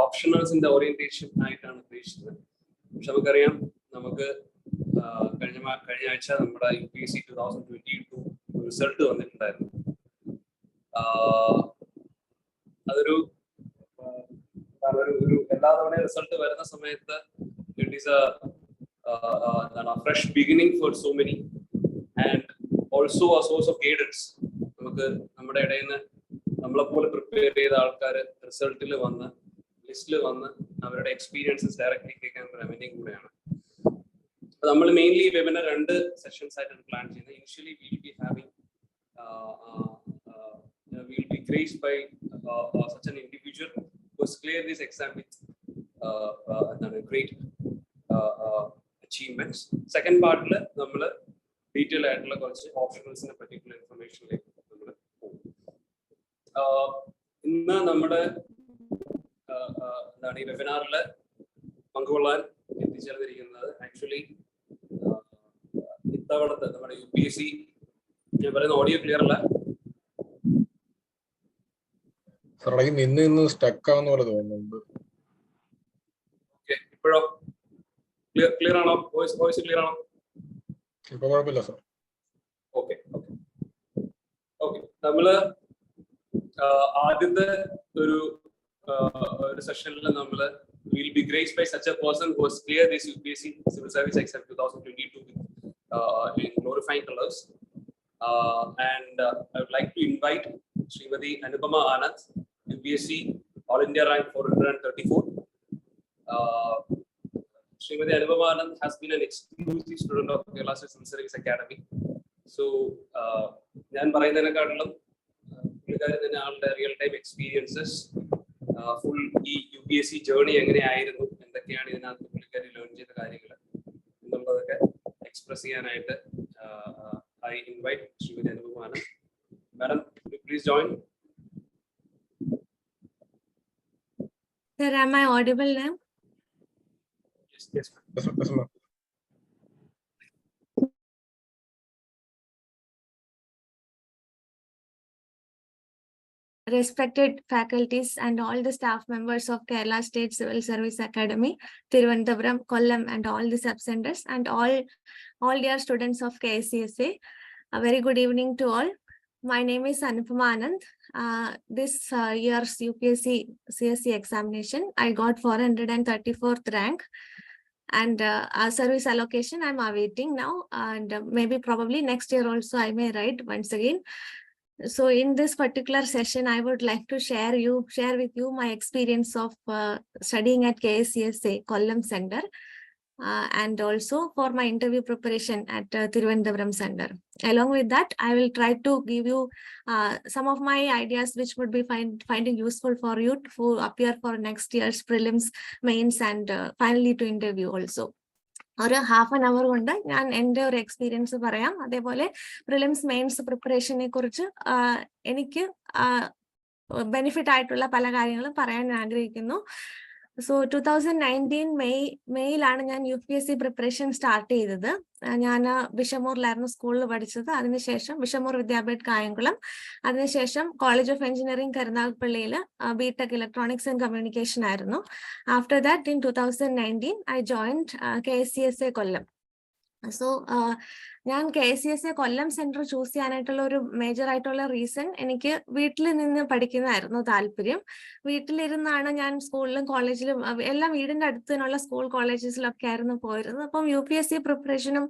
ഓപ്ഷണൽസിന്റെ orientation ആയിട്ടാണ് ഉദ്ദേശിച്ചത്. പക്ഷെ നമുക്കറിയാം, നമുക്ക് കഴിഞ്ഞ ആഴ്ച നമ്മുടെ UPSC 2022 റിസൾട്ട് വന്നിട്ടുണ്ടായിരുന്നു. അതൊരു എല്ലാ തവണയും റിസൾട്ട് വരുന്ന സമയത്ത് it is a fresh beginning for so many and also a source of guidance. നമുക്ക് നമ്മുടെ ഇടയിൽ നിന്ന് നമ്മളെ പോലെ പ്രിപ്പയർ ചെയ്ത ആൾക്കാർ റിസൾട്ടിൽ വന്ന് ലിസ്റ്റിൽ വന്ന് അവരുടെ എക്സ്പീരിയൻസസ് ഡയറക്റ്റ്ലി കേൾക്കാൻ റെവന്യൂ കൂടെയാണ്. നമ്മൾ മെയിൻലി വെബിനാർ 2 സെഷൻസ് ആയിട്ടാണ് പ്ലാൻ ചെയ്യുന്നത്. Initially we'll be graced by such an individual who has cleared this exam with great achievements. Second partല് നമ്മൾ ഡീറ്റെയിൽ ആയിട്ടുള്ള കുറച്ച് ഓപ്ഷണൽസിനെ പറ്റിയുള്ള ഇൻഫർമേഷനിലേക്ക് നമ്മൾ പോകും. ഇന്ന് നമ്മുടെ ഈ വെബിനാറിൽ പങ്കുകൊള്ളാൻ എത്തിച്ചേർന്നിരിക്കുന്നത് ആക്ച്വലി ഇത്തവണത്തെ നമ്മുടെ UPSC, ഞാൻ പറയുന്ന ഓഡിയോ ക്ലിയർ അല്ല? ഇപ്പോഴോ ക്ലിയർ ആണോ? വോയിസ് ക്ലിയർ ആണോ? ഓക്കെ. നമ്മള് ആദ്യത്തെ ഒരു സെഷനിൽ നമ്മള് will be graced by such a person who has cleared this UPSC Civil Service Exam 2022 in glorifying colors. And I would like to invite Srimati Anupama Anand, UPSC All India rank 434. Srimati Anupama Anand has been an exclusive student of Kerala State Civil Service Academy. So, ഞാൻ പറയുന്നതിനെക്കാട്ടിലും പുള്ളിക്കാരി തന്നെ ആളുടെ real time experiences, full ഈ UPSC journey എങ്ങനെയായിരുന്നു, എന്തൊക്കെയാണ് ഇതിനകത്ത് പുള്ളിക്കാരി learn ചെയ്ത കാര്യങ്ങൾ എന്നുള്ളതൊക്കെ എക്സ്പ്രസ് ചെയ്യാനായിട്ട് I invite Srimati Anupama Anand. Madam, could you please join? Sir, am I audible now? Yes, ma'am. Respected faculties and all the staff members of Kerala State Civil Service Academy, Thiruvananthapuram, Kollam, and all the sub-centers, and all dear students of KSCSA, a very good evening to all. My name is Anupama Anand. This year's UPSC CSC examination, I got 434th rank, and service allocation I'm awaiting now, and maybe probably next year also I may write once again. So in this particular session, I would like to share with you my experience of studying at KSCSA Kollam Center, and also for my interview preparation at Thiruvananthapuram Center. Along with that, I will try to give you some of my ideas which would be finding useful for you to appear for next year's prelims, mains, and finally to interview also. ഒരു half an hour കൊണ്ട് ഞാൻ എൻ്റെ ഒരു experience പറയാം. അതേപോലെ prelims mains പ്രിപ്പറേഷനെ കുറിച്ച് എനിക്ക് benefit ആയിട്ടുള്ള പല കാര്യങ്ങളും പറയാൻ ആഗ്രഹിക്കുന്നു. സോ 2019 മെയ്യിലാണ് ഞാൻ UPSC പ്രിപ്പറേഷൻ സ്റ്റാർട്ട് ചെയ്തത്. ഞാൻ ബിഷമൂറിലായിരുന്നു സ്കൂളിൽ പഠിച്ചത്. അതിനുശേഷം ബിഷമൂർ വിദ്യാപീഠ് കായംകുളം, അതിനുശേഷം കോളേജ് ഓഫ് എഞ്ചിനീയറിംഗ് കരുനാഗപ്പള്ളിയിൽ BTech ഇലക്ട്രോണിക്സ് ആൻഡ് കമ്മ്യൂണിക്കേഷൻ ആയിരുന്നു. After that in 2019 I joined KSCSA Kollam. So ഞാൻ KSCSA കൊല്ലം സെന്റർ ചൂസ് ചെയ്യാനായിട്ടുള്ള ഒരു മേജർ ആയിട്ടുള്ള റീസൺ, എനിക്ക് വീട്ടിൽ നിന്ന് പഠിക്കുന്നതായിരുന്നു താല്പര്യം. വീട്ടിലിരുന്നാണ് ഞാൻ സ്കൂളിലും കോളേജിലും എല്ലാം വീടിന്റെ അടുത്തുള്ള സ്കൂൾ കോളേജസിലൊക്കെ ആയിരുന്നു പോയിരുന്നത്. അപ്പം UPSC പ്രിപ്പറേഷനും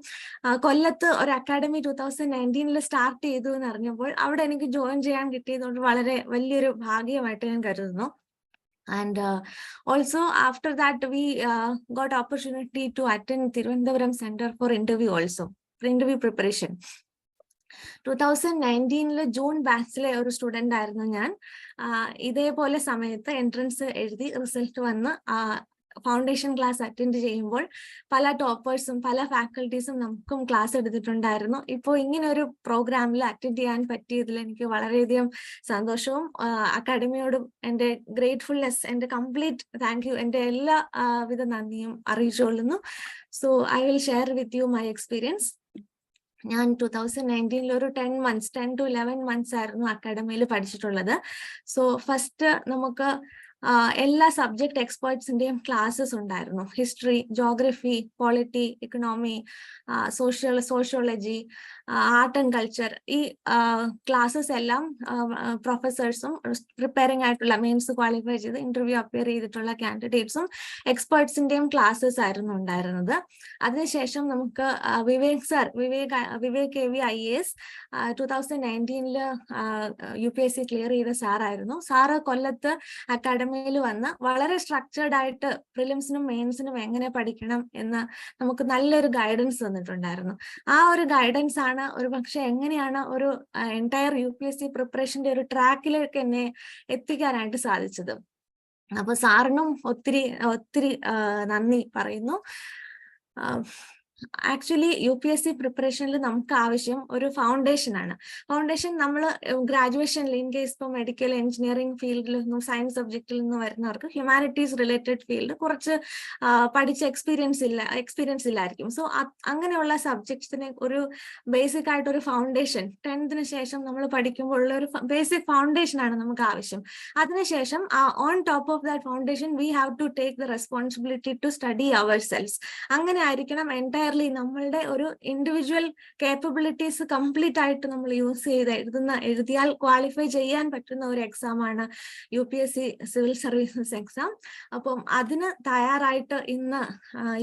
കൊല്ലത്ത് ഒരു അക്കാഡമി 2019 സ്റ്റാർട്ട് ചെയ്തു എന്ന് അറിഞ്ഞപ്പോൾ അവിടെ എനിക്ക് ജോയിൻ ചെയ്യാൻ കിട്ടിയതുകൊണ്ട് വളരെ വലിയൊരു ഭാഗ്യമായിട്ട് ഞാൻ കരുതുന്നു. And also after that we got opportunity to attend Thiruvananthapuram Center for interview also, for interview preparation. 2019 June ബാച്ചിലെ ഒരു സ്റ്റുഡൻ്റ് ആയിരുന്നു ഞാൻ. ഇതേപോലെ സമയത്ത് എൻട്രൻസ് എഴുതി റിസൾട്ട് വന്ന് ഫൗണ്ടേഷൻ ക്ലാസ് അറ്റൻഡ് ചെയ്യുമ്പോൾ പല ടോപ്പേഴ്സും പല ഫാക്കൽറ്റീസും നമുക്കും ക്ലാസ് എടുത്തിട്ടുണ്ടായിരുന്നു. ഇപ്പോൾ ഇങ്ങനെ ഒരു പ്രോഗ്രാമിൽ അറ്റൻഡ് ചെയ്യാൻ പറ്റിയതിൽ എനിക്ക് വളരെയധികം സന്തോഷവും അക്കാഡമിയോടും എൻ്റെ ഗ്രേറ്റ്ഫുൾനെസ്, എൻ്റെ കംപ്ലീറ്റ് താങ്ക് യു, എൻ്റെ എല്ലാ വിധ നന്ദിയും അറിയിച്ചുകൊള്ളുന്നു. So I will share with you my experience. ഞാൻ 2019 ഒരു 10 to 11 months ആയിരുന്നു അക്കാഡമിയിൽ പഠിച്ചിട്ടുള്ളത്. സോ ഫസ്റ്റ് നമുക്ക് എല്ലാ സബ്ജക്ട് എക്സ്പേർട്സിന്റെയും ക്ലാസ്സസ് ഉണ്ടായിരുന്നു. History, geography, polity, economy, sociology, art and culture. ഈ ക്ലാസ്സസ് എല്ലാം പ്രൊഫസേഴ്സും പ്രിപ്പയറിംഗ് ആയിട്ടുള്ള മെയിൻസ് ക്വാളിഫൈ ചെയ്ത് ഇന്റർവ്യൂ അപ്പിയർ ചെയ്തിട്ടുള്ള കാൻഡിഡേറ്റ്സും എക്സ്പേർട്സിന്റെയും ക്ലാസ്സസ് ആയിരുന്നു ഉണ്ടായിരുന്നത്. അതിനുശേഷം നമുക്ക് Vivek AV IAS 2019 UPSC clear ചെയ്ത സാറായിരുന്നു. സാറ് കൊല്ലത്ത് അക്കാഡമിയിൽ വന്ന് വളരെ സ്ട്രക്ചേർഡ് ആയിട്ട് പ്രിലിംസിനും മെയിൻസിനും എങ്ങനെ പഠിക്കണം എന്ന് നമുക്ക് നല്ലൊരു ഗൈഡൻസ് തന്നിട്ടുണ്ടായിരുന്നു. ആ ഒരു ഗൈഡൻസ് ആണ് ഒരു പക്ഷെ എങ്ങനെയാണ് ഒരു എൻറ്റയർ UPSC പ്രിപ്പറേഷന്റെ ഒരു ട്രാക്കിലേക്ക് എന്നെ എത്തിക്കാനായിട്ട് സാധിച്ചത്. അപ്പൊ സാറിനും ഒത്തിരി നന്ദി പറയുന്നു. ആക്ച്വലി UPSC പ്രിപ്പറേഷനിൽ നമുക്ക് ആവശ്യം ഒരു ഫൗണ്ടേഷൻ ആണ്. ഫൗണ്ടേഷൻ നമ്മൾ ഗ്രാജുവേഷനിൽ ഇൻ കേസ് ഇപ്പോൾ മെഡിക്കൽ എഞ്ചിനീയറിംഗ് ഫീൽഡിൽ നിന്നും സയൻസ് സബ്ജക്റ്റിൽ നിന്നും വരുന്നവർക്ക് ഹ്യൂമാനിറ്റീസ് റിലേറ്റഡ് ഫീൽഡ് കുറച്ച് പഠിച്ച എക്സ്പീരിയൻസ് ഇല്ലായിരിക്കും. സോ അങ്ങനെയുള്ള സബ്ജക്ട്സിനെ ഒരു ബേസിക് ആയിട്ട് ഒരു ഫൗണ്ടേഷൻ 10th ശേഷം നമ്മൾ പഠിക്കുമ്പോൾ ഉള്ള ഒരു ബേസിക് ഫൗണ്ടേഷൻ ആണ് നമുക്ക് ആവശ്യം. അതിനുശേഷം on top of that foundation we have to take the responsibility to study ourselves. അങ്ങനെ ആയിരിക്കണം എൻറ്റയർ നമ്മളുടെ ഒരു ഇൻഡിവിജ്വൽ കേപ്പബിലിറ്റീസ് കംപ്ലീറ്റ് ആയിട്ട് നമ്മൾ യൂസ് ചെയ്ത് എഴുതിയാൽ ക്വാളിഫൈ ചെയ്യാൻ പറ്റുന്ന ഒരു എക്സാം ആണ് UPSC സിവിൽ സർവീസസ് എക്സാം. അപ്പം അതിന് തയ്യാറായിട്ട് ഇന്ന്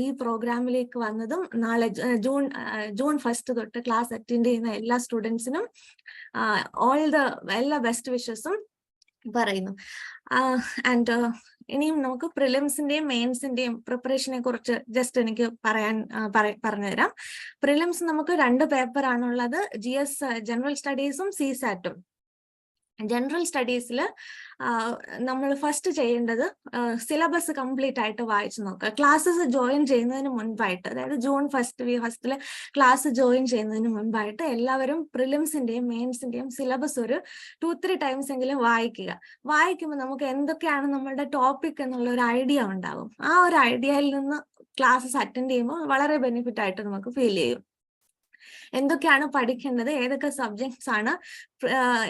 ഈ പ്രോഗ്രാമിലേക്ക് വന്നതും നാളെ ജൂൺ 1 തൊട്ട് ക്ലാസ് അറ്റൻഡ് ചെയ്യുന്ന എല്ലാ സ്റ്റുഡൻസിനും എല്ലാ ബെസ്റ്റ് വിഷസും പറയുന്നു. ആൻഡ് ഇനിയും നമുക്ക് പ്രിലിംസിന്റെയും മെയിൻസിന്റെയും പ്രിപ്പറേഷനെ കുറിച്ച് ജസ്റ്റ് എനിക്ക് പറഞ്ഞുതരാം. പ്രിലിംസ് നമുക്ക് 2 പേപ്പറാണുള്ളത്, GS ജനറൽ സ്റ്റഡീസും CSAT-ഉം. ജനറൽ സ്റ്റഡീസിൽ നമ്മൾ ഫസ്റ്റ് ചെയ്യേണ്ടത് സിലബസ് കംപ്ലീറ്റ് ആയിട്ട് വായിച്ചു നോക്കുക. ക്ലാസ്സസ് ജോയിൻ ചെയ്യുന്നതിന് മുൻപായിട്ട്, അതായത് ജൂൺ 1 ക്ലാസ് ജോയിൻ ചെയ്യുന്നതിന് മുൻപായിട്ട് എല്ലാവരും പ്രിലിംസിന്റെയും മെയിൻസിന്റെയും സിലബസ് ഒരു 2-3 ടൈംസ് എങ്കിലും വായിക്കുക. വായിക്കുമ്പോൾ നമുക്ക് എന്തൊക്കെയാണ് നമ്മളുടെ ടോപ്പിക് എന്നുള്ള ഒരു ഐഡിയ ഉണ്ടാകും. ആ ഒരു ഐഡിയയിൽ നിന്ന് ക്ലാസ്സസ് അറ്റൻഡ് ചെയ്യുമ്പോൾ വളരെ ബെനിഫിറ്റ് ആയിട്ട് നമുക്ക് ഫീൽ ചെയ്യും. എന്തൊക്കെയാണ് പഠിക്കേണ്ടത്, ഏതൊക്കെ സബ്ജക്ട്സ് ആണ്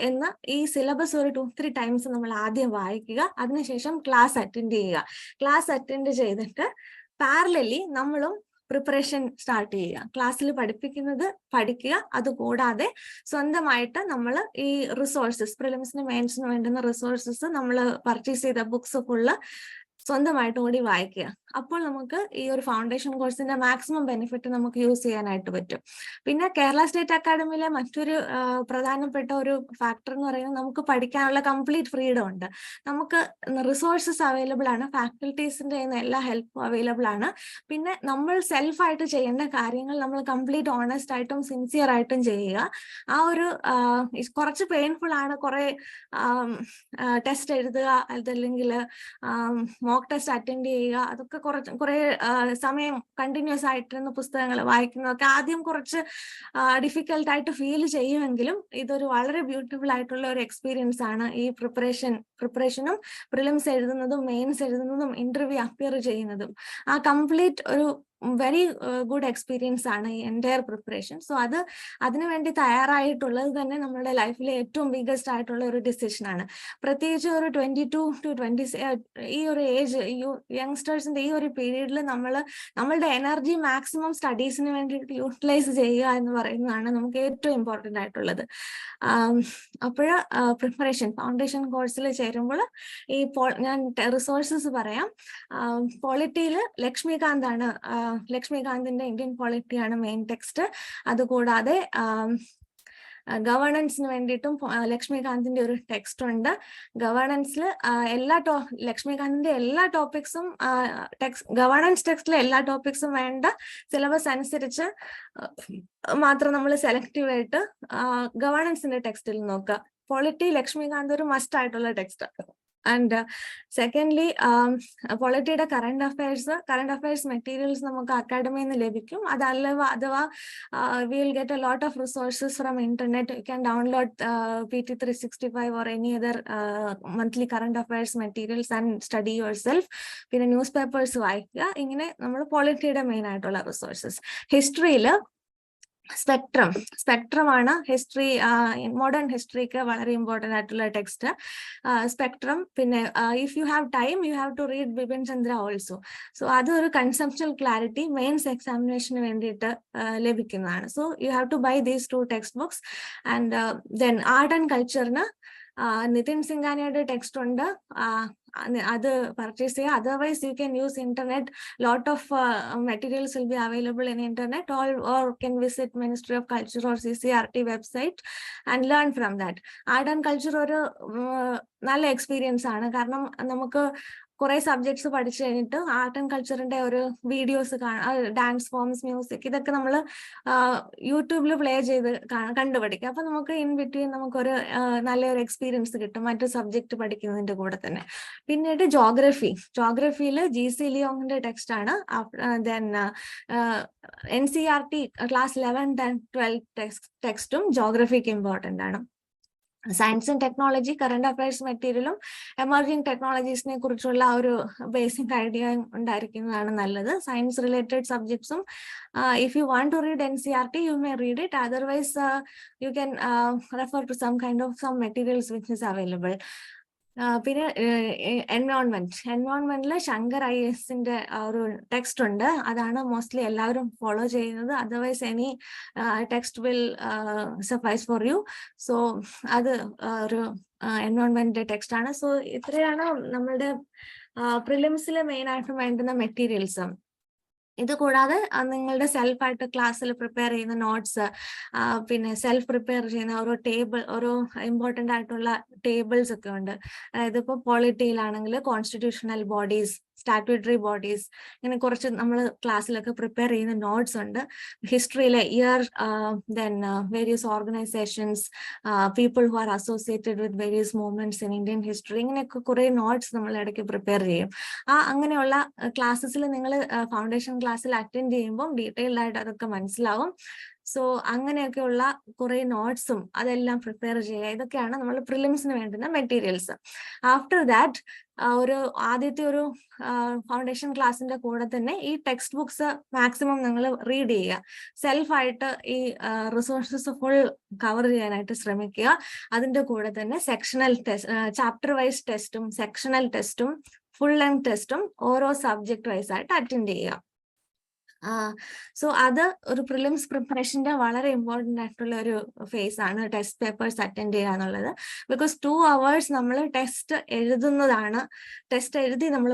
എന്ന് ഈ സിലബസ് ഒരു 2-3 ടൈംസ് നമ്മൾ ആദ്യം വായിക്കുക. അതിനുശേഷം ക്ലാസ് അറ്റൻഡ് ചെയ്യുക. ക്ലാസ് അറ്റൻഡ് ചെയ്തിട്ട് പാരലലി നമ്മളും പ്രിപ്പറേഷൻ സ്റ്റാർട്ട് ചെയ്യുക. ക്ലാസ്സിൽ പഠിപ്പിക്കുന്നത് പഠിക്കുക. അതുകൂടാതെ സ്വന്തമായിട്ട് നമ്മൾ ഈ റിസോഴ്സസ്, പ്രിലിംസിനും മെയിൻസിനും വേണ്ടുന്ന റിസോഴ്സസ് നമ്മൾ പർച്ചേസ് ചെയ്ത ബുക്സ് ഫുള്ള് സ്വന്തമായിട്ടും കൂടി വായിക്കുക. അപ്പോൾ നമുക്ക് ഈ ഒരു ഫൗണ്ടേഷൻ കോഴ്സിന്റെ മാക്സിമം ബെനിഫിറ്റ് നമുക്ക് യൂസ് ചെയ്യാനായിട്ട് പറ്റും. പിന്നെ കേരള സ്റ്റേറ്റ് അക്കാഡമിയിലെ മറ്റൊരു പ്രധാനപ്പെട്ട ഒരു ഫാക്ടർ എന്ന് പറയുന്നത് നമുക്ക് പഠിക്കാനുള്ള കംപ്ലീറ്റ് ഫ്രീഡം ഉണ്ട്. നമുക്ക് റിസോഴ്സസ് അവൈലബിൾ ആണ്, ഫാക്കൽറ്റീസിന്റെ എല്ലാ ഹെൽപ്പും അവൈലബിൾ ആണ്. പിന്നെ നമ്മൾ സെൽഫായിട്ട് ചെയ്യേണ്ട കാര്യങ്ങൾ നമ്മൾ കംപ്ലീറ്റ് ഓണസ്റ്റ് ആയിട്ടും സിൻസിയർ ആയിട്ടും ചെയ്യുക. ആ ഒരു കുറച്ച് പെയിൻഫുൾ ആണ്, കുറെ ടെസ്റ്റ് എഴുതുക, അതല്ലെങ്കിൽ മോക്ക് ടെസ്റ്റ് അറ്റൻഡ് ചെയ്യുക, അതൊക്കെ കുറെ സമയം കണ്ടിന്യൂസ് ആയിട്ടിരുന്ന പുസ്തകങ്ങൾ വായിക്കുന്നതൊക്കെ ആദ്യം കുറച്ച് ഡിഫിക്കൽട്ട് ആയിട്ട് ഫീൽ ചെയ്യുമെങ്കിലും ഇതൊരു വളരെ ബ്യൂട്ടിഫുൾ ആയിട്ടുള്ള ഒരു എക്സ്പീരിയൻസ് ആണ്. ഈ പ്രിപ്പറേഷനും പ്രിലിംസ് എഴുതുന്നതും മെയിൻസ് എഴുതുന്നതും ഇന്റർവ്യൂ അപ്പിയർ ചെയ്യുന്നതും ആ കംപ്ലീറ്റ് ഒരു വെരി ഗുഡ് എക്സ്പീരിയൻസ് ആണ് ഈ എൻറ്റയർ പ്രിപ്പറേഷൻ. സോ അതിനുവേണ്ടി തയ്യാറായിട്ടുള്ളത് തന്നെ നമ്മുടെ ലൈഫിലെ ഏറ്റവും ബിഗ്ഗസ്റ്റ് ആയിട്ടുള്ള ഒരു ഡിസിഷൻ ആണ്. പ്രത്യേകിച്ച് ഒരു 22 to 26 ഈ ഒരു ഏജ്, യങ്സ്റ്റേഴ്സിന്റെ ഈ ഒരു പീരീഡിൽ നമ്മളുടെ എനർജി മാക്സിമം സ്റ്റഡീസിന് വേണ്ടിയിട്ട് യൂട്ടിലൈസ് ചെയ്യുക എന്ന് പറയുന്നതാണ് നമുക്ക് ഏറ്റവും ഇമ്പോർട്ടൻ്റ് ആയിട്ടുള്ളത്. അപ്പോൾ പ്രിപ്പറേഷൻ ഫൗണ്ടേഷൻ കോഴ്സിൽ ചേരുമ്പോൾ ഞാൻ റിസോഴ്സസ് പറയാം. പോളിറ്റിയിൽ ലക്ഷ്മികാന്തിന്റെ ഇന്ത്യൻ പോളിറ്റിയാണ് മെയിൻ ടെക്സ്റ്റ്. അതുകൂടാതെ ഗവേണൻസിന് വേണ്ടിയിട്ടും ലക്ഷ്മികാന്തിന്റെ ഒരു ടെക്സ്റ്റ് ഉണ്ട്. ഗവേണൻസിൽ ലക്ഷ്മികാന്തിന്റെ എല്ലാ ടോപ്പിക്സും ഗവേണൻസ് ടെക്സ്റ്റിലെ എല്ലാ ടോപ്പിക്സും വേണ്ട സിലബസ് അനുസരിച്ച് മാത്രം നമ്മൾ സെലക്റ്റീവ് ആയിട്ട് ഗവേണൻസിന്റെ ടെക്സ്റ്റിൽ നോക്കുക. പോളിറ്റി ലക്ഷ്മികാന്ത് ഒരു മസ്റ്റ് ആയിട്ടുള്ള ടെക്സ്റ്റ്. ആൻഡ് സെക്കൻഡ്ലി പോളിറ്റിയുടെ കറണ്ട് അഫയേഴ്സ് മെറ്റീരിയൽസ് നമുക്ക് അക്കാഡമിയിൽ നിന്ന് ലഭിക്കും. അഥവാ we will get a lot of resources from internet. You can download PT365 or any other monthly current affairs materials and study yourself. പിന്നെ news papers വായിക്കുക. ഇങ്ങനെ നമ്മൾ പോളിറ്റിയുടെ മെയിൻ ആയിട്ടുള്ള റിസോഴ്സസ്. സ്പെക്ട്രം ആണ് ഹിസ്റ്ററി, മോഡേൺ ഹിസ്റ്ററിക്ക് വളരെ ഇമ്പോർട്ടൻ്റ് ആയിട്ടുള്ള ടെക്സ്റ്റ്. സ്പെക്ട്രം, പിന്നെ if you have time you have to read Bipin Chandra also. So അതൊരു കൺസെപ്ച്വൽ ക്ലാരിറ്റി മെയിൻസ് എക്സാമിനേഷന് വേണ്ടിയിട്ട് ലഭിക്കുന്നതാണ്. So you have to buy these 2 text books. And then art and കൾച്ചറിന് നിതിൻ സിംഗാനിയുടെ ടെക്സ്റ്റ് ഉണ്ട്, അത് പർച്ചേസ് ചെയ്യുക. Otherwise you can use internet. Lot of materials will be available in internet, or can visit Ministry of Culture or CCRT website and learn from that. Art and culture ഒരു നല്ല experience ആണ്. കാരണം നമുക്ക് കുറെ subjects പഠിച്ചു കഴിഞ്ഞിട്ട് art and കൾച്ചറിന്റെ ഒരു videos dance forms, music, ഇതൊക്കെ നമ്മൾ യൂട്യൂബിൽ പ്ലേ ചെയ്ത് കണ്ടുപഠിക്കും. അപ്പൊ നമുക്ക് ഇൻ ബിറ്റ്വീൻ നമുക്കൊരു നല്ലൊരു എക്സ്പീരിയൻസ് കിട്ടും മറ്റു സബ്ജക്ട് പഠിക്കുന്നതിന്റെ കൂടെ തന്നെ. പിന്നീട് ജോഗ്രഫിയിൽ GC ലിയോങ്ങിന്റെ ടെക്സ്റ്റ് ആണ്. Then NCERT class 11th and 12th ടെക്സ്റ്റും ജോഗ്രഫിക്ക് ഇമ്പോർട്ടൻ്റ് ആണ്. Science and technology current affairs മെറ്റീരിയലും എമർജിംഗ് ടെക്നോളജീസിനെ കുറിച്ചുള്ള ഒരു ബേസിക് ഐഡിയ ഉണ്ടായിരിക്കുന്നതാണ് നല്ലത്. സയൻസ് റിലേറ്റഡ് സബ്ജക്ട്സും if you want to read NCERT you may read it, otherwise you can refer to some materials which is available. പിന്നെ എൻവയോൺമെന്റിൽ ശങ്കർ IASന്റെ ഒരു ടെക്സ്റ്റ് ഉണ്ട്, അതാണ് മോസ്റ്റ്ലി എല്ലാവരും ഫോളോ ചെയ്യുന്നത്. Otherwise any text will suffice for you. So അത് ഒരു environment text ആണ്. So ഇത്രയാണ് നമ്മളുടെ പ്രിലിംസിൽ മെയിൻ ആയിട്ട് വേണ്ടുന്ന മെറ്റീരിയൽസ്. ഇത് കൂടാതെ നിങ്ങളുടെ സെൽഫായിട്ട് ക്ലാസ്സിൽ പ്രിപ്പയർ ചെയ്യുന്ന നോട്ട്സ്, പിന്നെ സെൽഫ് പ്രിപ്പയർ ചെയ്യുന്ന ഓരോ ഓരോ ഇമ്പോർട്ടൻ്റ് ആയിട്ടുള്ള ടേബിൾസ് ഒക്കെ ഉണ്ട്. അതായത് ഇപ്പോൾ പോളിറ്റിയിലാണെങ്കിൽ കോൺസ്റ്റിറ്റ്യൂഷണൽ ബോഡീസ്, സ്റ്റാറ്റ്യൂട്ടറി ബോഡീസ്, ഇങ്ങനെ കുറച്ച് നമ്മൾ ക്ലാസ്സിലൊക്കെ പ്രിപ്പയർ ചെയ്യുന്ന നോട്ട്സ് ഉണ്ട്. ഹിസ്റ്ററിയിലെ year, then various organisations, people who are associated with various movements in Indian history, ഇങ്ങനെയൊക്കെ കുറേ നോട്ട്സ് നമ്മൾ ഇടയ്ക്ക് പ്രിപ്പയർ ചെയ്യും. അങ്ങനെയുള്ള ക്ലാസ്സസിൽ നിങ്ങൾ ഫൗണ്ടേഷൻ ക്ലാസ്സിൽ അറ്റൻഡ് ചെയ്യുമ്പോൾ ഡീറ്റെയിൽഡ് ആയിട്ട് അതൊക്കെ മനസ്സിലാവും. സോ അങ്ങനെയൊക്കെയുള്ള കുറെ നോട്ട്സും അതെല്ലാം പ്രിപ്പയർ ചെയ്യുക. ഇതൊക്കെയാണ് നമ്മൾ പ്രിലിംസിന് വേണ്ടുന്ന മെറ്റീരിയൽസ്. ആഫ്റ്റർ ദാറ്റ് ആദ്യത്തെ ഒരു ഫൗണ്ടേഷൻ ക്ലാസ്സിന്റെ കൂടെ തന്നെ ഈ ടെക്സ്റ്റ് ബുക്സ് മാക്സിമം നിങ്ങൾ റീഡ് ചെയ്യുക. സെൽഫായിട്ട് ഈ റിസോഴ്സസ് ഫുൾ കവർ ചെയ്യാനായിട്ട് ശ്രമിക്കുക. അതിന്റെ കൂടെ തന്നെ സെക്ഷണൽ ടെസ്റ്റ്, ചാപ്റ്റർ വൈസ് ടെസ്റ്റും സെക്ഷണൽ ടെസ്റ്റും ഫുൾ ലെങ്ത് ടെസ്റ്റും ഓരോ സബ്ജക്ട് വൈസ് ആയിട്ട് അറ്റൻഡ് ചെയ്യുക. സോ അത് ഒരു പ്രിലിംസ് പ്രിപ്പറേഷന്റെ വളരെ ഇമ്പോർട്ടൻ്റ് ആയിട്ടുള്ള ഒരു ഫേസ് ആണ്, ടെസ്റ്റ് പേപ്പേഴ്സ് അറ്റൻഡ് ചെയ്യുക എന്നുള്ളത്. ബിക്കോസ് 2 hours നമ്മൾ ടെസ്റ്റ് എഴുതുന്നതാണ്. ടെസ്റ്റ് എഴുതി നമ്മൾ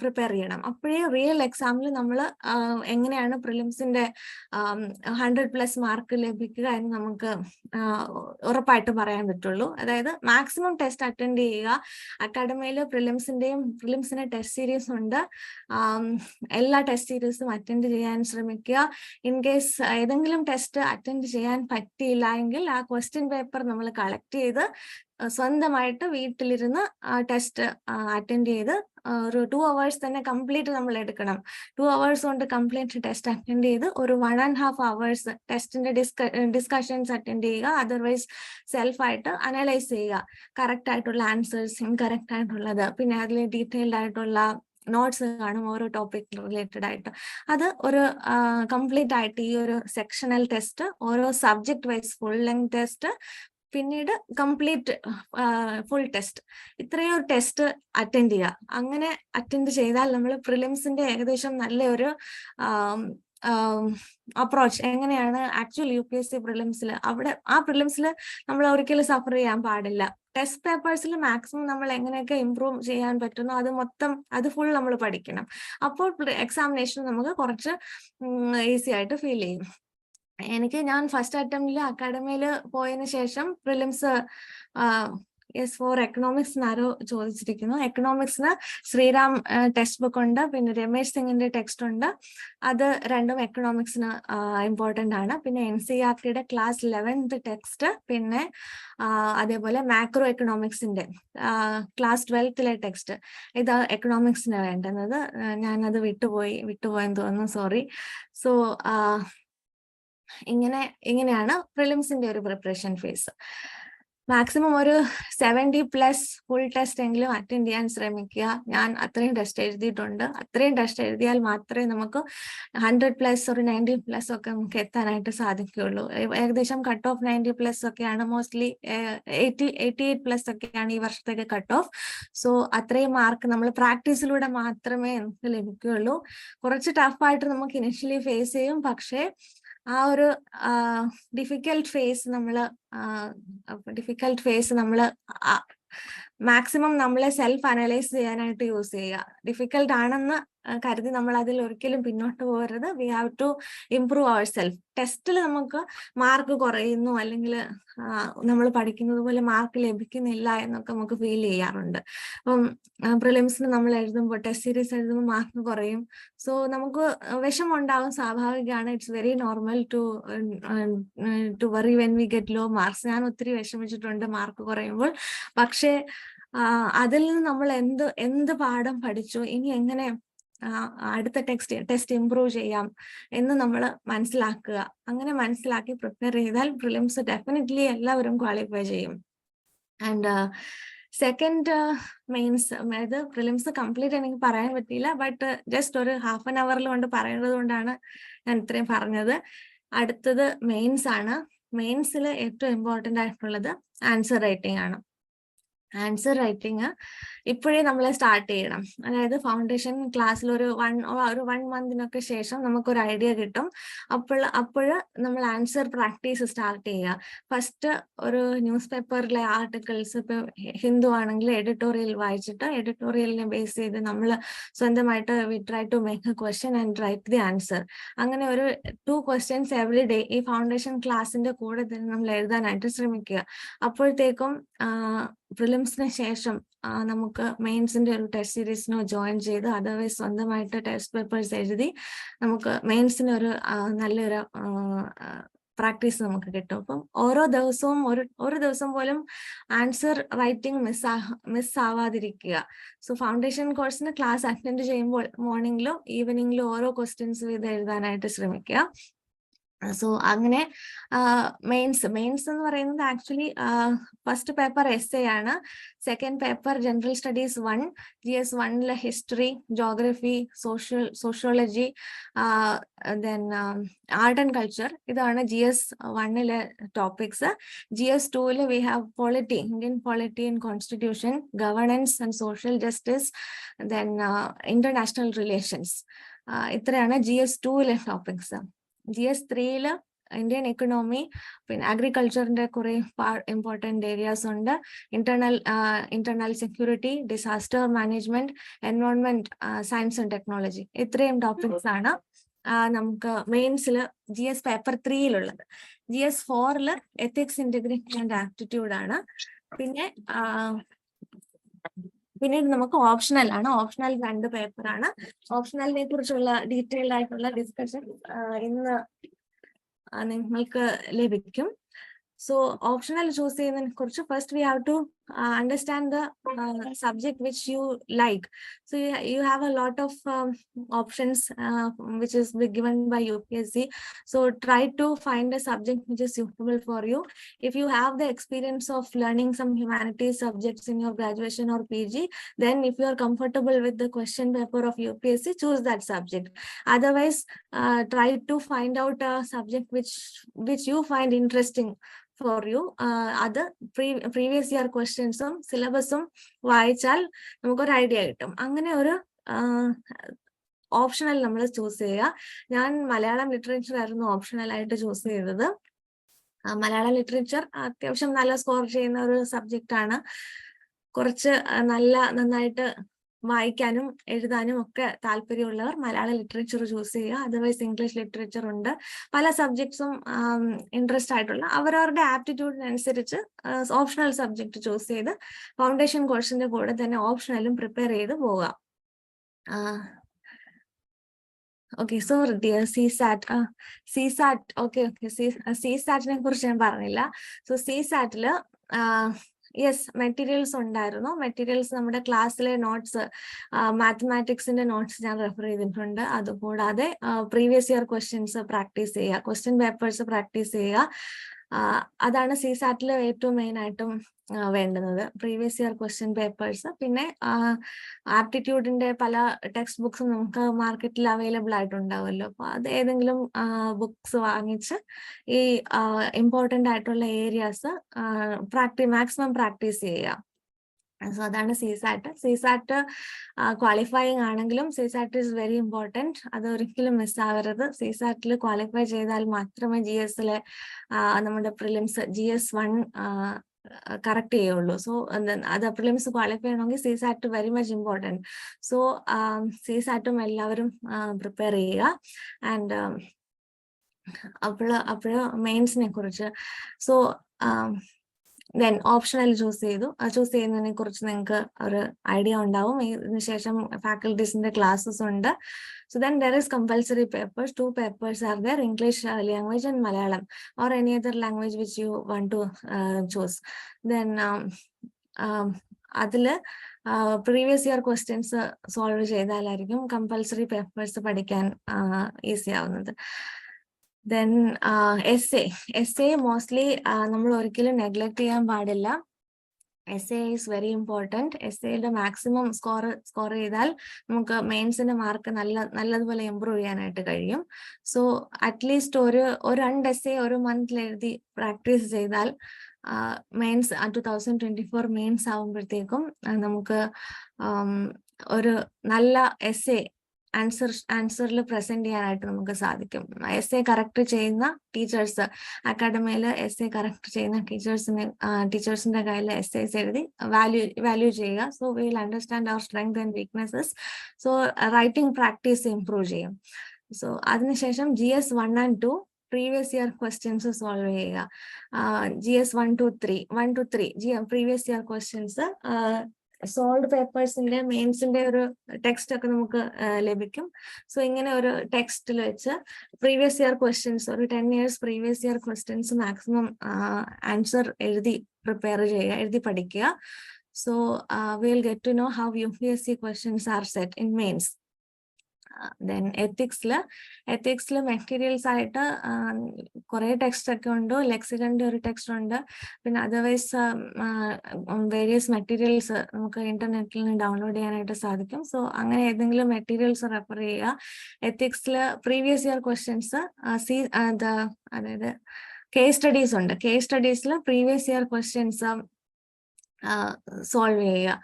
പ്രിപ്പയർ ചെയ്യണം. അപ്പോഴേ റിയൽ എക്സാമിൽ നമ്മൾ എങ്ങനെയാണ് പ്രിലിംസിന്റെ 100+ മാർക്ക് ലഭിക്കുക എന്ന് നമുക്ക് ഉറപ്പായിട്ട് പറയാൻ പറ്റുള്ളൂ. അതായത് മാക്സിമം ടെസ്റ്റ് അറ്റൻഡ് ചെയ്യുക. അക്കാഡമിയിൽ പ്രിലിംസിന് ടെസ്റ്റ് സീരീസ് ഉണ്ട്. എല്ലാ ടെസ്റ്റ് സീരീസും അറ്റൻഡ് ചെയ്യാൻ ശ്രമിക്കുക. ഇൻ കേസ് ഏതെങ്കിലും ടെസ്റ്റ് അറ്റൻഡ് ചെയ്യാൻ പറ്റിയില്ല എങ്കിൽ ആ ക്വസ്റ്റ്യൻ പേപ്പർ നമ്മൾ കളക്ട് ചെയ്ത് സ്വന്തമായിട്ട് വീട്ടിലിരുന്ന് ടെസ്റ്റ് അറ്റൻഡ് ചെയ്ത് ഒരു 2 hours തന്നെ കംപ്ലീറ്റ് നമ്മൾ എടുക്കണം. 2 hours കൊണ്ട് കംപ്ലീറ്റ് ടെസ്റ്റ് അറ്റൻഡ് ചെയ്ത് ഒരു 1.5 hours ടെസ്റ്റിന്റെ ഡിസ്കഷൻസ് അറ്റൻഡ് ചെയ്യുക. അതർവൈസ് സെൽഫായിട്ട് അനലൈസ് ചെയ്യുക, കറക്റ്റ് ആയിട്ടുള്ള ആൻസേഴ്സ്, ഇൻകറക്റ്റ് ആയിട്ടുള്ളത്, പിന്നെ അതിൽ ഡീറ്റെയിൽഡ് ആയിട്ടുള്ള നോട്ട്സ് കാണും ഓരോ ടോപ്പിക് റിലേറ്റഡ് ആയിട്ട്. അത് ഒരു കംപ്ലീറ്റ് ആയിട്ട് ഈ ഒരു സെക്ഷണൽ ടെസ്റ്റ്, ഓരോ subject wise full length test, പിന്നീട് കംപ്ലീറ്റ് ഫുൾ ടെസ്റ്റ്, ഇത്രയും ഒരു ടെസ്റ്റ് അറ്റൻഡ് ചെയ്യുക. അങ്ങനെ അറ്റൻഡ് ചെയ്താൽ നമ്മൾ പ്രിലിംസിന്റെ ഏകദേശം നല്ലൊരു അപ്രോച്ച് എങ്ങനെയാണ് ആക്ച്വൽ UPSC പ്രിലിംസിൽ, അവിടെ ആ പ്രിലിംസിൽ നമ്മൾ ഒരിക്കലും സഫർ ചെയ്യാൻ പാടില്ല. ടെസ്റ്റ് പേപ്പേഴ്സിൽ മാക്സിമം നമ്മൾ എങ്ങനെയൊക്കെ ഇംപ്രൂവ് ചെയ്യാൻ പറ്റുന്നോ അത് ഫുൾ നമ്മൾ പഠിക്കണം. അപ്പോൾ എക്സാമിനേഷൻ നമുക്ക് കുറച്ച് ഈസി ആയിട്ട് ഫീൽ ചെയ്യും. ഞാൻ ഫസ്റ്റ് അറ്റംപ്റ്റിൽ അക്കാഡമിയിൽ പോയതിന് ശേഷം പ്രിലിംസ് ഫോർ എക്കണോമിക്സ് ആരോ ചോദിച്ചിരിക്കുന്നു. എക്കണോമിക്സിന് ശ്രീറാം ടെക്സ്റ്റ് ബുക്ക് ഉണ്ട്, പിന്നെ രമേശ് സിംഗിന്റെ ടെക്സ്റ്റ് ഉണ്ട്. അത് രണ്ടും എക്കണോമിക്സിന് ഇമ്പോർട്ടൻ്റ് ആണ്. പിന്നെ NCERTയുടെ ക്ലാസ് 11th ടെക്സ്റ്റ്, പിന്നെ അതേപോലെ മാക്രോ എക്കണോമിക്സിന്റെ ക്ലാസ് 12th ടെക്സ്റ്റ്, ഇത് എക്കണോമിക്സിന് വേണ്ടുന്നത്. ഞാനത് വിട്ടുപോയെന്ന് തോന്നുന്നു, സോറി. സോ ഇങ്ങനെയാണ് പ്രിലിംസിന്റെ ഒരു പ്രിപ്പറേഷൻ ഫേസ്. മാക്സിമം ഒരു 70+ ഫുൾ ടെസ്റ്റ് എങ്കിലും അറ്റൻഡ് ചെയ്യാൻ ശ്രമിക്കുക. ഞാൻ അത്രയും ടെസ്റ്റ് എഴുതിയിട്ടുണ്ട്. അത്രയും ടെസ്റ്റ് എഴുതിയാൽ മാത്രമേ നമുക്ക് 100+ ഒരു 90+ ഒക്കെ നമുക്ക് എത്താനായിട്ട് സാധിക്കുകയുള്ളൂ. ഏകദേശം കട്ട് ഓഫ് 90+ ഒക്കെയാണ്, മോസ്റ്റ്ലി 88+ ഒക്കെയാണ് ഈ വർഷത്തേക്ക് കട്ട് ഓഫ്. സോ അത്രയും മാർക്ക് നമ്മൾ പ്രാക്ടീസിലൂടെ മാത്രമേ നമുക്ക് ലഭിക്കുകയുള്ളൂ. കുറച്ച് ടഫായിട്ട് നമുക്ക് ഇനിഷ്യലി ഫേസ് ചെയ്യും, പക്ഷേ ആ ഒരു ഡിഫിക്കൽട്ട് ഫേസ് നമ്മൾ മാക്സിമം നമ്മളെ സെൽഫ് അനലൈസ് ചെയ്യാനായിട്ട് യൂസ് ചെയ്യുക. ഡിഫിക്കൽട്ട് ആണെന്ന് കരുതി നമ്മൾ അതിൽ ഒരിക്കലും പിന്നോട്ട് പോകരുത്. We have to improve our self. ടെസ്റ്റിൽ നമുക്ക് മാർക്ക് കുറയുന്നു, അല്ലെങ്കിൽ നമ്മൾ പഠിക്കുന്നത് പോലെ മാർക്ക് ലഭിക്കുന്നില്ല എന്നൊക്കെ നമുക്ക് ഫീൽ ചെയ്യാറുണ്ട്. അപ്പം പ്രിലിംസിന് നമ്മൾ എഴുതുമ്പോൾ, ടെസ്റ്റ് സീരീസ് എഴുതുമ്പോൾ മാർക്ക് കുറയും. സോ നമുക്ക് വിഷമമുണ്ടാവും, സ്വാഭാവികമാണ്. It's very normal to worry when we get low marks. ഞാൻ ഒത്തിരി വിഷമിച്ചിട്ടുണ്ട് മാർക്ക് കുറയുമ്പോൾ. പക്ഷേ അതിൽ നിന്ന് നമ്മൾ എന്ത് പാഠം പഠിച്ചു, ഇനി എങ്ങനെ അടുത്ത ടെസ്റ്റ് ഇംപ്രൂവ് ചെയ്യാം എന്ന് നമ്മൾ മനസ്സിലാക്കുക. അങ്ങനെ മനസ്സിലാക്കി പ്രിപ്പയർ ചെയ്താൽ പ്രിലിംസ് ഡെഫിനറ്റ്ലി എല്ലാവരും ക്വാളിഫൈ ചെയ്യും. ആൻഡ് സെക്കൻഡ് മെയിൻസ്, അതായത് പ്രിലിംസ് കംപ്ലീറ്റ് എനിക്ക് പറയാൻ പറ്റിയില്ല, ബട്ട് ജസ്റ്റ് ഒരു ഹാഫ് ആൻ അവറിൽ കൊണ്ട് പറയുന്നത് കൊണ്ടാണ് ഞാൻ ഇത്രയും പറഞ്ഞത്. അടുത്തത് മെയിൻസ് ആണ്. മെയിൻസിൽ ഏറ്റവും ഇമ്പോർട്ടൻ്റ് ആയിട്ടുള്ളത് ആൻസർ റൈറ്റിംഗ് ആണ്. ആൻസർ റൈറ്റിംഗ് ഇപ്പോഴേ നമ്മൾ സ്റ്റാർട്ട് ചെയ്യണം. അതായത് ഫൗണ്ടേഷൻ ക്ലാസ്സിൽ ഒരു 1 മന്തിനൊക്കെ ശേഷം നമുക്കൊരു ഐഡിയ കിട്ടും. അപ്പോൾ നമ്മൾ ആൻസർ പ്രാക്ടീസ് സ്റ്റാർട്ട് ചെയ്യുക. ഫസ്റ്റ് ഒരു ന്യൂസ് പേപ്പറിലെ ആർട്ടിക്കിൾസ്, ഇപ്പൊ ഹിന്ദു ആണെങ്കിൽ എഡിറ്റോറിയൽ വായിച്ചിട്ട് എഡിറ്റോറിയലിനെ ബേസ് ചെയ്ത് നമ്മൾ സ്വന്തമായിട്ട് we try to make a question and write the answer. അങ്ങനെ ഒരു 2 questions എവറി ഡേ ഈ ഫൗണ്ടേഷൻ ക്ലാസ്സിന്റെ കൂടെ തന്നെ നമ്മൾ എഴുതാനായിട്ട് ശ്രമിക്കുക. അപ്പോഴത്തേക്കും പ്രിലിംസിന് ശേഷം നമുക്ക് മെയിൻസിന്റെ ഒരു ടെസ്റ്റ് സീരീസിനോ ജോയിൻ ചെയ്ത് അതർവൈസ് സ്വന്തമായിട്ട് ടെസ്റ്റ് പേപ്പേഴ്സ് എഴുതി നമുക്ക് മെയിൻസിന് ഒരു നല്ലൊരു പ്രാക്ടീസ് നമുക്ക് കിട്ടും. അപ്പം ഓരോ ദിവസവും ഒരു ദിവസം പോലും ആൻസർ റൈറ്റിംഗ് മിസ് ആവാതിരിക്കുക. സോ ഫൗണ്ടേഷൻ കോഴ്സിന് ക്ലാസ് അറ്റൻഡ് ചെയ്യുമ്പോൾ മോർണിംഗിലോ ഈവനിങ്ങിലോ ഓരോ ക്വസ്റ്റ്യൻസ് വീതം എഴുതാനായിട്ട് ശ്രമിക്കുക. സോ അങ്ങനെ മെയിൻസ് എന്ന് പറയുന്നത് ആക്ച്വലി ഫസ്റ്റ് പേപ്പർ എസ്സേ ആണ്. Second paper general studies 1, GS 1 history, geography, sociology, then art and culture. ഇതാണ് GS 1 topics. GS 2 we have polity, Indian polity and constitution, governance and social justice, then international relations. ഇത്രയാണ് GS 2 topics. GS 3 Indian economy, പിന്നെ അഗ്രികൾച്ചറിന്റെ കുറെ important areas ഉണ്ട്. Internal security, disaster management, environment, science and technology. ഇത്രയും topics ആണ് നമുക്ക് മെയിൻസിൽ GS paper 3 GS 4 ethics, integrity and aptitude ആണ്. പിന്നീട് നമുക്ക് ഓപ്ഷണൽ ആണ്. ഓപ്ഷണൽ 2 പേപ്പറാണ്. ഓപ്ഷണലിനെ കുറിച്ചുള്ള ഡീറ്റെയിൽഡ് ആയിട്ടുള്ള ഡിസ്കഷൻ ഇന്ന് നിങ്ങൾക്ക് ലഭിക്കും. So optional ചൂസ് ചെയ്യുന്നതിനെ കുറിച്ച് first we have to understand the subject which you like. So you have a lot of options which is given by UPSC. So try to find a subject which is suitable for you. If you have the experience of learning some humanities subjects in your graduation or PG, then if you are comfortable with the question paper of UPSC, choose that subject. Otherwise, try to find out a subject which you find interesting for you. അത് previous year ക്വസ്റ്റ്യൻസും സിലബസും വായിച്ചാൽ നമുക്കൊരു idea കിട്ടും. അങ്ങനെ ഒരു optional നമ്മൾ choose ചെയ്യുക. ഞാൻ മലയാളം ലിറ്ററേച്ചർ ആയിരുന്നു ഓപ്ഷണൽ ആയിട്ട് ചൂസ് ചെയ്തത്. മലയാളം ലിറ്ററേച്ചർ അത്യാവശ്യം നല്ല സ്കോർ ചെയ്യുന്ന ഒരു സബ്ജക്റ്റ് ആണ്. കുറച്ച് നന്നായിട്ട് വായിക്കാനും എഴുതാനും ഒക്കെ താല്പര്യമുള്ളവർ മലയാളം ലിറ്ററേച്ചർ ചൂസ് ചെയ്യുക. അതർവൈസ് ഇംഗ്ലീഷ് ലിറ്ററേച്ചർ ഉണ്ട്. പല സബ്ജക്ട്സും ഇൻട്രസ്റ്റ് ആയിട്ടുള്ള അവരവരുടെ ആപ്റ്റിറ്റ്യൂഡിനനുസരിച്ച് ഓപ്ഷണൽ സബ്ജക്ട് ചൂസ് ചെയ്ത് ഫൗണ്ടേഷൻ കോഴ്സിന്റെ കൂടെ തന്നെ ഓപ്ഷണലും പ്രിപ്പയർ ചെയ്ത് പോവുക. ഓക്കെ, സോ CSAT ഓക്കെ, CSATനെ കുറിച്ച് ഞാൻ പറഞ്ഞില്ല. സോ CSATല് യെസ് മെറ്റീരിയൽസ് ഉണ്ടായിരുന്നു. മെറ്റീരിയൽസ് നമ്മുടെ ക്ലാസ്സിലെ നോട്ട്സ്, മാത്തമാറ്റിക്സിന്റെ നോട്ട്സ് ഞാൻ റെഫർ ചെയ്തിട്ടുണ്ട്. അതുകൂടാതെ പ്രീവിയസ് ഇയർ ക്വസ്റ്റ്യൻസ് പ്രാക്ടീസ് ചെയ്യുക, ക്വസ്റ്റ്യൻ പേപ്പേഴ്സ് പ്രാക്ടീസ് ചെയ്യുക. അതാണ് CSAT ഏറ്റവും മെയിൻ ആയിട്ടും വേണ്ടുന്നത്. പ്രീവിയസ് ഇയർ ക്വസ്റ്റ്യൻ പേപ്പേഴ്സ്, പിന്നെ ആപ്റ്റിറ്റ്യൂഡിന്റെ പല ടെക്സ്റ്റ് ബുക്സും നമുക്ക് മാർക്കറ്റിൽ അവൈലബിൾ ആയിട്ടുണ്ടാവുമല്ലോ. അപ്പൊ അത് ഏതെങ്കിലും ബുക്സ് വാങ്ങിച്ച് ഈ ഇമ്പോർട്ടൻ്റ് ആയിട്ടുള്ള ഏരിയാസ് മാക്സിമം പ്രാക്ടീസ് ചെയ്യുക. സോ അതാണ് CSAT ക്വാളിഫയിങ് ആണെങ്കിലും CSAT ഈസ് വെരി ഇമ്പോർട്ടൻറ്റ്. അത് ഒരിക്കലും മിസ്സാവരുത്. CSAT ക്വാളിഫൈ ചെയ്താൽ മാത്രമേ GS നമ്മുടെ പ്രിലിംസ് GS1 കറക്റ്റ് ചെയ്യുള്ളൂ. സോ അത് പ്രിലിംസ് ക്വാളിഫൈ ചെയ്യണമെങ്കിൽ CSAT very much important. So CSATും എല്ലാവരും പ്രിപ്പയർ ചെയ്യുക. ആൻഡ് അപ്പോഴ് മെയിൻസിനെ കുറിച്ച് ദെൻ ഓപ്ഷണൽ ചൂസ് ചെയ്യുന്നതിനെ കുറിച്ച് നിങ്ങൾക്ക് ഒരു ഐഡിയ ഉണ്ടാവും. ഇതിന് ശേഷം ഫാക്കൽറ്റീസിന്റെ ക്ലാസ്സസ് ഉണ്ട്. So then there is compulsory papers. 2 papers are there: English language and Malayalam, or any other language which you want to choose. Then അതില് പ്രീവിയസ് ഇയർ ക്വസ്റ്റ്യൻസ് സോൾവ് ചെയ്താലായിരിക്കും കമ്പൽസറി പേപ്പേഴ്സ് പഠിക്കാൻ easy ആവുന്നത്. Then essay mostly നമ്മൾ ഒരിക്കലും neglect ചെയ്യാൻ പാടില്ല. essay is very important. essayയുടെ maximum score ചെയ്താൽ നമുക്ക് മെയിൻസിന്റെ മാർക്ക് നല്ലതുപോലെ ഇമ്പ്രൂവ് ചെയ്യാനായിട്ട് കഴിയും. സോ അറ്റ്ലീസ്റ്റ് ഒരു 2 essay ഒരു മന്തിൽ എഴുതി പ്രാക്ടീസ് ചെയ്താൽ മെയിൻസ് 2024 മെയിൻസ് ആവുമ്പോഴത്തേക്കും നമുക്ക് ഒരു നല്ല essay ആൻസറിൽ പ്രസന്റ് ചെയ്യാനായിട്ട് നമുക്ക് സാധിക്കും. essay കറക്റ്റ് ചെയ്യുന്ന ടീച്ചേഴ്സ്, അക്കാഡമിയിൽ essay കറക്റ്റ് ചെയ്യുന്ന ടീച്ചേഴ്സിന്റെ കയ്യിൽ essays എഴുതി വാല്യൂ ചെയ്യുക. So we will understand our strength and weaknesses. So writing practice improve ചെയ്യും. സോ അതിനുശേഷം GS1 and 2 previous year questions solve ചെയ്യുക. GS 1 to 3 previous year questions solve പേപ്പേഴ്സിന്റെ മെയിൻസിന്റെ ഒരു ടെക്സ്റ്റ് ഒക്കെ നമുക്ക് ലഭിക്കും. സോ ഇങ്ങനെ ഒരു ടെക്സ്റ്റിൽ വെച്ച് പ്രീവിയസ് ഇയർ ക്വസ്റ്റ്യൻസ്, ഒരു 10 years previous year questions maximum answer എഴുതി പഠിക്കുക. So will get to know how UPSC questions are set in mains. Then എത്തിക്സില് മെറ്റീരിയൽസ് ആയിട്ട് കുറെ ടെക്സ്റ്റ് ഒക്കെ ഉണ്ട്. ലെക്സിക്കന്റെ ഒരു ടെക്സ്റ്റ് ഉണ്ട്. പിന്നെ അതർവൈസ് വേരിയസ് മെറ്റീരിയൽസ് നമുക്ക് ഇന്റർനെറ്റിൽ നിന്ന് ഡൗൺലോഡ് ചെയ്യാനായിട്ട് സാധിക്കും. സോ അങ്ങനെ ഏതെങ്കിലും മെറ്റീരിയൽസ് റെഫർ ചെയ്യുക. എത്തിക്സില് പ്രീവിയസ് ഇയർ ക്വസ്റ്റ്യൻസ് അതായത് കേസ് സ്റ്റഡീസ് ഉണ്ട്. കേസ് സ്റ്റഡീസിൽ പ്രീവിയസ് ഇയർ ക്വസ്റ്റ്യൻസ് സോൾവ് ചെയ്യുക.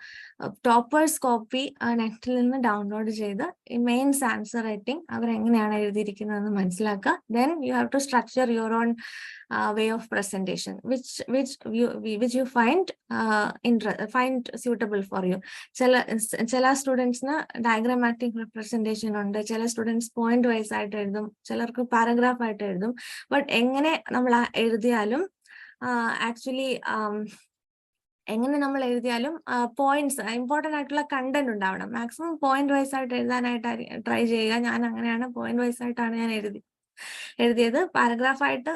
ടോപ്പേഴ്സ് കോപ്പി നെറ്റിൽ നിന്ന് ഡൗൺലോഡ് ചെയ്ത് മെയിൻസ് ആൻസർ റൈറ്റിംഗ് അവരെങ്ങനെയാണ് എഴുതിയിരിക്കുന്നതെന്ന് മനസ്സിലാക്കുക. Then you have to structure your own way of presentation which you find suitable for you. ചില സ്റ്റുഡൻസിന് ഡയഗ്രാമാറ്റിക് റെപ്രസെന്റേഷൻ ഉണ്ട്. ചില സ്റ്റുഡൻസ് പോയിന്റ് വൈസ് ആയിട്ട് എഴുതും, ചിലർക്ക് പാരഗ്രാഫ് ആയിട്ട് എഴുതും. ബട്ട് എങ്ങനെ നമ്മൾ എഴുതിയാലും ആക്ച്വലി എങ്ങനെ നമ്മൾ എഴുതിയാലും പോയിന്റ്സ്, ഇമ്പോർട്ടൻ്റ് ആയിട്ടുള്ള കണ്ടന്റ് ഉണ്ടാവണം. മാക്സിമം പോയിന്റ് വൈസ് ആയിട്ട് എഴുതാനായിട്ട് ട്രൈ ചെയ്യുക. ഞാൻ അങ്ങനെയാണ്, പോയിന്റ് വൈസ് ആയിട്ടാണ് ഞാൻ എഴുതിയത്. പാരഗ്രാഫ് ആയിട്ട്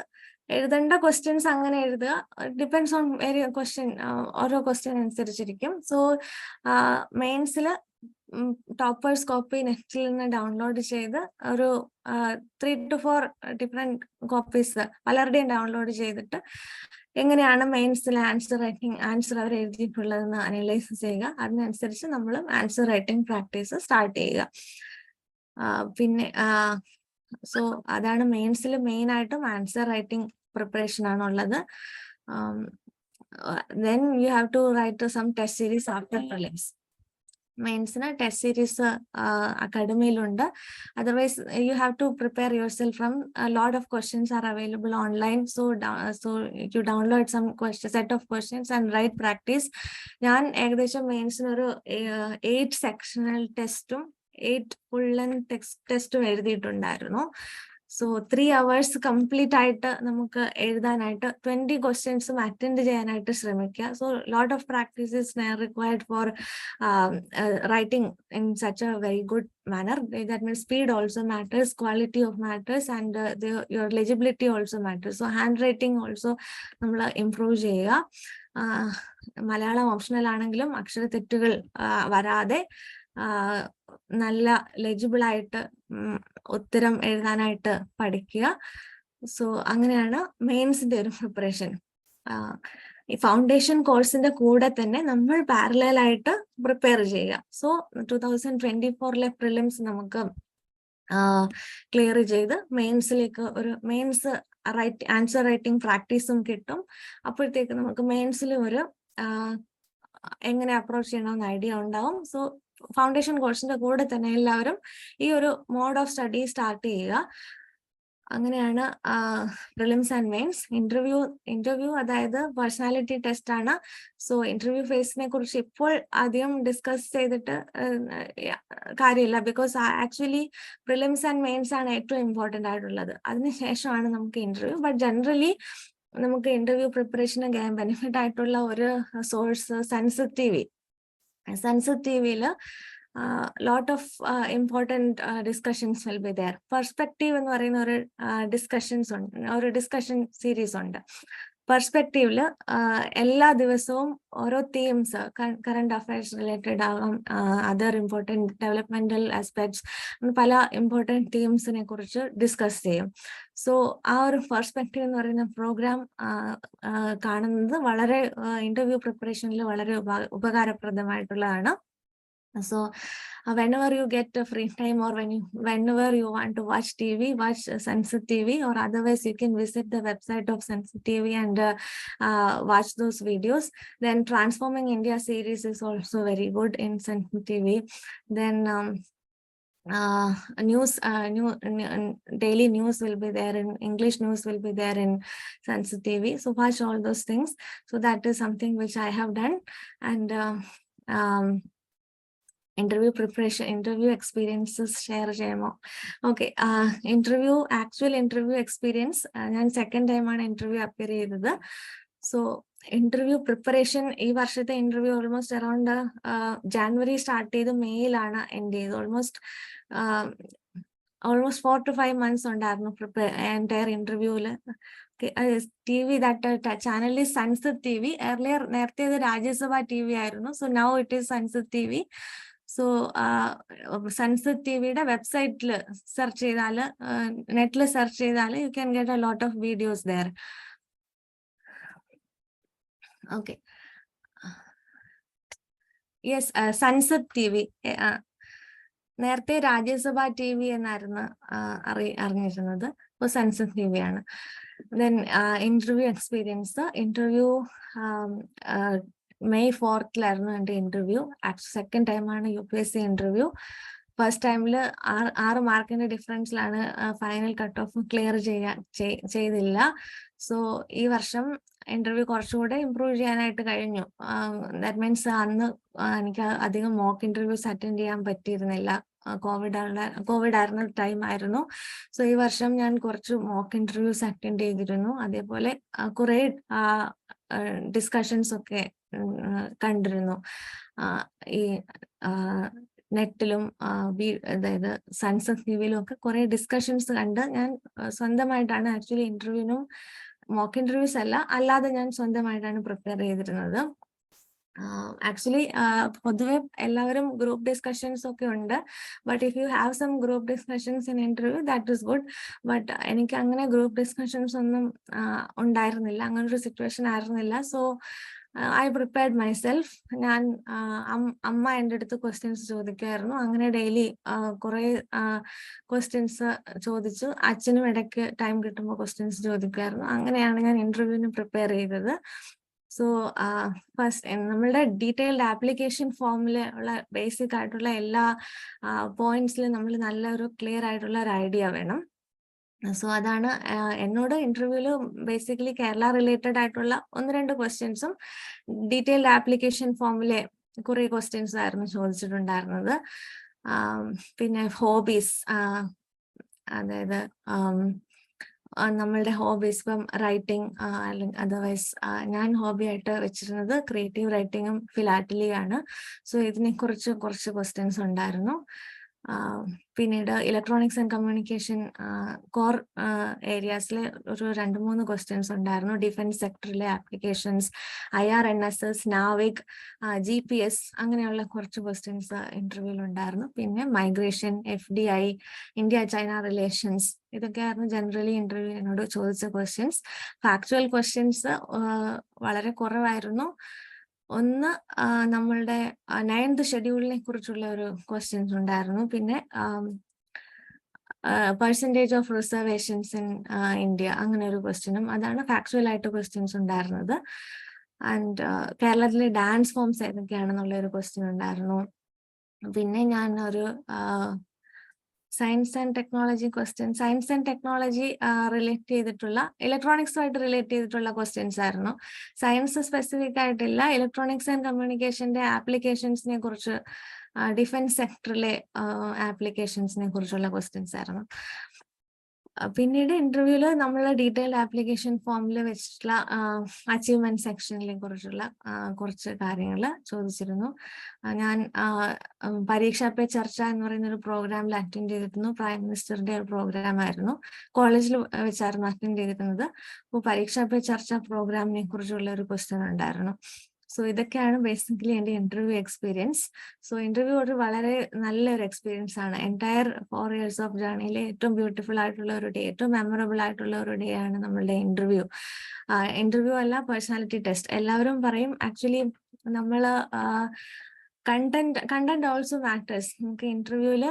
എഴുതേണ്ട ക്വസ്റ്റ്യൻസ് അങ്ങനെ എഴുതുക. ഡിപ്പെൻഡ്സ് ഓൺ ഓരോ ക്വസ്റ്റ്യൻ അനുസരിച്ചിരിക്കും. സോ മെയിൻസിൽ ടോപ്പേഴ്സ് കോപ്പി നെറ്റിൽ നിന്ന് ഡൗൺലോഡ് ചെയ്ത് ഒരു 3 to 4 ഡിഫറെന്റ് കോപ്പീസ് പലരുടെയും ഡൗൺലോഡ് ചെയ്തിട്ട് എങ്ങനെയാണ് മെയിൻസിൽ ആൻസർ അവർ എഴുതിയിട്ടുള്ളതെന്ന് അനലൈസ് ചെയ്യുക. അതിനനുസരിച്ച് നമ്മൾ ആൻസർ റൈറ്റിംഗ് പ്രാക്ടീസ് സ്റ്റാർട്ട് ചെയ്യുക. പിന്നെ സോ അതാണ് മെയിൻസിൽ മെയിൻ ആയിട്ടും ആൻസർ റൈറ്റിംഗ് പ്രിപ്പറേഷൻ ആണുള്ളത്. Then you have to write some test series after prelims. മെയിൻസിന് ടെസ്റ്റ് സീരീസ് അക്കാഡമിയിലുണ്ട്. Otherwise you have to prepare yourself from lot of questions are available online. So you download some set of questions and write practice. ഞാൻ ഏകദേശം മെയിൻസിന് ഒരു 8 sectional ടെസ്റ്റും 8 full length ടെസ്റ്റും എഴുതിയിട്ടുണ്ടായിരുന്നു. So 3 hours complete ആയിട്ട് നമുക്ക് എഴുതാനായിട്ട് 20 ക്വസ്റ്റ്യൻസും അറ്റൻഡ് ചെയ്യാനായിട്ട് ശ്രമിക്കുക. So lot of practices required for writing in such a very good manner. That means speed also matters, quality of matters, and your legibility also matters. So handwriting also നമ്മൾ improve ചെയ്യുക. Malayalam optional ആണെങ്കിലും അക്ഷരത്തെറ്റുകൾ വരാതെ നല്ല legible ആയിട്ട് ഉത്തരം എഴുതാനായിട്ട് പഠിക്കുക. So അങ്ങനെയാണ് മെയിൻസിന്റെ ഒരു പ്രിപ്പറേഷൻ. ഈ ഫൗണ്ടേഷൻ കോഴ്സിന്റെ കൂടെ തന്നെ നമ്മൾ പാരലൽ ആയിട്ട് പ്രിപ്പയർ ചെയ്യുക. സോ 2024 പ്രിലിംസ് നമുക്ക് ക്ലിയർ ചെയ്ത് മെയിൻസിലേക്ക് ഒരു മെയിൻസ് ആൻസർ റൈറ്റിംഗ് പ്രാക്ടീസും കിട്ടും. അപ്പോഴത്തേക്ക് നമുക്ക് മെയിൻസിലും ഒരു എങ്ങനെ അപ്രോച്ച് ചെയ്യണമെന്ന് ഐഡിയ ഉണ്ടാവും. സോ ഫൗണ്ടേഷൻ കോഴ്സിന്റെ കൂടെ തന്നെ എല്ലാവരും ഈ ഒരു മോഡ് ഓഫ് സ്റ്റഡി സ്റ്റാർട്ട് ചെയ്യുക. അങ്ങനെയാണ് പ്രിലിംസ് ആൻഡ് മെയിൻസ്. ഇന്റർവ്യൂ അതായത് പേഴ്സണാലിറ്റി ടെസ്റ്റ് ആണ്. സോ ഇന്റർവ്യൂ ഫേസിനെ കുറിച്ച് ഇപ്പോൾ അധികം ഡിസ്കസ് ചെയ്തിട്ട് കാര്യമില്ല. Because actually prelims and mains ആണ് ഏറ്റവും ഇമ്പോർട്ടൻ്റ് ആയിട്ടുള്ളത്. അതിനുശേഷമാണ് നമുക്ക് ഇന്റർവ്യൂ. ബട്ട് ജനറലി നമുക്ക് ഇന്റർവ്യൂ പ്രിപ്പറേഷന് ബെനിഫിറ്റ് ആയിട്ടുള്ള ഒരു source Sansad T V. Sansad T വിയിൽ lot of important discussions will be there. Perspective എന്ന് പറയുന്ന ഒരു ഡിസ്കഷൻസ് ഉണ്ട്, ഒരു ഡിസ്കഷൻ സീരീസ് ഉണ്ട്. പെർസ്പെക്റ്റീവില് എല്ലാ ദിവസവും ഓരോ തീംസ്, കറണ്ട് അഫയേഴ്സ് റിലേറ്റഡ് ആവാം, അതർ ഇമ്പോർട്ടൻറ്റ് ഡെവലപ്മെന്റൽ ആസ്പെക്ട്സ്, പല ഇമ്പോർട്ടൻറ്റ് തീംസിനെ കുറിച്ച് ഡിസ്കസ് ചെയ്യും. സോ ആ ഒരു പെർസ്പെക്റ്റീവ് എന്ന് പറയുന്ന പ്രോഗ്രാം കാണുന്നത് വളരെ ഇന്റർവ്യൂ പ്രിപ്പറേഷനിൽ വളരെ ഉപകാരപ്രദമായിട്ടുള്ളതാണ്. So whenever you get a free time, or whenever you want to watch TV, watch Sunset TV, or otherwise you can visit the website of Sunset TV and watch those videos. Then Transforming India series is also very good in Sunset TV. Then daily news will be there, in English news will be there in Sunset TV. So watch all those things. So that is something which I have done. And interview preparation, interview experiences share ചെയ്യുമോ? Okay, actual interview experience, ഞാൻ second ടൈമാണ് interview appear ചെയ്തത്. So interview preparation, ഈ വർഷത്തെ interview almost around January start ചെയ്ത് മെയ്യിലാണ് end ചെയ്തത്. Almost 4 to 5 months ഉണ്ടായിരുന്നു entire ഇന്റർവ്യൂവിൽ. TV, that channel is Sunset TV. Earlier, നേരത്തെ ഇത് രാജ്യസഭ TV ആയിരുന്നു. So now it is Sunset TV. So Sansad ടിവിയുടെ വെബ്സൈറ്റിൽ സെർച്ച് ചെയ്താൽ, നെറ്റിൽ സെർച്ച് ചെയ്താൽ you can get a lot of videos there. Okay, yes, Sansad T V. നേരത്തെ രാജ്യസഭ TV എന്നായിരുന്നു അറിഞ്ഞിരുന്നത്. ഇപ്പോൾ സൺസെറ്റ് TV ആണ്. Then interview experience, interview May 4th എൻ്റെ ഇന്റർവ്യൂ. സെക്കൻഡ് ടൈമാണ് UPSC ഇന്റർവ്യൂ. ഫസ്റ്റ് ടൈമിൽ 6 മാർക്കിന്റെ ഡിഫറൻസിലാണ് ഫൈനൽ കട്ട് ഓഫ് ക്ലിയർ ചെയ്തില്ല. സോ ഈ വർഷം ഇന്റർവ്യൂ കുറച്ചുകൂടെ ഇംപ്രൂവ് ചെയ്യാനായിട്ട് കഴിഞ്ഞു. ദാറ്റ് മീൻസ് അന്ന് എനിക്ക് അധികം മോക്ക് ഇന്റർവ്യൂസ് അറ്റൻഡ് ചെയ്യാൻ പറ്റിയിരുന്നില്ല. കോവിഡ് ആയിരുന്ന ടൈം ആയിരുന്നു. സോ ഈ വർഷം ഞാൻ കുറച്ച് മോക്ക് ഇന്റർവ്യൂസ് അറ്റൻഡ് ചെയ്തിരുന്നു. അതേപോലെ കുറെ ഡിസ്കഷൻസ് ഒക്കെ കണ്ടിരുന്നു. ഈ നെറ്റിലും അതായത് സൺസെറ്റ് ടിവിയിലും ഒക്കെ കുറെ ഡിസ്കഷൻസ് കണ്ട് ഞാൻ സ്വന്തമായിട്ടാണ് ആക്ച്വലി ഇന്റർവ്യൂവിനും, മോക്ക് ഇന്റർവ്യൂസ് അല്ലാതെ ഞാൻ സ്വന്തമായിട്ടാണ് പ്രിപ്പയർ ചെയ്തിരുന്നത്. ആക്ച്വലി പൊതുവെ എല്ലാവരും ഗ്രൂപ്പ് ഡിസ്കഷൻസ് ഒക്കെ ഉണ്ട്. But if you have some group discussions in interview, that is good. But എനിക്ക് അങ്ങനെ ഗ്രൂപ്പ് ഡിസ്കഷൻസ് ഒന്നും ഉണ്ടായിരുന്നില്ല, അങ്ങനൊരു സിറ്റുവേഷൻ ആയിരുന്നില്ല. So I prepared myself. ഞാൻ അമ്മ എൻ്റെ അടുത്ത് ക്വസ്റ്റ്യൻസ് ചോദിക്കുമായിരുന്നു. അങ്ങനെ ഡെയിലി കുറെ ക്വസ്റ്റ്യൻസ് ചോദിച്ചു. അച്ഛനും ഇടയ്ക്ക് ടൈം കിട്ടുമ്പോൾ ക്വസ്റ്റ്യൻസ് ചോദിക്കുമായിരുന്നു. അങ്ങനെയാണ് ഞാൻ ഇന്റർവ്യൂവിന് പ്രിപ്പയർ ചെയ്തത്. സോ ഫസ്റ്റ് നമ്മളുടെ ഡീറ്റെയിൽഡ് ആപ്ലിക്കേഷൻ ഫോമിൽ ഉള്ള ബേസിക് ആയിട്ടുള്ള എല്ലാ പോയിന്റ്സിലും നമ്മൾ നല്ലൊരു ക്ലിയർ ആയിട്ടുള്ള ഒരു ഐഡിയ വേണം. സോ അതാണ് എന്നോട് ഇന്റർവ്യൂവിൽ ബേസിക്കലി കേരള റിലേറ്റഡ് ആയിട്ടുള്ള 1-2 ക്വസ്റ്റ്യൻസും ഡീറ്റെയിൽഡ് ആപ്ലിക്കേഷൻ ഫോമിലെ കുറെ ക്വസ്റ്റ്യൻസ് ആയിരുന്നു ചോദിച്ചിട്ടുണ്ടായിരുന്നത്. പിന്നെ ഹോബീസ്, അതായത് നമ്മളുടെ ഹോബീസ്, ഇപ്പം റൈറ്റിംഗ് അല്ലെങ്കിൽ അതർവൈസ് ഞാൻ ഹോബി ആയിട്ട് വെച്ചിരുന്നത് ക്രിയേറ്റീവ് റൈറ്റിങ്ങും ഫിലാറ്റലിയാണ്. സോ ഇതിനെ കുറിച്ച് കുറച്ച് ക്വസ്റ്റ്യൻസ് ഉണ്ടായിരുന്നു. പിന്നീട് ഇലക്ട്രോണിക്സ് ആൻഡ് കമ്മ്യൂണിക്കേഷൻ കോർ ഏരിയാസിൽ ഒരു 2-3 ക്വസ്റ്റ്യൻസ് ഉണ്ടായിരുന്നു. ഡിഫൻസ് സെക്ടറിലെ ആപ്ലിക്കേഷൻസ്, IRNSS, നാവിക്, GPS അങ്ങനെയുള്ള കുറച്ച് ക്വസ്റ്റ്യൻസ് ഇന്റർവ്യൂവിൽ ഉണ്ടായിരുന്നു. പിന്നെ മൈഗ്രേഷൻ, FDI, ഇന്ത്യ-ചൈന റിലേഷൻസ്, ഇതൊക്കെയായിരുന്നു ജനറലി ഇന്റർവ്യൂവിനോട് ചോദിച്ച ക്വസ്റ്റ്യൻസ്. ഫാക്ച്വൽ ക്വസ്റ്റ്യൻസ് വളരെ കുറവായിരുന്നു. ഒന്ന് നമ്മളുടെ 9th ഷെഡ്യൂളിനെ കുറിച്ചുള്ള ഒരു ക്വസ്റ്റ്യൻസ് ഉണ്ടായിരുന്നു. പിന്നെ percentage of reservations in India, അങ്ങനെ ഒരു ക്വസ്റ്റ്യനും. അതാണ് ഫാക്ച്വൽ ആയിട്ട് ക്വസ്റ്റ്യൻസ് ഉണ്ടായിരുന്നത്. ആൻഡ് കേരളത്തിലെ ഡാൻസ് ഫോംസ് ഏതൊക്കെയാണെന്നുള്ള ഒരു ക്വസ്റ്റ്യൻ ഉണ്ടായിരുന്നു. പിന്നെ ഞാൻ ഒരു science and technology question, science and technology relate ചെയ്തിട്ടുള്ള, ഇലക്ട്രോണിക്സുമായിട്ട് റിലേറ്റ് ചെയ്തിട്ടുള്ള ക്വസ്റ്റ്യൻസ് ആയിരുന്നു. സയൻസ് സ്പെസിഫിക് ആയിട്ടില്ല. ഇലക്ട്രോണിക്സ് ആൻഡ് കമ്മ്യൂണിക്കേഷന്റെ ആപ്ലിക്കേഷൻസിനെ കുറിച്ച്, ഡിഫൻസ് സെക്ടറിലെ ആപ്ലിക്കേഷൻസിനെ കുറിച്ചുള്ള ക്വസ്റ്റ്യൻസ് ആയിരുന്നു. പിന്നീട് ഇന്റർവ്യൂല് നമ്മൾ ഡീറ്റെയിൽഡ് ആപ്ലിക്കേഷൻ ഫോമിൽ വെച്ചിട്ടുള്ള അച്ചീവ്മെന്റ് സെക്ഷനിലെ കുറിച്ചുള്ള കുറച്ച് കാര്യങ്ങൾ ചോദിച്ചിരുന്നു. ഞാൻ പരീക്ഷാ പേ ചർച്ച എന്ന് പറയുന്ന ഒരു പ്രോഗ്രാമിൽ അറ്റൻഡ് ചെയ്തിരുന്നു. പ്രൈം മിനിസ്റ്ററിന്റെ ഒരു പ്രോഗ്രാം ആയിരുന്നു. കോളേജിൽ വെച്ചായിരുന്നു അറ്റൻഡ് ചെയ്തിരുന്നത്. അപ്പോൾ പരീക്ഷാ പേ ചർച്ച പ്രോഗ്രാമിനെ കുറിച്ചുള്ള ഒരു ക്വസ്റ്റ്യൻ ഉണ്ടായിരുന്നു. സോ ഇതൊക്കെയാണ് ബേസിക്കലി എൻ്റെ ഇന്റർവ്യൂ എക്സ്പീരിയൻസ്. സോ ഇന്റർവ്യൂ ഒരു വളരെ നല്ലൊരു എക്സ്പീരിയൻസ് ആണ്. എൻറ്റയർ 4 years ഓഫ് ജേർണിയിലെ ഏറ്റവും ബ്യൂട്ടിഫുൾ ആയിട്ടുള്ള ഒരു ഡേ, ഏറ്റവും മെമ്മറബിൾ ആയിട്ടുള്ള ഒരു ഡേ ആണ് നമ്മളുടെ ഇന്റർവ്യൂ. ഇന്റർവ്യൂ അല്ല, പേഴ്സണാലിറ്റി ടെസ്റ്റ്. എല്ലാവരും പറയും ആക്ച്വലി നമ്മൾ കണ്ടന്റ് ഓൾസോ മാറ്റേഴ്സ്. നമുക്ക് ഇന്റർവ്യൂവില്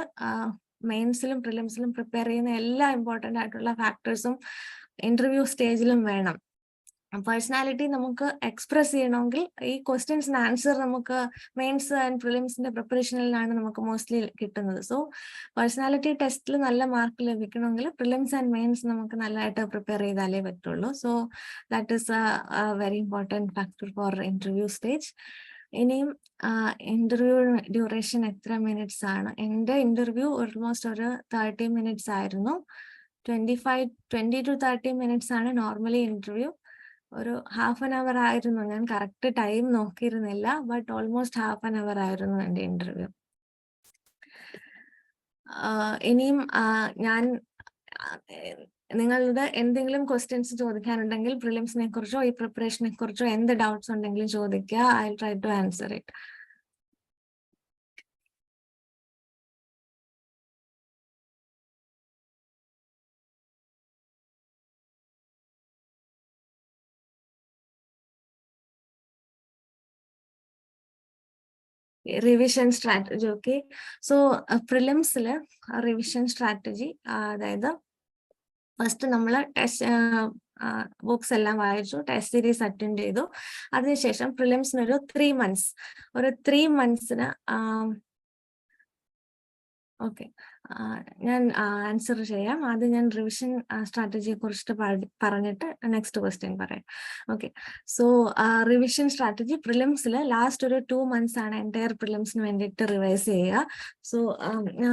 മെയിൻസിലും പ്രിലിംസിലും പ്രിപ്പയർ ചെയ്യുന്ന എല്ലാ ഇമ്പോർട്ടൻ്റ് ആയിട്ടുള്ള ഫാക്ടേഴ്സും ഇന്റർവ്യൂ സ്റ്റേജിലും വേണം. പേഴ്സണാലിറ്റി നമുക്ക് എക്സ്പ്രസ് ചെയ്യണമെങ്കിൽ ഈ ക്വസ്റ്റ്യൻസിന് ആൻസർ നമുക്ക് മെയിൻസ് ആൻഡ് പ്രിലിംസിന്റെ പ്രിപ്പറേഷനിലാണ് നമുക്ക് മോസ്റ്റ്ലി കിട്ടുന്നത്. സോ പേഴ്സണാലിറ്റി ടെസ്റ്റിൽ നല്ല മാർക്ക് ലഭിക്കണമെങ്കിൽ പ്രിലിംസ് ആൻഡ് മെയിൻസ് നമുക്ക് നല്ലതായിട്ട് പ്രിപ്പയർ ചെയ്താലേ പറ്റുള്ളൂ. So that is A very important factor for interview stage. ഇനിയും ഇന്റർവ്യൂ ഡ്യൂറേഷൻ എത്ര മിനിറ്റ്സ് ആണ്? എൻ്റെ ഇന്റർവ്യൂ ഓൾമോസ്റ്റ് ഒരു 30 minutes ആയിരുന്നു. 20 to 30 minutes ആണ് നോർമലി ഇന്റർവ്യൂ. ഒരു ½ an hour ആയിരുന്നു. ഞാൻ കറക്റ്റ് ടൈം നോക്കിയിരുന്നില്ല, ബട്ട് ഓൾമോസ്റ്റ് ½ an hour ആയിരുന്നു എൻ്റെ ഇന്റർവ്യൂ. ഇനിയും ഞാൻ നിങ്ങളുടെ എന്തെങ്കിലും ക്വസ്റ്റ്യൻസ് ചോദിക്കാനുണ്ടെങ്കിൽ പ്രിലിംസിനെ കുറിച്ചോ ഈ പ്രിപ്പറേഷനെ കുറിച്ചോ എന്ത് ഡൗട്ട്സ് ഉണ്ടെങ്കിലും ചോദിക്കുക. I try to answer it. Revision strategy. Okay, so പ്രിലിംസിൽ റിവിഷൻ സ്ട്രാറ്റജി, അതായത് ഫസ്റ്റ് നമ്മൾ ടെസ്റ്റ് ബുക്സ് എല്ലാം വായിച്ചു, ടെസ്റ്റ് സീരീസ് അറ്റൻഡ് ചെയ്തു. അതിനുശേഷം പ്രിലിംസിന് ഒരു 3 months, ഒരു 3 monthsന് ഓക്കെ, ഞാൻ ആൻസർ ചെയ്യാം. ആദ്യം ഞാൻ റിവിഷൻ സ്ട്രാറ്റജിയെ കുറിച്ചിട്ട് പറഞ്ഞിട്ട് നെക്സ്റ്റ് ക്വസ്റ്റ്യൻ പറയാം. ഓക്കെ, സോ റിവിഷൻ സ്ട്രാറ്റജി പ്രിലിംസിൽ ലാസ്റ്റ് ഒരു 2 months ആണ് എൻറ്റയർ പ്രിലിംസിന് വേണ്ടിയിട്ട് റിവൈസ് ചെയ്യുക. സോ ഞാൻ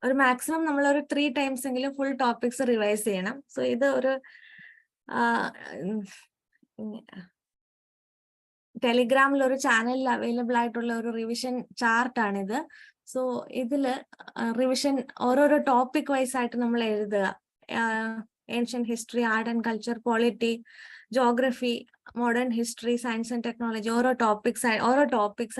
ഒരു മാക്സിമം നമ്മളൊരു 3 times എങ്കിലും ഫുൾ ടോപ്പിക്സ് റിവൈസ് ചെയ്യണം. സോ ഇത് ഒരു ടെലിഗ്രാമിൽ ഒരു ചാനലിൽ അവൈലബിൾ ആയിട്ടുള്ള ഒരു റിവിഷൻ ചാർട്ടാണിത്. സോ ഇതില് റിവിഷൻ ഓരോരോ ടോപ്പിക് വൈസ് ആയിട്ട് നമ്മൾ എഴുതുക. Ancient history, art and culture, polity, geography, modern history, science and technology, ഓരോ ടോപ്പിക്സ്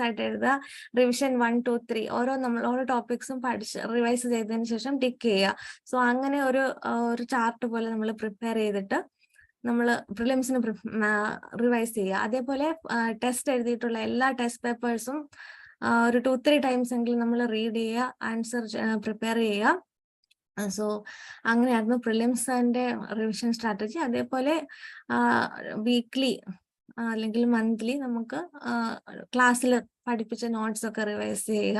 ആയിട്ട് എഴുതുക. റിവിഷൻ 1, 2, 3 ഓരോ ടോപ്പിക്സും പഠിച്ച് റിവൈസ് ചെയ്തതിന് ശേഷം ടിക്ക് ചെയ്യുക. സോ അങ്ങനെ ഒരു ചാർട്ട് പോലെ നമ്മൾ പ്രിപ്പയർ ചെയ്തിട്ട് നമ്മൾ പ്രിലിംസിന് റിവൈസ് ചെയ്യുക. അതേപോലെ ടെസ്റ്റ് എഴുതിയിട്ടുള്ള എല്ലാ ടെസ്റ്റ് പേപ്പേഴ്സും ഒരു 2-3 times എങ്കിലും നമ്മൾ റീഡ് ചെയ്യുക, ആൻസർ പ്രിപ്പയർ ചെയ്യുക. സോ അങ്ങനെയായിരുന്നു പ്രിലിംസിന്റെ റിവിഷൻ സ്ട്രാറ്റജി. അതേപോലെ വീക്ക്ലി അല്ലെങ്കിൽ മന്ത്ലി നമുക്ക് ക്ലാസ്സിൽ പഠിപ്പിച്ച നോട്ട്സ് ഒക്കെ റിവൈസ് ചെയ്യുക.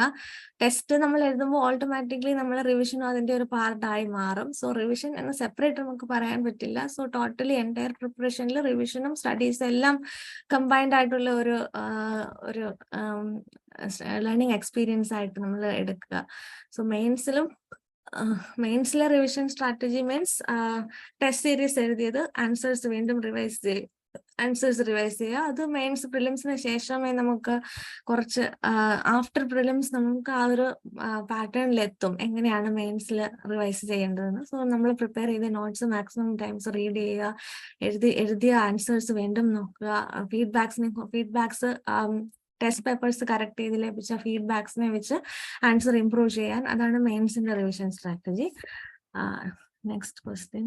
ടെസ്റ്റ് നമ്മൾ എഴുതുമ്പോൾ ഓട്ടോമാറ്റിക്കലി നമ്മൾ റിവിഷനും അതിന്റെ ഒരു പാർട്ടായി മാറും. സോ റിവിഷൻ എന്ന് സെപ്പറേറ്റ് നമുക്ക് പറയാൻ പറ്റില്ല. സോ ടോട്ടലി എൻറ്റയർ പ്രിപ്പറേഷനിൽ റിവിഷനും സ്റ്റഡീസ് എല്ലാം കമ്പൈൻഡ് ആയിട്ടുള്ള ഒരു ലേണിംഗ് എക്സ്പീരിയൻസ് ആയിട്ട് നമ്മൾ എടുക്കുക. സോ മെയിൻസിലെ revision strategy means test series എഴുതിയത് ആൻസേഴ്സ് വീണ്ടും റിവൈസ് ചെയ്യുക. അത് മെയിൻസ് പ്രിലിംസിന് ശേഷമേ നമുക്ക് കുറച്ച് ആഫ്റ്റർ പ്രിലിംസ് നമുക്ക് ആ ഒരു പാറ്റേണിലെത്തും എങ്ങനെയാണ് മെയിൻസിൽ റിവൈസ് ചെയ്യേണ്ടതെന്ന്. സോ നമ്മൾ പ്രിപ്പയർ ചെയ്ത നോട്ട്സ് മാക്സിമം ടൈംസ് റീഡ് ചെയ്യുക, എഴുതിയ ആൻസേഴ്സ് വീണ്ടും നോക്കുക, ഫീഡ്ബാക്സ് ടെസ്റ്റ് പേപ്പേഴ്സ് കറക്റ്റ് ചെയ്ത് ലഭിച്ച ഫീഡ്ബാക്സിനെ വെച്ച് ആൻസർ ഇംപ്രൂവ് ചെയ്യാൻ. അതാണ് മെയിൻസിന്റെ revision strategy. Next question.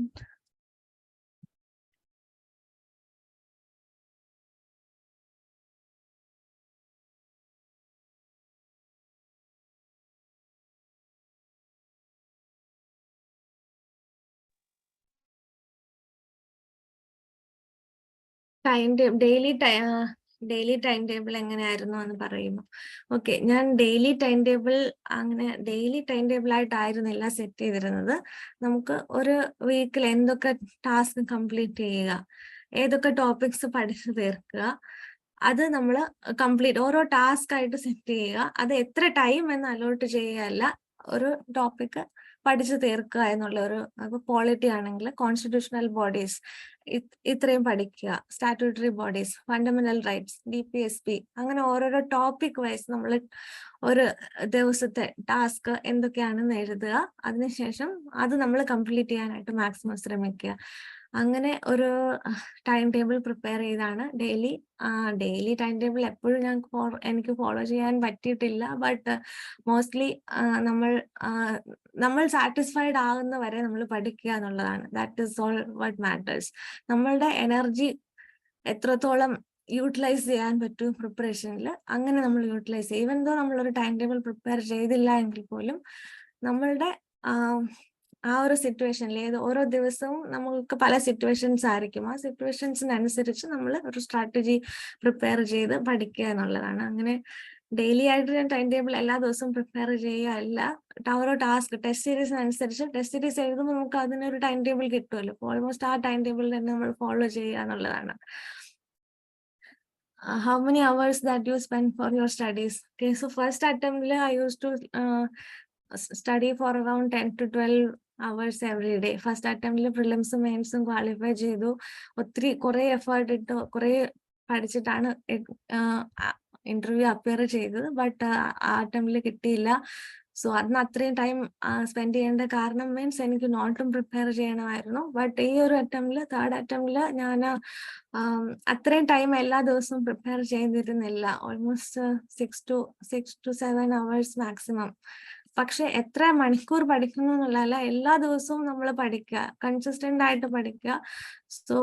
Daily time table എങ്ങനെയായിരുന്നു എന്ന് പറയുന്നു. ഓക്കെ, ഞാൻ ഡെയിലി ടൈം ടേബിൾ ആയിട്ടായിരുന്നില്ല സെറ്റ് ചെയ്തിരുന്നത്. നമുക്ക് ഒരു വീക്കിൽ എന്തൊക്കെ ടാസ്ക് കംപ്ലീറ്റ് ചെയ്യുക, ഏതൊക്കെ ടോപ്പിക്സ് പഠിച്ചു തീർക്കുക, അത് നമ്മൾ ഓരോ ടാസ്ക് ആയിട്ട് സെറ്റ് ചെയ്യുക. അത് എത്ര ടൈം എന്ന് അലോട്ട് ചെയ്യുകയല്ല, ഒരു ടോപ്പിക് പഠിച്ചു തീർക്കുക എന്നുള്ള ഒരു. അപ്പൊ പോളിറ്റി ആണെങ്കിൽ കോൺസ്റ്റിറ്റ്യൂഷണൽ ബോഡീസ് ഇത്രയും പഠിക്കുക, statutory bodies, fundamental rights, DPSP, അങ്ങനെ ഓരോരോ ടോപ്പിക് വൈസ് നമ്മൾ ഒരു ദിവസത്തെ ടാസ്ക് എന്തൊക്കെയാണെന്ന് എഴുതുക. അതിനുശേഷം അത് നമ്മൾ കംപ്ലീറ്റ് ചെയ്യാനായിട്ട് മാക്സിമം ശ്രമിക്കുക. അങ്ങനെ ഒരു ടൈം ടേബിൾ പ്രിപ്പയർ ചെയ്താണ് ഡെയിലി ടൈം ടേബിൾ എപ്പോഴും എനിക്ക് ഫോളോ ചെയ്യാൻ പറ്റിയിട്ടില്ല. ബട്ട് മോസ്റ്റ്ലി നമ്മൾ സാറ്റിസ്ഫൈഡ് ആകുന്ന വരെ നമ്മൾ പഠിക്കുക എന്നുള്ളതാണ്. That is all what matters. നമ്മളുടെ എനർജി എത്രത്തോളം യൂട്ടിലൈസ് ചെയ്യാൻ പറ്റും പ്രിപ്പറേഷനിൽ, അങ്ങനെ നമ്മൾ യൂട്ടിലൈസ് ചെയ്യും. ഈവൻ ദോ നമ്മളൊരു ടൈം ടേബിൾ പ്രിപ്പയർ ചെയ്തില്ല എങ്കിൽ പോലും നമ്മളുടെ ആ ഒരു സിറ്റുവേഷനിൽ ഓരോ ദിവസവും നമുക്ക് പല സിറ്റുവേഷൻസ് ആയിരിക്കും. ആ സിറ്റുവേഷൻസിനനുസരിച്ച് നമ്മൾ ഒരു സ്ട്രാറ്റജി പ്രിപ്പയർ ചെയ്ത് പഠിക്കുക എന്നുള്ളതാണ്. അങ്ങനെ ഡെയിലി ആയിട്ട് ഞാൻ ടൈം ടേബിൾ എല്ലാ ദിവസവും പ്രിപ്പയർ ചെയ്യുകയല്ല. ഓരോ ടാസ്ക് ടെസ്റ്റ് സീരീസിനനുസരിച്ച് ടെസ്റ്റ് സീരീസ് എഴുതുമ്പോൾ നമുക്ക് അതിനൊരു ടൈം ടേബിൾ കിട്ടുമല്ലോ. ഓൾമോസ്റ്റ് ആ ടൈം ടേബിൾ തന്നെ നമ്മൾ ഫോളോ ചെയ്യുക എന്നുള്ളതാണ്. How many hours that you spend for your studies? Okay, so first attempt I used to study for around 10 to 12 hours every day. First അറ്റംപ്റ്റിൽ പ്രിലിംസും മെയിൻസും ക്വാളിഫൈ ചെയ്തു. കുറെ എഫേർട്ട് ഇട്ട് കുറെ പഠിച്ചിട്ടാണ് ഇന്റർവ്യൂ അപ്പിയർ ചെയ്തത്. ബട്ട് ആ അറ്റംപ്റ്റിൽ കിട്ടിയില്ല. സോ അതിന് അത്രയും ടൈം സ്പെൻഡ് ചെയ്യേണ്ട കാരണം മീൻസ് എനിക്ക് നോട്ടും പ്രിപ്പയർ ചെയ്യണമായിരുന്നു. ബട്ട് ഈ ഒരു തേർഡ് അറ്റംപ്റ്റിൽ ഞാൻ അത്രയും ടൈം എല്ലാ ദിവസവും പ്രിപ്പയർ ചെയ്തിരുന്നില്ല. Almost 6 to 7 hours maximum. പക്ഷെ എത്ര മണിക്കൂർ പഠിക്കുന്നു എന്നുള്ളതല്ല, എല്ലാ ദിവസവും നമ്മൾ പഠിക്കുക, കൺസിസ്റ്റന്റ് ആയിട്ട് പഠിക്കുക. സോ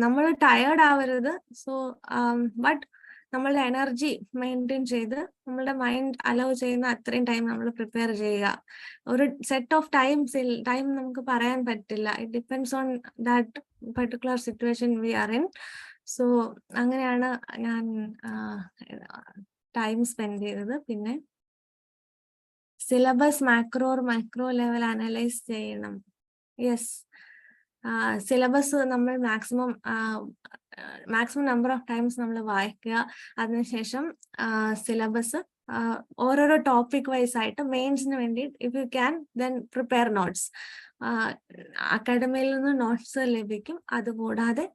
നമ്മൾ ടയേർഡ് ആവരുത്. സോ ബട്ട് നമ്മളുടെ എനർജി മെയിൻറ്റെയിൻ ചെയ്ത് നമ്മളുടെ മൈൻഡ് അലോ ചെയ്യുന്ന അത്രയും ടൈം നമ്മൾ പ്രിപ്പയർ ചെയ്യുക. ഒരു സെറ്റ് ഓഫ് ടൈം നമുക്ക് പറയാൻ പറ്റില്ല. It depends on that particular situation V are in. So അങ്ങനെയാണ് ഞാൻ ടൈം സ്പെൻഡ് ചെയ്തത്. പിന്നെ സിലബസ് മൈക്രോ ലെവൽ അനലൈസ് ചെയ്യണം. യെസ്, സിലബസ് നമ്മൾ മാക്സിമം നമ്പർ ഓഫ് ടൈംസ് നമ്മൾ വായിക്കുക. അതിനുശേഷം സിലബസ് ഓരോരോ ടോപ്പിക് വൈസ് ആയിട്ട് മെയിൻസിന് വേണ്ടി if you can then prepare notes. അക്കാഡമിയിൽ നിന്ന് നോട്ട്സ് ലഭിക്കും. അതുകൂടാതെ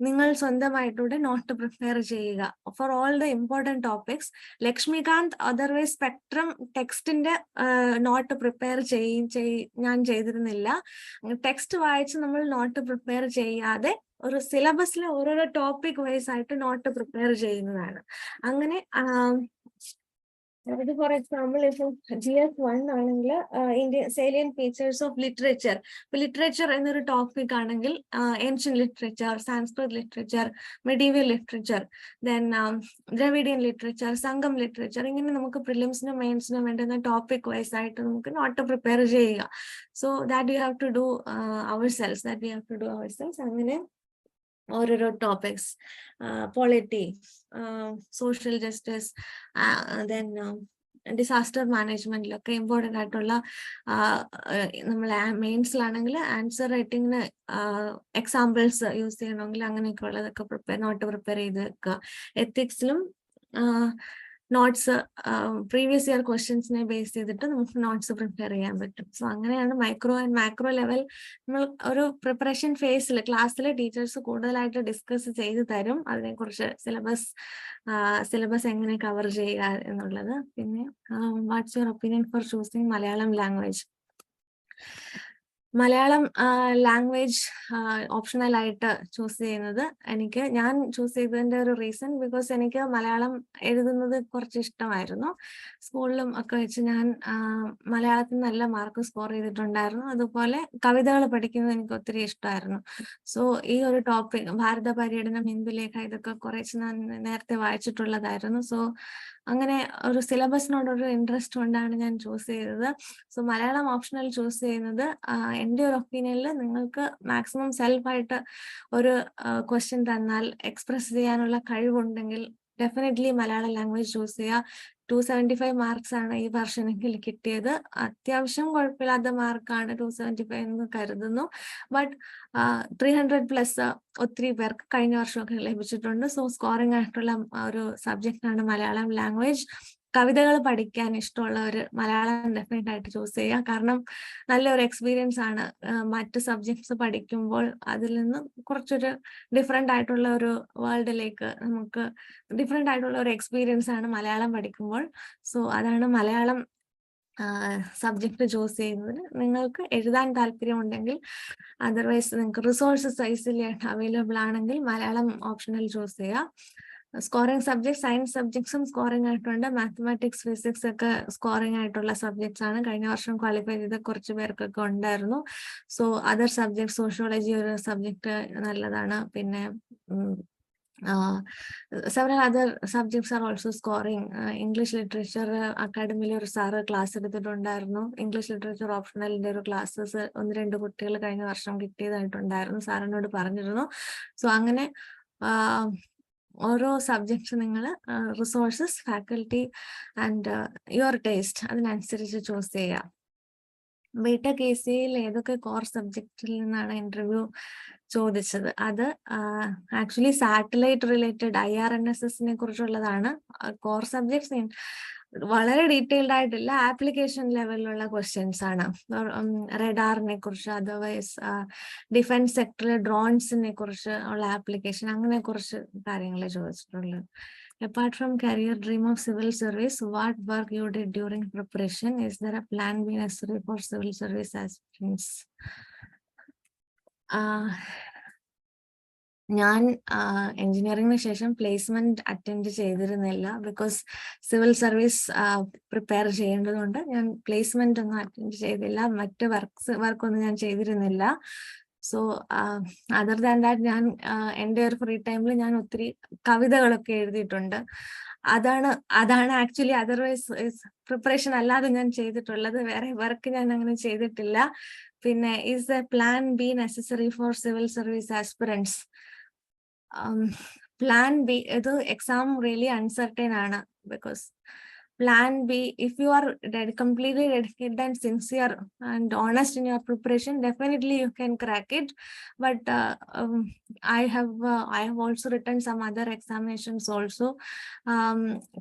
നിങ്ങൾ സ്വന്തമായിട്ടൂടെ നോട്ട് പ്രിപ്പയർ ചെയ്യുക for all the important topics. Laxmikanth otherwise spectrum ടെക്സ്റ്റിന്റെ നോട്ട് പ്രിപ്പയർ ഞാൻ ചെയ്തിരുന്നില്ല. ടെക്സ്റ്റ് വായിച്ച് നമ്മൾ നോട്ട് പ്രിപ്പയർ ചെയ്യാതെ ഒരു സിലബസിലെ ഓരോരോ ടോപ്പിക് വൈസ് ആയിട്ട് നോട്ട് പ്രിപ്പയർ ചെയ്യുന്നതാണ്. അങ്ങനെ ഫോർ എക്സാമ്പിൾ ഇപ്പൊ GS1 ആണെങ്കിൽ Indian salient features of literature. ഇപ്പൊ ലിറ്ററേച്ചർ എന്നൊരു ടോപ്പിക് ആണെങ്കിൽ ancient literature, Sanskrit literature, medieval literature, then Dravidian literature, Sangam literature, ഇങ്ങനെ നമുക്ക് പ്രിലിംസിനും മെയിൻസിനും വേണ്ടുന്ന ടോപ്പിക് വൈസ് ആയിട്ട് നമുക്ക് നോട്ട് പ്രിപ്പയർ ചെയ്യുക. So that you have to do ourselves. അങ്ങനെ ഓരോരോ topics, polity, social justice, then disaster മാനേജ്മെന്റിലൊക്കെ ഇമ്പോർട്ടൻ്റ് ആയിട്ടുള്ള നമ്മൾ മെയിൻസിലാണെങ്കിൽ ആൻസർ റൈറ്റിങ്ങിന് എക്സാമ്പിൾസ് യൂസ് ചെയ്യണമെങ്കിൽ അങ്ങനെയൊക്കെ ഉള്ളതൊക്കെ നോട്ട് പ്രിപ്പയർ ചെയ്ത് വെക്കുക. എത്തിക്സിലും നോട്ട്സ് പ്രീവിയസ് ഇയർ ക്വസ്റ്റ്യൻസിനെ ബേസ് ചെയ്തിട്ട് നമുക്ക് നോട്ട്സ് പ്രിപ്പയർ ചെയ്യാൻ പറ്റും. സോ അങ്ങനെയാണ് മൈക്രോ ആൻഡ് മാക്രോ ലെവൽ നമ്മൾ ഒരു പ്രിപ്പറേഷൻ ഫേസിൽ ക്ലാസ്സിൽ ടീച്ചേഴ്സ് കൂടുതലായിട്ട് ഡിസ്കസ് ചെയ്ത് തരും അതിനെക്കുറിച്ച്, സിലബസ് എങ്ങനെ കവർ ചെയ്യുക എന്നുള്ളത്. പിന്നെ what's your opinion four choosing Malayalam language? Malayalam language optional ആയിട്ട് ചൂസ് ചെയ്യുന്നത്, ഞാൻ ചൂസ് ചെയ്തതിന്റെ ഒരു റീസൺ ബിക്കോസ് എനിക്ക് മലയാളം എഴുതുന്നത് കുറച്ച് ഇഷ്ടമായിരുന്നു. സ്കൂളിലും ഒക്കെ വെച്ച് ഞാൻ മലയാളത്തിൽ നല്ല മാർക്ക് സ്കോർ ചെയ്തിട്ടുണ്ടായിരുന്നു. അതുപോലെ കവിതകൾ പഠിക്കുന്നത് എനിക്ക് ഒത്തിരി ഇഷ്ടമായിരുന്നു. സോ ഈ ഒരു ടോപ്പിക് ഭാരത പര്യടനം, ഹിന്ദുലേഖ, ഇതൊക്കെ കുറച്ച് ഞാൻ നേരത്തെ വായിച്ചിട്ടുള്ളതായിരുന്നു. സോ അങ്ങനെ ഒരു സിലബസിനോടൊരു ഇൻട്രസ്റ്റ് കൊണ്ടാണ് ഞാൻ ചൂസ് ചെയ്തത്. സോ മലയാളം ഓപ്ഷണൽ ചൂസ് ചെയ്യുന്നത് എൻ്റെ ഒരു ഒപ്പീനിയനിൽ നിങ്ങൾക്ക് മാക്സിമം സെൽഫായിട്ട് ഒരു ക്വസ്റ്റ്യൻ തന്നാൽ എക്സ്പ്രസ് ചെയ്യാനുള്ള കഴിവുണ്ടെങ്കിൽ ഡെഫിനറ്റ്ലി മലയാളം ലാംഗ്വേജ് ചൂസ് ചെയ്യുക. 275 മാർക്സ് ആണ് ഈ വർഷം എനിക്ക് കിട്ടിയത്. അത്യാവശ്യം കുഴപ്പമില്ലാത്ത മാർക്കാണ് 275 എന്ന് കരുതുന്നു. ബട്ട് 300+ ഒത്തിരി പേർക്ക് കഴിഞ്ഞ വർഷമൊക്കെ ലഭിച്ചിട്ടുണ്ട്. സോ സ്കോറിംഗ് ആയിട്ടുള്ള ഒരു സബ്ജക്റ്റാണ് മലയാളം ലാംഗ്വേജ്. കവിതകൾ പഠിക്കാൻ ഇഷ്ടമുള്ളവർ മലയാളം ഡെഫിനറ്റ് ആയിട്ട് ചൂസ് ചെയ്യുക. കാരണം നല്ലൊരു എക്സ്പീരിയൻസ് ആണ്. മറ്റ് സബ്ജക്ട്സ് പഠിക്കുമ്പോൾ അതിൽ നിന്ന് കുറച്ചൊരു ഡിഫറെൻ്റ് ആയിട്ടുള്ള ഒരു വേൾഡിലേക്ക് നമുക്ക് ഡിഫറെൻ്റ് ആയിട്ടുള്ള ഒരു എക്സ്പീരിയൻസ് ആണ് മലയാളം പഠിക്കുമ്പോൾ. സോ അതാണ് മലയാളം സബ്ജക്ട് ചൂസ് ചെയ്യുന്നത്. നിങ്ങൾക്ക് എഴുതാൻ താല്പര്യമുണ്ടെങ്കിൽ, അതർവൈസ് നിങ്ങൾക്ക് റിസോഴ്സസ് ഈസിലി അവൈലബിൾ ആണെങ്കിൽ മലയാളം ഓപ്ഷണൽ ചൂസ് ചെയ്യുക. സ്കോറിംഗ് സബ്ജക്ട് സയൻസ് സബ്ജക്ട്സും സ്കോറിംഗ് ആയിട്ടുണ്ട്. മാത്തമാറ്റിക്സ്, ഫിസിക്സ് ഒക്കെ സ്കോറിംഗ് ആയിട്ടുള്ള സബ്ജക്ട്സ് ആണ്. കഴിഞ്ഞ വർഷം ക്വാളിഫൈ ചെയ്ത കുറച്ച് പേർക്കൊക്കെ ഉണ്ടായിരുന്നു. സോ അതർ സബ്ജക്ട്, സോഷ്യോളജി ഒരു സബ്ജക്ട് നല്ലതാണ്. പിന്നെ several other subjects are also scoring. English literature അക്കാഡമിയിൽ ഒരു സാറ് ക്ലാസ് എടുത്തിട്ടുണ്ടായിരുന്നു. ഇംഗ്ലീഷ് ലിറ്ററേച്ചർ ഓപ്ഷണലിന്റെ ഒരു ക്ലാസ്സസ് 1-2 കുട്ടികൾ കഴിഞ്ഞ വർഷം കിട്ടിയതായിട്ടുണ്ടായിരുന്നു. സാറിനോട് പറഞ്ഞിരുന്നു. സോ അങ്ങനെ ഓരോ സബ്ജക്ട്സ് നിങ്ങൾ resources, faculty and your taste അതിനനുസരിച്ച് ചൂസ് ചെയ്യുക. ബിടെക് ECEയിൽ ഏതൊക്കെ കോർ സബ്ജക്റ്റിൽ നിന്നാണ് ഇന്റർവ്യൂ ചോദിച്ചത്? അത് ആക്ച്വലി സാറ്റലൈറ്റ് റിലേറ്റഡ് IRNSSനെ കുറിച്ചുള്ളതാണ്. കോർ സബ്ജക്ട്സ് വളരെ ഡീറ്റെയിൽഡ് ആയിട്ടില്ല, ആപ്ലിക്കേഷൻ ലെവലിലുള്ള ക്വസ്റ്റ്യൻസ് ആണ്. റഡാറിനെ കുറിച്ച്, അതർവൈസ് ഡിഫൻസ് സെക്ടറിലെ ഡ്രോൺസിനെ കുറിച്ച് ഉള്ള ആപ്ലിക്കേഷൻ, അങ്ങനെ കുറച്ച് കാര്യങ്ങളെ ചോദിച്ചിട്ടുള്ളത്. Apart from career dream of civil service, what work you did during preparation? Is there a plan B necessary for civil service aspirants? ഞാൻ എഞ്ചിനീയറിംഗിന് ശേഷം പ്ലേസ്മെന്റ് അറ്റൻഡ് ചെയ്തിരുന്നില്ല. ബിക്കോസ് സിവിൽ സർവീസ് പ്രിപ്പയർ ചെയ്യേണ്ടതുകൊണ്ട് ഞാൻ പ്ലേസ്മെന്റ് ഒന്നും attend ചെയ്തില്ല. മറ്റ് വർക്കൊന്നും ഞാൻ ചെയ്തിരുന്നില്ല. സോ അതർ ദാൻ ദാറ്റ് ഞാൻ എൻ്റെ ഒരു ഫ്രീ ടൈമിൽ ഞാൻ ഒത്തിരി കവിതകളൊക്കെ എഴുതിയിട്ടുണ്ട്. അതാണ് ആക്ച്വലി അതർവൈസ് പ്രിപ്പറേഷൻ അല്ലാതെ ഞാൻ ചെയ്തിട്ടുള്ളത്. വേറെ വർക്ക് ഞാൻ അങ്ങനെ ചെയ്തിട്ടില്ല. പിന്നെ is A plan be necessary four civil service aspirants? Plan B, ഇത് എക്സാം റിയലി അൺസർട്ടൈൻ ആണ്. Because plan B, if you are completely dedicated and sincere and honest in your preparation, definitely you can crack it. But I have also written some other examinations also.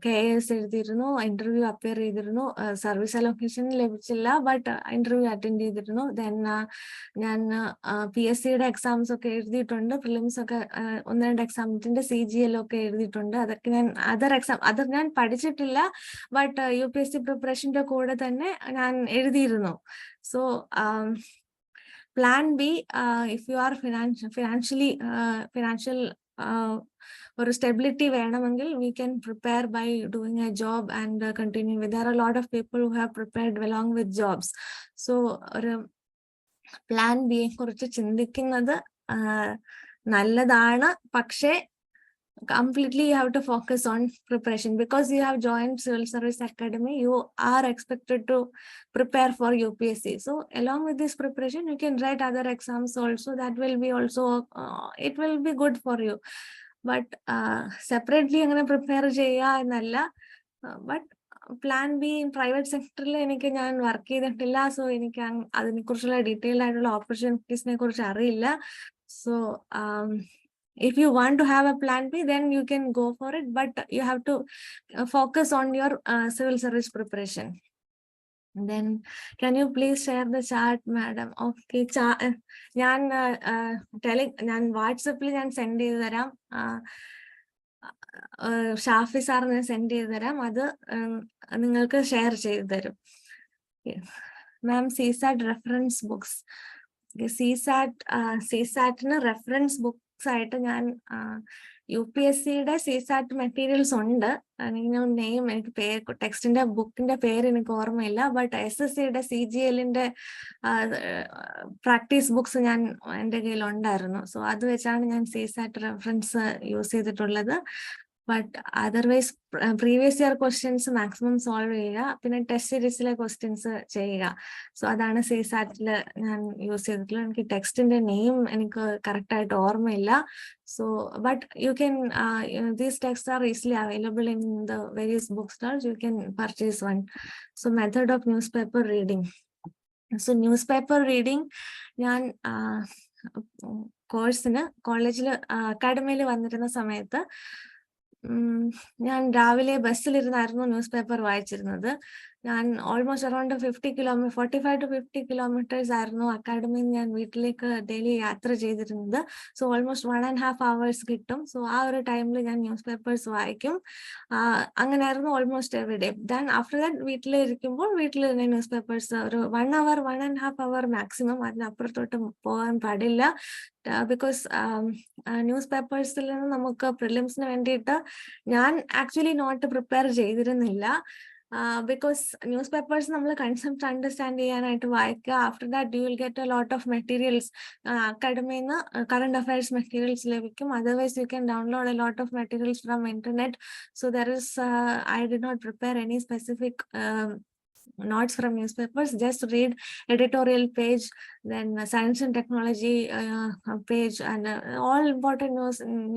KS എഴുതിയിരുന്നു, interview appear ചെയ്തിരുന്നു, service allocation ലഭിച്ചില്ല, but interview attend ചെയ്തിരുന്നു. Then ഞാൻ PSCയുടെ exams ഒക്കെ എഴുതിയിട്ടുണ്ട്, prelims ഒക്കെ 1-2 എക്സാമിന്റെ CGL ഒക്കെ എഴുതിയിട്ടുണ്ട്. അതൊക്കെ ഞാൻ അതർ ഞാൻ പഠിച്ചിട്ടില്ല, ബട്ട് UPSC പ്രിപ്പറേഷന്റെ കൂടെ തന്നെ ഞാൻ എഴുതിയിരുന്നു. So plan B, if you are financial ഒരു സ്റ്റെബിലിറ്റി വേണമെങ്കിൽ we can prepare by doing a job and continue with. There are lot of people who have prepared along with jobs. So ഒരു plan ബിയെ കുറിച്ച് ചിന്തിക്കുന്നത് നല്ലതാണ്. പക്ഷേ completely you have to focus on preparation, because you have joined Civil Service Academy. You are expected to prepare for UPSC. So along with this preparation, you can write other exams also. That will be also it will be good for you. But separately അങ്ങനെ prepare ചെയ്യുക എന്നല്ല. But plan be in private സെക്ടറിൽ എനിക്ക് ഞാൻ work ചെയ്തിട്ടില്ല. So എനിക്ക് അതിനെക്കുറിച്ചുള്ള detailed ആയിട്ടുള്ള ഓപ്പർച്യൂണിറ്റീസിനെ കുറിച്ച് അറിയില്ല. So if you want to have a plan B, then you can go for it, but you have to focus on your civil service preparation. Then can you please share the chart, madam? Okay, ഞാൻ ഞാൻ വാട്സപ്പിൽ ഞാൻ send ചെയ്ത് തരാം. ഷാഫി സാറിന് send ചെയ്ത് തരാം. അത് നിങ്ങൾക്ക് ഷെയർ ചെയ്ത് തരും. Ma'am, CSAT reference books. CSATന് റെഫറൻസ് ബുക്സ് ആയിട്ട് ഞാൻ UPSCയുടെ CSAT മെറ്റീരിയൽസ് ഉണ്ട്. നെയിം എനിക്ക് ടെക്സ്റ്റിന്റെ ബുക്കിന്റെ പേര് എനിക്ക് ഓർമ്മയില്ല. ബട്ട് SSCയുടെ CGLന്റെ പ്രാക്ടീസ് ബുക്സ് എൻ്റെ കയ്യിൽ ഉണ്ടായിരുന്നു. സോ അത് വെച്ചാണ് ഞാൻ CSAT റെഫറൻസ് യൂസ് ചെയ്തിട്ടുള്ളത്. But otherwise previous year questions maximum solve ചെയ്യുക, പിന്നെ ടെസ്റ്റ് സീരീസിലെ ക്വസ്റ്റ്യൻസ് ചെയ്യുക. സോ അതാണ് CSATൽ ഞാൻ യൂസ് ചെയ്തിട്ടുള്ളത്. എനിക്ക് ടെക്സ്റ്റിന്റെ നെയിം എനിക്ക് കറക്റ്റ് ആയിട്ട് ഓർമ്മയില്ല. So, but you can, these texts are easily available in the various bookstores. You can purchase one. So, method of newspaper reading. So, newspaper reading, ഞാൻ കോഴ്സിന് കോളേജിൽ അക്കാഡമിയിൽ വന്നിരുന്ന സമയത്ത് ഞാൻ രാവിലെ ബസ്സിലിരുന്നായിരുന്നു ന്യൂസ് പേപ്പർ വായിച്ചിരുന്നത്. ഞാൻ ഓൾമോസ്റ്റ് അറൌണ്ട് 45 to 50 കിലോമീറ്റേഴ്സ് ആയിരുന്നു അക്കാഡമിയിൽ ഞാൻ വീട്ടിലേക്ക് ഡെയിലി യാത്ര ചെയ്തിരുന്നത്. സോ ഓൾമോസ്റ്റ് 1.5 hours കിട്ടും. സോ ആ ഒരു ടൈമിൽ ഞാൻ ന്യൂസ് പേപ്പേഴ്സ് വായിക്കും. അങ്ങനെയായിരുന്നു almost every day. Then after that വീട്ടിലിരിക്കുമ്പോൾ വീട്ടിൽ തന്നെ ന്യൂസ് പേപ്പേഴ്സ് ഒരു 1 hour 1.5 hour മാക്സിമം, അതിനപ്പുറത്തോട്ട് പോകാൻ പാടില്ല. ബിക്കോസ് ന്യൂസ് പേപ്പേഴ്സിൽ നിന്ന് നമുക്ക് പ്രിലിംസിന് വേണ്ടിയിട്ട് ഞാൻ ആക്ച്വലി നോട്ട് പ്രിപ്പയർ ചെയ്തിരുന്നില്ല. ബിക്കോസ് ന്യൂസ് പേപ്പേഴ്സ് നമ്മൾ കൺസെപ്റ്റ് അണ്ടർസ്റ്റാൻഡ് ചെയ്യാനായിട്ട് വായിക്കുക. After that you will get a lot of materials. അക്കാഡമിയിൽ നിന്ന് കറണ്ട് അഫയേഴ്സ് മെറ്റീരിയൽസ് ലഭിക്കും. Otherwise you can download a lot of materials from internet. So there is I did not prepare any specific notes from newspapers. Just read editorial page, then science and technology page, and all important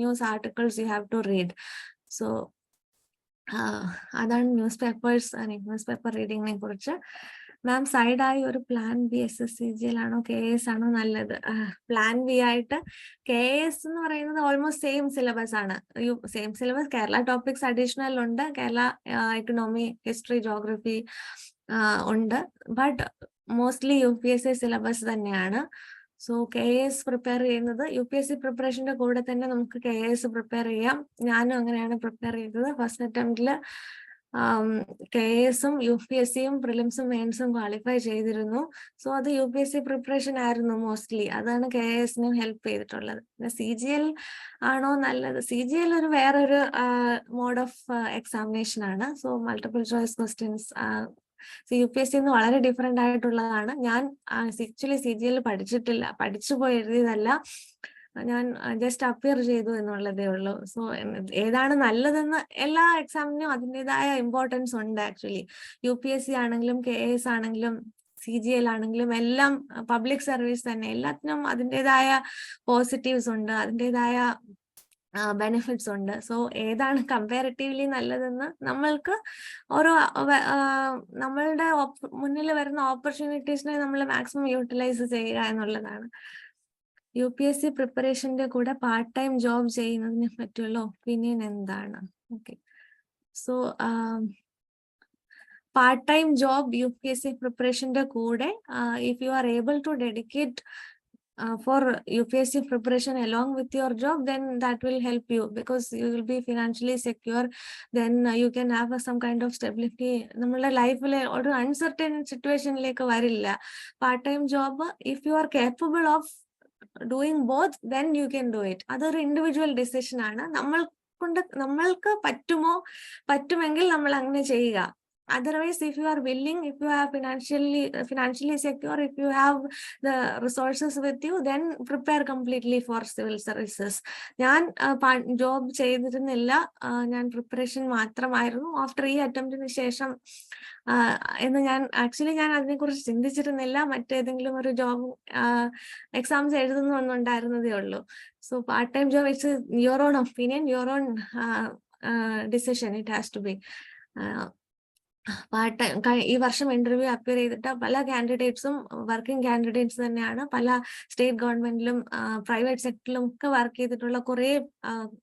news articles you have to read. So അതാണ് news papers news paper റീഡിങ്ങിനെ കുറിച്ച്. മാം, സൈഡായി ഒരു plan B SSCGL ആണോ KS ആണോ നല്ലത്? Plan B ആയിട്ട് KS എന്ന് പറയുന്നത് almost same syllabus ആണ്. Same syllabus, Kerala topics additional ഉണ്ട്, കേരള എക്കണോമി, ഹിസ്റ്ററി, ജോഗ്രഫി ഉണ്ട്. ബട്ട് മോസ്റ്റ്ലി UPSC സിലബസ് തന്നെയാണ്. സോ KS പ്രിപ്പയർ ചെയ്യുന്നത് UPSC പ്രിപ്പറേഷന്റെ കൂടെ തന്നെ നമുക്ക് KS പ്രിപ്പയർ ചെയ്യാം. ഞാനും അങ്ങനെയാണ് പ്രിപ്പയർ ചെയ്തത്. ഫസ്റ്റ് അറ്റംപ്റ്റിൽ KSഉം UPSCയും പ്രിലിംസും മെയിൻസും ക്വാളിഫൈ ചെയ്തിരുന്നു. സോ അത് UPSC പ്രിപ്പറേഷൻ ആയിരുന്നു മോസ്റ്റ്ലി. അതാണ് KSനും ഹെൽപ്പ് ചെയ്തിട്ടുള്ളത്. പിന്നെ CGL ആണോ നല്ലത്? CGL ഒരു വേറൊരു മോഡ് ഓഫ് എക്സാമിനേഷൻ ആണ്. So multiple choice questions UPSC വളരെ ഡിഫറെന്റ് ആയിട്ടുള്ളതാണ്. ഞാൻ ആക്ച്വലി CGL പഠിച്ചിട്ടില്ല, പഠിച്ചു പോയി എഴുതിയതല്ല. ഞാൻ ജസ്റ്റ് അപ്പിയർ ചെയ്തു എന്നുള്ളതേ ഉള്ളൂ. സോ ഏതാണ് നല്ലതെന്ന്, എല്ലാ എക്സാമിനും അതിൻ്റെതായ ഇമ്പോർട്ടൻസ് ഉണ്ട് ആക്ച്വലി. UPSC ആണെങ്കിലും KS ആണെങ്കിലും CGL ആണെങ്കിലും എല്ലാം പബ്ലിക് സർവീസ് തന്നെ. എല്ലാത്തിനും അതിൻ്റെതായ പോസിറ്റീവ്സ് ഉണ്ട്, അതിൻ്റെതായ ബെനിഫിറ്റ്സ് ഉണ്ട്. സോ ഏതാണ് കമ്പാരിറ്റീവ്ലി നല്ലതെന്ന് നമ്മൾക്ക് ഓരോ നമ്മളുടെ മുന്നിൽ വരുന്ന ഓപ്പർച്യൂണിറ്റീസിനെ നമ്മൾ മാക്സിമം യൂട്ടിലൈസ് ചെയ്യുക എന്നുള്ളതാണ്. UPSC പ്രിപ്പറേഷന്റെ കൂടെ പാർട്ട് ടൈം ജോബ് ചെയ്യുന്നതിനെ പറ്റിയുള്ള ഒപ്പീനിയൻ എന്താണ്? Okay, so part time job UPSC പ്രിപ്പറേഷന്റെ കൂടെ if you are able to dedicate for UPSC preparation along with your job, then that will help you, because you will be financially secure. Then you can have some kind of stability. നമ്മുടെ ലൈഫിലെ ഒരു uncertain സിറ്റുവേഷനിലേക്ക് വരില്ല. Part time job if you are capable of doing both, then you can do it. അതൊരു individual decision ആണ്. നമ്മൾക്ക് പറ്റുമെങ്കിൽ നമ്മൾ അങ്ങനെ ചെയ്യുക. otherwise, if you are willing, if you are financially secure, if you have the resources with you, then prepare completely for civil services. ഞാൻ job ചെയ്തിരുന്നില്ല, ഞാൻ പ്രിപ്പറേഷൻ മാത്രമായിരുന്നു. ആഫ്റ്റർ ഈ അറ്റംപ്റ്റിന് ശേഷം എന്ന് ഞാൻ അതിനെക്കുറിച്ച് ചിന്തിച്ചിരുന്നില്ല. മറ്റേതെങ്കിലും ഒരു ജോബ് എക്സാംസ് എഴുതുന്നുണ്ടായിരുന്നതേ ഉള്ളൂ. So part time job, it's your own opinion, your own decision, it has to be. Part time ഈ വർഷം ഇന്റർവ്യൂ അപ്പിയർ ചെയ്തിട്ട് പല കാൻഡിഡേറ്റ്സും വർക്കിംഗ് കാൻഡിഡേറ്റ്സ് തന്നെയാണ്. പല സ്റ്റേറ്റ് ഗവൺമെന്റിലും പ്രൈവറ്റ് സെക്ടറിലും ഒക്കെ വർക്ക് ചെയ്തിട്ടുള്ള കുറെ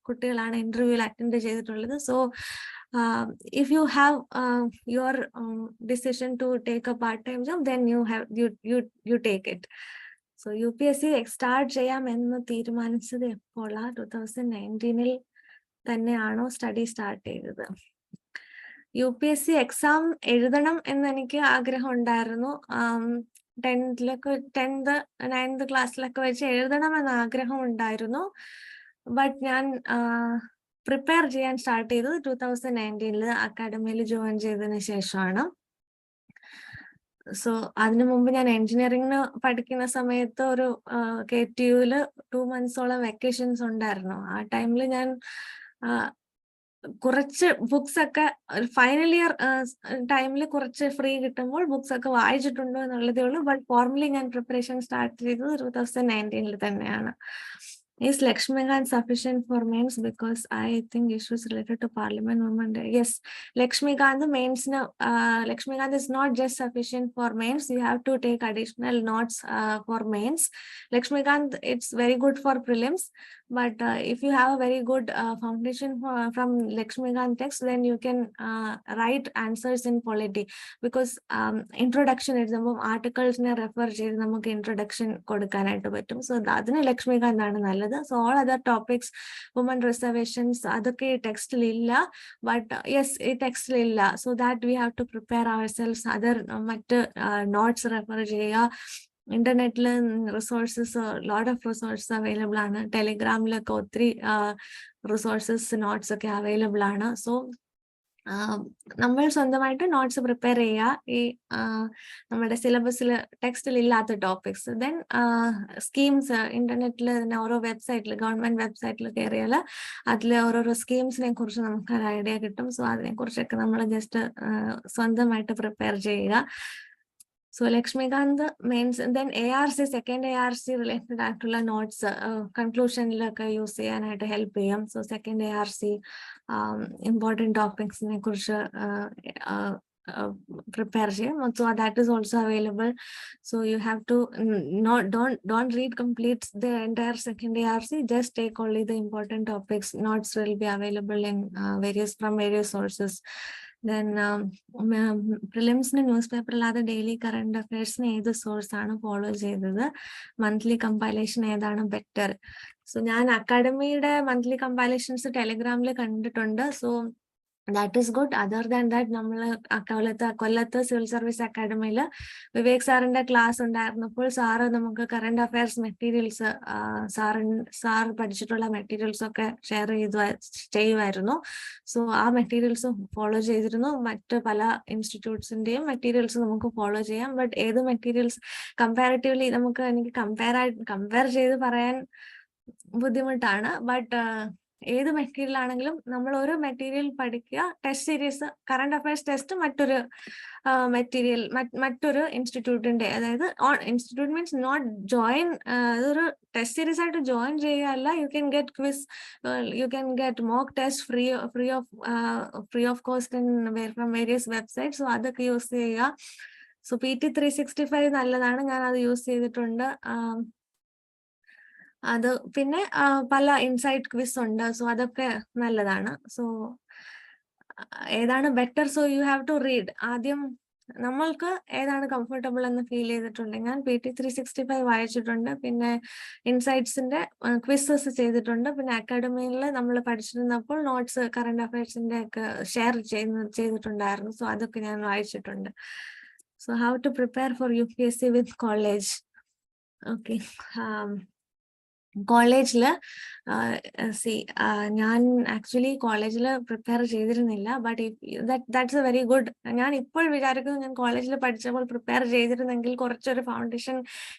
കുട്ടികളാണ് ഇന്റർവ്യൂവിൽ അറ്റൻഡ് ചെയ്തിട്ടുള്ളത്. So if you have your decision to take a part-time job, then you take it. So UPSC start ചെയ്യാമെന്ന് തീരുമാനിച്ചത് എപ്പോഴാ? 2019 തന്നെയാണോ സ്റ്റഡി സ്റ്റാർട്ട് ചെയ്തത്? UPSC എക്സാം എഴുതണം എന്ന് എനിക്ക് ആഗ്രഹം ഉണ്ടായിരുന്നു. 10th 9th ക്ലാസ്സിലൊക്കെ വെച്ച് എഴുതണമെന്ന് ആഗ്രഹം ഉണ്ടായിരുന്നു. ബട്ട് ഞാൻ പ്രിപ്പയർ ചെയ്യാൻ സ്റ്റാർട്ട് ചെയ്തത് 2019 അക്കാഡമിയിൽ ജോയിൻ ചെയ്തതിന് ശേഷമാണ്. സോ അതിനു മുമ്പ് ഞാൻ എഞ്ചിനീയറിംഗിന് പഠിക്കുന്ന സമയത്ത് ഒരു KTUവിൽ 2 months വെക്കേഷൻസ് ഉണ്ടായിരുന്നു. ആ ടൈമിൽ ഞാൻ കുറച്ച് ബുക്സ് ഒക്കെ ഫൈനൽ ഇയർ ടൈമിൽ കുറച്ച് ഫ്രീ കിട്ടുമ്പോൾ ബുക്സ് ഒക്കെ വായിച്ചിട്ടുണ്ടോ എന്നുള്ളതേ ഉള്ളൂ. ബട്ട് ഫോർമലി ഞാൻ പ്രിപ്പറേഷൻ സ്റ്റാർട്ട് ചെയ്തത് 2019 തന്നെയാണ്. Is Lakshmikant sufficient for mains? Because I think issues related to Parliament Women Day. Yes, Lakshmikant mains. Lakshmikant is not just sufficient for mains. You have to take additional notes for mains. Lakshmikant, it's very good for prelims. But if you have a very good foundation from Lakshmikant text, then you can write answers in polity. Because introduction exam articles ne refer ചെയ്ത് നമുക്ക് introduction കൊടുക്കാനായിട്ട് പറ്റും. So അതിന് ലക്ഷ്മികാന്ത് ആണ് നല്ലത്. So all other topics, women reservations, അതൊക്കെ ഈ ടെക്സ്റ്റിൽ ഇല്ല. ബട്ട് യെസ്, ഈ ടെക്സ്റ്റിൽ ഇല്ല. So that we have to prepare ourselves. Other മറ്റ് നോട്ട്സ് റെഫർ ചെയ്യുക. ഇന്റർനെറ്റിൽ resources, lot of resources available ആണ്. ടെലിഗ്രാമിലൊക്കെ ഒത്തിരി റിസോഴ്സസ്, നോട്ട്സ് ഒക്കെ അവൈലബിൾ ആണ്. സോ നമ്മൾ സ്വന്തമായിട്ട് നോട്ട്സ് പ്രിപ്പയർ ചെയ്യുക ഈ നമ്മുടെ സിലബസിൽ ടെക്സ്റ്റിൽ ഇല്ലാത്ത ടോപ്പിക്സ്. ദെൻ സ്കീംസ് ഇന്റർനെറ്റിൽ തന്നെ ഓരോ വെബ്സൈറ്റിൽ, ഗവൺമെന്റ് വെബ്സൈറ്റിൽ കയറിയാൽ അതിൽ ഓരോരോ സ്കീംസിനെ കുറിച്ച് നമുക്ക് ഒരു ഐഡിയ കിട്ടും. സോ അതിനെക്കുറിച്ചൊക്കെ നമ്മൾ ജസ്റ്റ് സ്വന്തമായിട്ട് പ്രിപ്പയർ ചെയ്യുക. So Lakshmikant means, then ARC, second ARC related ആയിട്ടുള്ള നോട്ട്സ് കൺക്ലൂഷനിലൊക്കെ യൂസ് ചെയ്യാനായിട്ട് ഹെൽപ്പ് ചെയ്യും. സോ സെക്കൻഡ് ARC ഇമ്പോർട്ടൻറ്റ് ടോപ്പിക്സിനെ കുറിച്ച് prepare ചെയ്യും. So that is also available. So you have to don't read complete the entire second ARC. Just take only the important topics. Notes will be available in from various sources. Then പ്രിലിംസിന് news paper അല്ലാതെ daily current അഫയേഴ്സിന് ഏത് source ആണ് follow ചെയ്തത്? Monthly compilation ഏതാണ് better? So ഞാൻ അക്കാഡമിയുടെ monthly compilations ടെലിഗ്രാമിൽ കണ്ടിട്ടുണ്ട്. So that is good. Other than that, നമ്മൾ കൊല്ലത്ത് സിവിൽ സർവീസ് അക്കാഡമിയിൽ വിവേക് സാറിന്റെ ക്ലാസ് ഉണ്ടായിരുന്നപ്പോൾ സാറ് നമുക്ക് കറണ്ട് അഫയേഴ്സ് മെറ്റീരിയൽസ്, സാർ പഠിച്ചിട്ടുള്ള മെറ്റീരിയൽസ് ഒക്കെ ഷെയർ ചെയ്യുമായിരുന്നു. സോ ആ മെറ്റീരിയൽസ് ഫോളോ ചെയ്തിരുന്നു. മറ്റ് പല ഇൻസ്റ്റിറ്റ്യൂട്ട്സിന്റെയും മെറ്റീരിയൽസ് നമുക്ക് ഫോളോ ചെയ്യാം. ബട്ട് ഏത് മെറ്റീരിയൽസ് കമ്പാരിറ്റീവ്ലി എനിക്ക് കമ്പയർ ചെയ്ത് പറയാൻ ബുദ്ധിമുട്ടാണ്. ബട്ട് ഏത് മെറ്റീരിയൽ ആണെങ്കിലും നമ്മൾ ഒരു മെറ്റീരിയൽ പഠിക്കുക. Test series, current affairs test മറ്റൊരു മെറ്റീരിയൽ, മറ്റൊരു ഇൻസ്റ്റിറ്റ്യൂട്ടിന്റെ, അതായത് ഇൻസ്റ്റിറ്റ്യൂട്ട് മീൻസ് നോട്ട് ജോയിൻ, അതൊരു ടെസ്റ്റ് സീരീസ് ആയിട്ട് ജോയിൻ ചെയ്യുകയല്ല. You can get quiz, you can get mock test free of cost from various website. So അതൊക്കെ യൂസ് ചെയ്യുക. സോ PT 365 നല്ലതാണ്, ഞാൻ അത് യൂസ് ചെയ്തിട്ടുണ്ട്. അത് പിന്നെ പല ഇൻസൈറ്റ് ക്വിസ് ഉണ്ട്. സോ അതൊക്കെ നല്ലതാണ്. സോ ഏതാണ് better? So you have to read. ആദ്യം നമ്മൾക്ക് ഏതാണ് കംഫർട്ടബിൾ എന്ന് ഫീൽ ചെയ്തിട്ടുണ്ടെങ്കിൽ, ഞാൻ PT 365 വായിച്ചിട്ടുണ്ട്, പിന്നെ ഇൻസൈറ്റ്സിന്റെ ക്വിസസ് ചെയ്തിട്ടുണ്ട്, പിന്നെ അക്കാഡമിയിൽ നമ്മൾ പഠിച്ചിരുന്നപ്പോൾ നോട്ട്സ് കറണ്ട് അഫയേഴ്സിന്റെ ഒക്കെ ഷെയർ ചെയ്തിട്ടുണ്ടായിരുന്നു. സോ അതൊക്കെ ഞാൻ വായിച്ചിട്ടുണ്ട്. So how to prepare for UPSC with college? Okay, കോളേജില് ഞാൻ ആക്ച്വലി കോളേജിൽ പ്രിപ്പയർ ചെയ്തിരുന്നില്ല, but that's a very good. ഞാൻ ഇപ്പോൾ വിചാരിക്കുന്നു ഞാൻ കോളേജിൽ പഠിച്ചപ്പോൾ പ്രിപ്പയർ ചെയ്തിരുന്നെങ്കിൽ കുറച്ചൊരു ഫൗണ്ടേഷൻ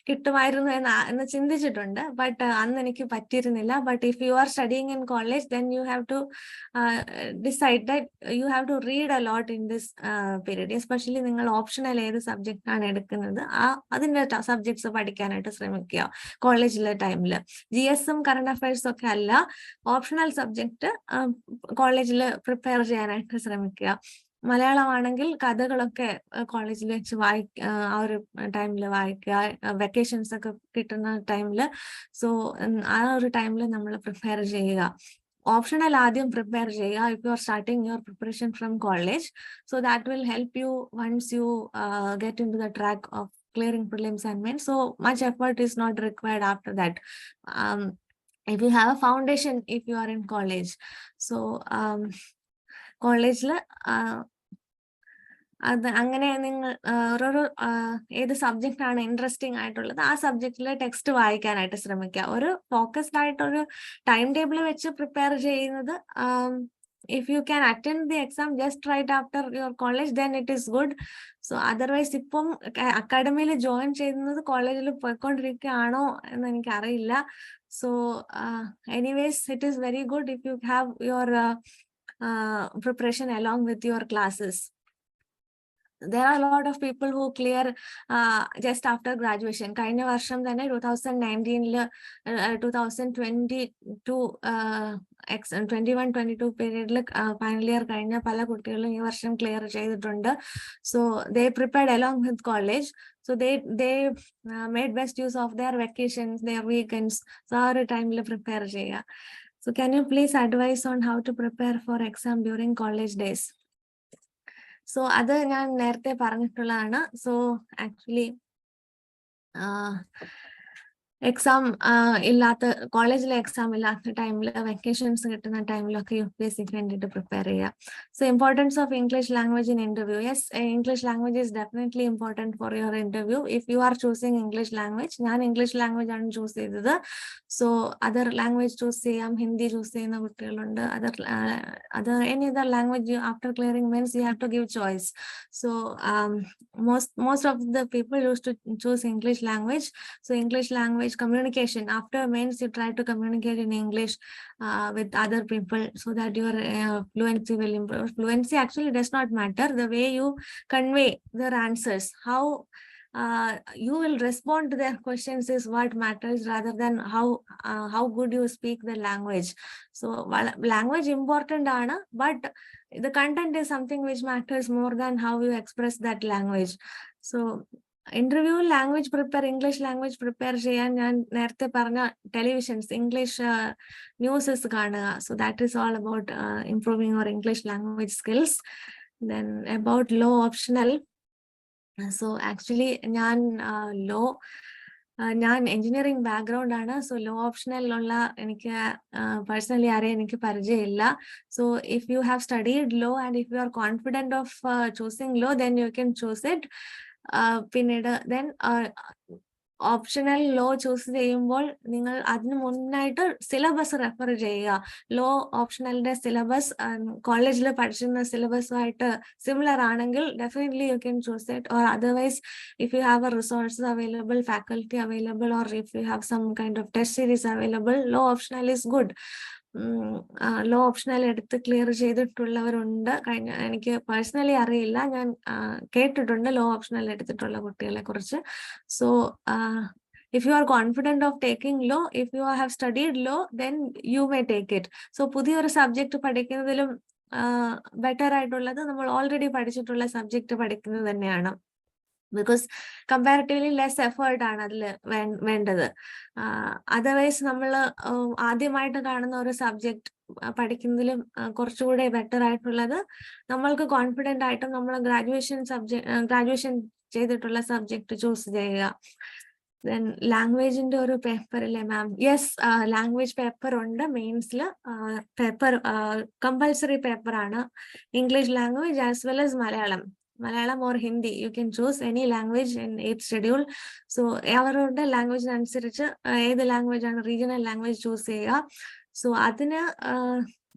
കിട്ടുമായിരുന്നു എന്ന് ചിന്തിച്ചിട്ടുണ്ട്. ബട്ട് അന്ന് എനിക്ക് പറ്റിയിരുന്നില്ല. But if you are studying in college, then you have to decide that you have to read a lot in this period. Especially നിങ്ങൾ ഓപ്ഷണൽ ഏത് സബ്ജക്റ്റ് ആണ് എടുക്കുന്നത് അതിന്റെ സബ്ജക്ട്സ് പഠിക്കാനായിട്ട് ശ്രമിക്കുക കോളേജിലെ ടൈമിൽ. GSും കറണ്ട് അഫയേഴ്സും ഒക്കെ അല്ല, ഓപ്ഷണൽ സബ്ജക്ട് കോളേജിൽ പ്രിപ്പയർ ചെയ്യാനായിട്ട് ശ്രമിക്കുക. മലയാളമാണെങ്കിൽ കഥകളൊക്കെ കോളേജിൽ വെച്ച് ആ ഒരു ടൈമിൽ വായിക്കുക, വെക്കേഷൻസ് ഒക്കെ കിട്ടുന്ന ടൈമിൽ. സോ ആ ഒരു ടൈമിൽ നമ്മൾ പ്രിപ്പയർ ചെയ്യുക. ഓപ്ഷണൽ ആദ്യം പ്രിപ്പയർ ചെയ്യുക if you are starting your preparation from college. So that will help you once you get in to the track of clearing prelims and mains. So much effort is not required after that. If you have a foundation, if you are in college. So college അത് അങ്ങനെ നിങ്ങൾ ഓരോരോ ഏത് subject ആണ് interesting ആയിട്ടുള്ളത് ആ സബ്ജക്റ്റിലെ text വായിക്കാനായിട്ട് ശ്രമിക്കുക. ഒരു ഫോക്കസ്ഡ് ആയിട്ടൊരു ടൈം ടേബിൾ വെച്ച് പ്രിപ്പയർ ചെയ്യുന്നത്, if you can attend the exam just right after your college, then it is good. So otherwise ഇപ്പം അക്കാഡമിയിൽ ജോയിൻ ചെയ്യുന്നത് കോളേജിൽ പോയിക്കൊണ്ടിരിക്കുകയാണോ എന്ന് എനിക്ക് അറിയില്ല. So anyways, it is very good if you have your preparation along with your classes. There are a lot of people who clear just after graduation. കഴിഞ്ഞ വർഷം തന്നെ 2019 2022 21-22 പീരീഡിൽ ഫൈനൽ ഇയർ കഴിഞ്ഞ പല കുട്ടികളും ഈ വർഷം ക്ലിയർ ചെയ്തിട്ടുണ്ട്. So they prepared along with college. So they made best use of their vacations, their weekends. So ആ ഒരു ടൈമിൽ പ്രിപ്പയർ ചെയ്യുക. So can you please advise on how to prepare for exam during college days? So അത് ഞാൻ നേരത്തെ പറഞ്ഞിട്ടുള്ളതാണ്. So actually exam ഇല്ലാത്ത കോളേജിലെ എക്സാം ഇല്ലാത്ത ടൈമിൽ വെക്കേഷൻസ് കിട്ടുന്ന ടൈമിലൊക്കെ UPSC വേണ്ടിയിട്ട് പ്രിപ്പയർ ചെയ്യുക. So importance of English language in interview. Yes, English language is definitely important for your interview. If you are choosing English language, ഞാൻ ഇംഗ്ലീഷ് ലാംഗ്വേജ് ആണ് ചൂസ് ചെയ്തത്. സോ അതർ ലാംഗ്വേജ് ചൂസ് ചെയ്യാം, Hindi choose ചെയ്യുന്ന കുട്ടികളുണ്ട്, other any other language after clearing means you have to give choice. So most of the people used to choose English language. So English language communication, after mains you try to communicate in English with other people so that your fluency will improve. Fluency actually does not matter. The way you convey their answers, how you will respond to their questions is what matters, rather than how good you speak the language. So language important aanu, but the content is something which matters more than how you express that language. So interview language prepare, English language prepare ചെയ്യാൻ ഞാൻ നേരത്തെ പറഞ്ഞ televisions, English newses കാണുക. So that is all about improving your English language skills. Then about law optional. So actually ഞാൻ engineering background ആണ്. So law ഓപ്ഷണലിലുള്ള എനിക്ക് personally ആരെയും എനിക്ക് പരിചയമില്ല. So if you have studied law and if you are confident of choosing law, then you can choose it. പിന്നീട് then optional law choose ചെയ്യുമ്പോൾ നിങ്ങൾ അതിന് മുന്നായിട്ട് സിലബസ് റെഫർ ചെയ്യുക. ലോ ഓപ്ഷണലിന്റെ സിലബസ് കോളേജിൽ പഠിച്ചിരുന്ന സിലബസുമായിട്ട് സിമിലർ ആണെങ്കിൽ definitely you can choose it. Or otherwise if you have a resources available, faculty available, or if you have some kind of test series available, law optional is good. Law optional എടുത്ത് clear ചെയ്തിട്ടുള്ളവരുണ്ട്. എനിക്ക് personally അറിയില്ല, ഞാൻ കേട്ടിട്ടുണ്ട് law optional എടുത്തിട്ടുള്ള കുട്ടികളെ കുറിച്ച്. So if you are confident of taking law, if you have studied law, then you may take it. So പുതിയൊരു സബ്ജക്ട് പഠിക്കുന്നതിലും ബെറ്റർ ആയിട്ടുള്ളത് നമ്മൾ ഓൾറെഡി പഠിച്ചിട്ടുള്ള സബ്ജക്ട് പഠിക്കുന്നത് തന്നെയാണ്. ബിക്കോസ് കമ്പാരിറ്റീവ്ലി ലെസ് എഫേർട്ട് ആണ് അതിൽ വേണ്ടത്. അതർവൈസ് നമ്മൾ ആദ്യമായിട്ട് കാണുന്ന ഒരു സബ്ജക്ട് പഠിക്കുന്നതിലും കുറച്ചുകൂടെ ബെറ്റർ ആയിട്ടുള്ളത് നമ്മൾക്ക് കോൺഫിഡൻ്റ് ആയിട്ടും നമ്മൾ ഗ്രാജുവേഷൻ ചെയ്തിട്ടുള്ള സബ്ജക്ട് ചൂസ് ചെയ്യുക. ദെൻ ലാംഗ്വേജിന്റെ ഒരു പേപ്പർ അല്ലേ മാം? യെസ്, ലാംഗ്വേജ് പേപ്പർ ഉണ്ട് മെയിൻസിൽ. പേപ്പർ കമ്പൽസറി പേപ്പർ ആണ്, English language as well as Malayalam. Malayalam or Hindi. You can choose any language in 8th schedule. So അവരുടെ ലാംഗ്വേജിന് അനുസരിച്ച് ഏത് ലാംഗ്വേജ് ആണ് റീജിയണൽ ലാംഗ്വേജ് ചൂസ് ചെയ്യുക. സോ അതിന്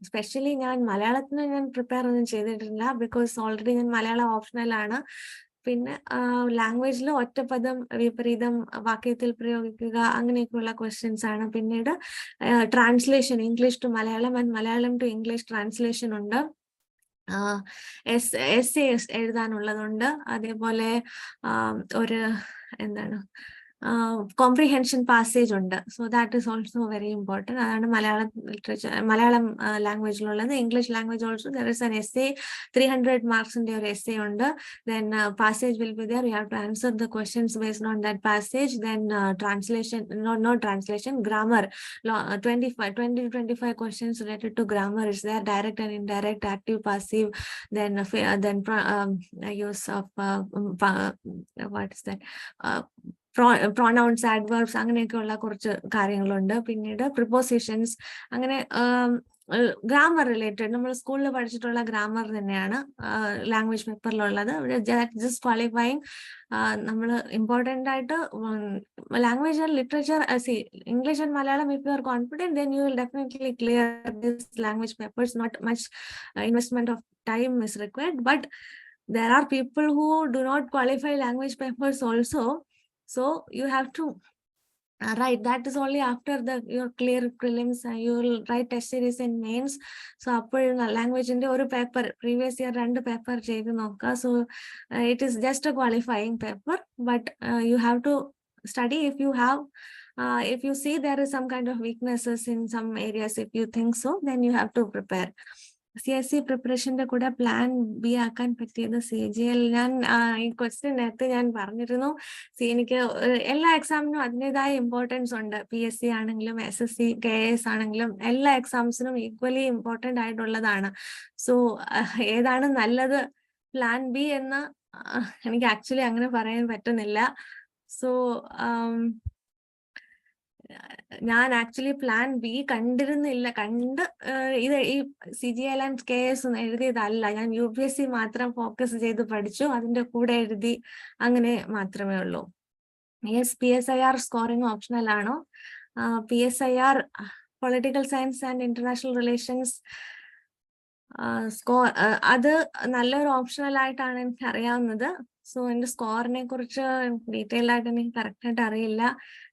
സ്പെഷ്യലി ഞാൻ മലയാളത്തിന് ഞാൻ പ്രിപ്പയർ ഒന്നും ചെയ്തിട്ടില്ല, ബിക്കോസ് ഓൾറെഡി ഞാൻ മലയാളം ഓപ്ഷണലാണ്. പിന്നെ ലാംഗ്വേജിൽ ഒറ്റപ്പദം, വിപരീതം, വാക്യത്തിൽ പ്രയോഗിക്കുക, അങ്ങനെയൊക്കെയുള്ള ക്വസ്റ്റ്യൻസ് ആണ്. പിന്നീട് translation, English to Malayalam and Malayalam to English translation ഉണ്ട്. എസ് എഴുതാനുള്ളതുണ്ട്. അതേപോലെ ഒരു എന്താണ് കോംപ്രിഹെൻഷൻ പാസേജ് ഉണ്ട്. So that is also very important. അതാണ് മലയാളം ലിറ്ററേച്ചർ, മലയാളം ലാംഗ്വേജിലുള്ളത്. English language also there is an essay, 300 മാർക്സിന്റെ ഒരു എസ്സേ ഉണ്ട്. Then passage will be there, you have to answer the questions based on that passage. Then translation, not translation, grammar, 20-25 questions related to grammar is there, direct and indirect, active, passive, then use of what is that, pronouns, adverbs, അങ്ങനെയൊക്കെയുള്ള കുറച്ച് കാര്യങ്ങളുണ്ട്. പിന്നീട് prepositions, അങ്ങനെ grammar related നമ്മൾ സ്കൂളിൽ പഠിച്ചിട്ടുള്ള grammar തന്നെയാണ് language പേപ്പറിലുള്ളത്. ജസ്റ്റ് ക്വാളിഫൈങ് നമ്മൾ ഇമ്പോർട്ടൻ്റ് ആയിട്ട് language and literature, English and Malayalam, if you are confident then you will definitely clear this language papers. Not much investment of time is required, but there are people who do not qualify language papers also. So you have to write. That is only after your clear prelims, you will write test series and mains. So appo language inde oru paper previous year 2 paper cheyidu nokka. So it is just a qualifying paper, but you have to study. If you see there is some kind of weaknesses in some areas, if you think so, then you have to prepare. CSE പ്രിപ്പറേഷന്റെ കൂടെ plan B ആക്കാൻ പറ്റിയത് CGL. ഞാൻ ഈ question നേരത്തെ ഞാൻ പറഞ്ഞിരുന്നു. എനിക്ക് എല്ലാ എക്സാമിനും അതിൻ്റെതായ ഇമ്പോർട്ടൻസ് ഉണ്ട്. PSC ആണെങ്കിലും SSC KS ആണെങ്കിലും എല്ലാ എക്സാംസിനും ഈക്വലി ഇമ്പോർട്ടൻ്റ് ആയിട്ടുള്ളതാണ്. സോ ഏതാണ് നല്ലത്, പ്ലാൻ ബി എന്ന് എനിക്ക് ആക്ച്വലി അങ്ങനെ പറയാൻ പറ്റുന്നില്ല. സോ ഞാൻ ആക്ച്വലി പ്ലാൻ ബി കണ്ടിരുന്നില്ല. ഇത് ഈ CGL ആൻഡ് KS ഒന്നും എഴുതിയതല്ല. ഞാൻ UPSC മാത്രം ഫോക്കസ് ചെയ്ത് പഠിച്ചു, അതിന്റെ കൂടെ എഴുതി, അങ്ങനെ മാത്രമേ ഉള്ളൂ. PSIR സ്കോറിംഗ് ഓപ്ഷണൽ ആണോ? PSIR political science and international relations അത് നല്ലൊരു ഓപ്ഷണൽ ആയിട്ടാണ് എനിക്ക് അറിയാവുന്നത്. സോ എന്റെ സ്കോറിനെ കുറിച്ച് ഡീറ്റെയിൽ ആയിട്ട് എനിക്ക് കറക്റ്റ് ആയിട്ട് അറിയില്ല.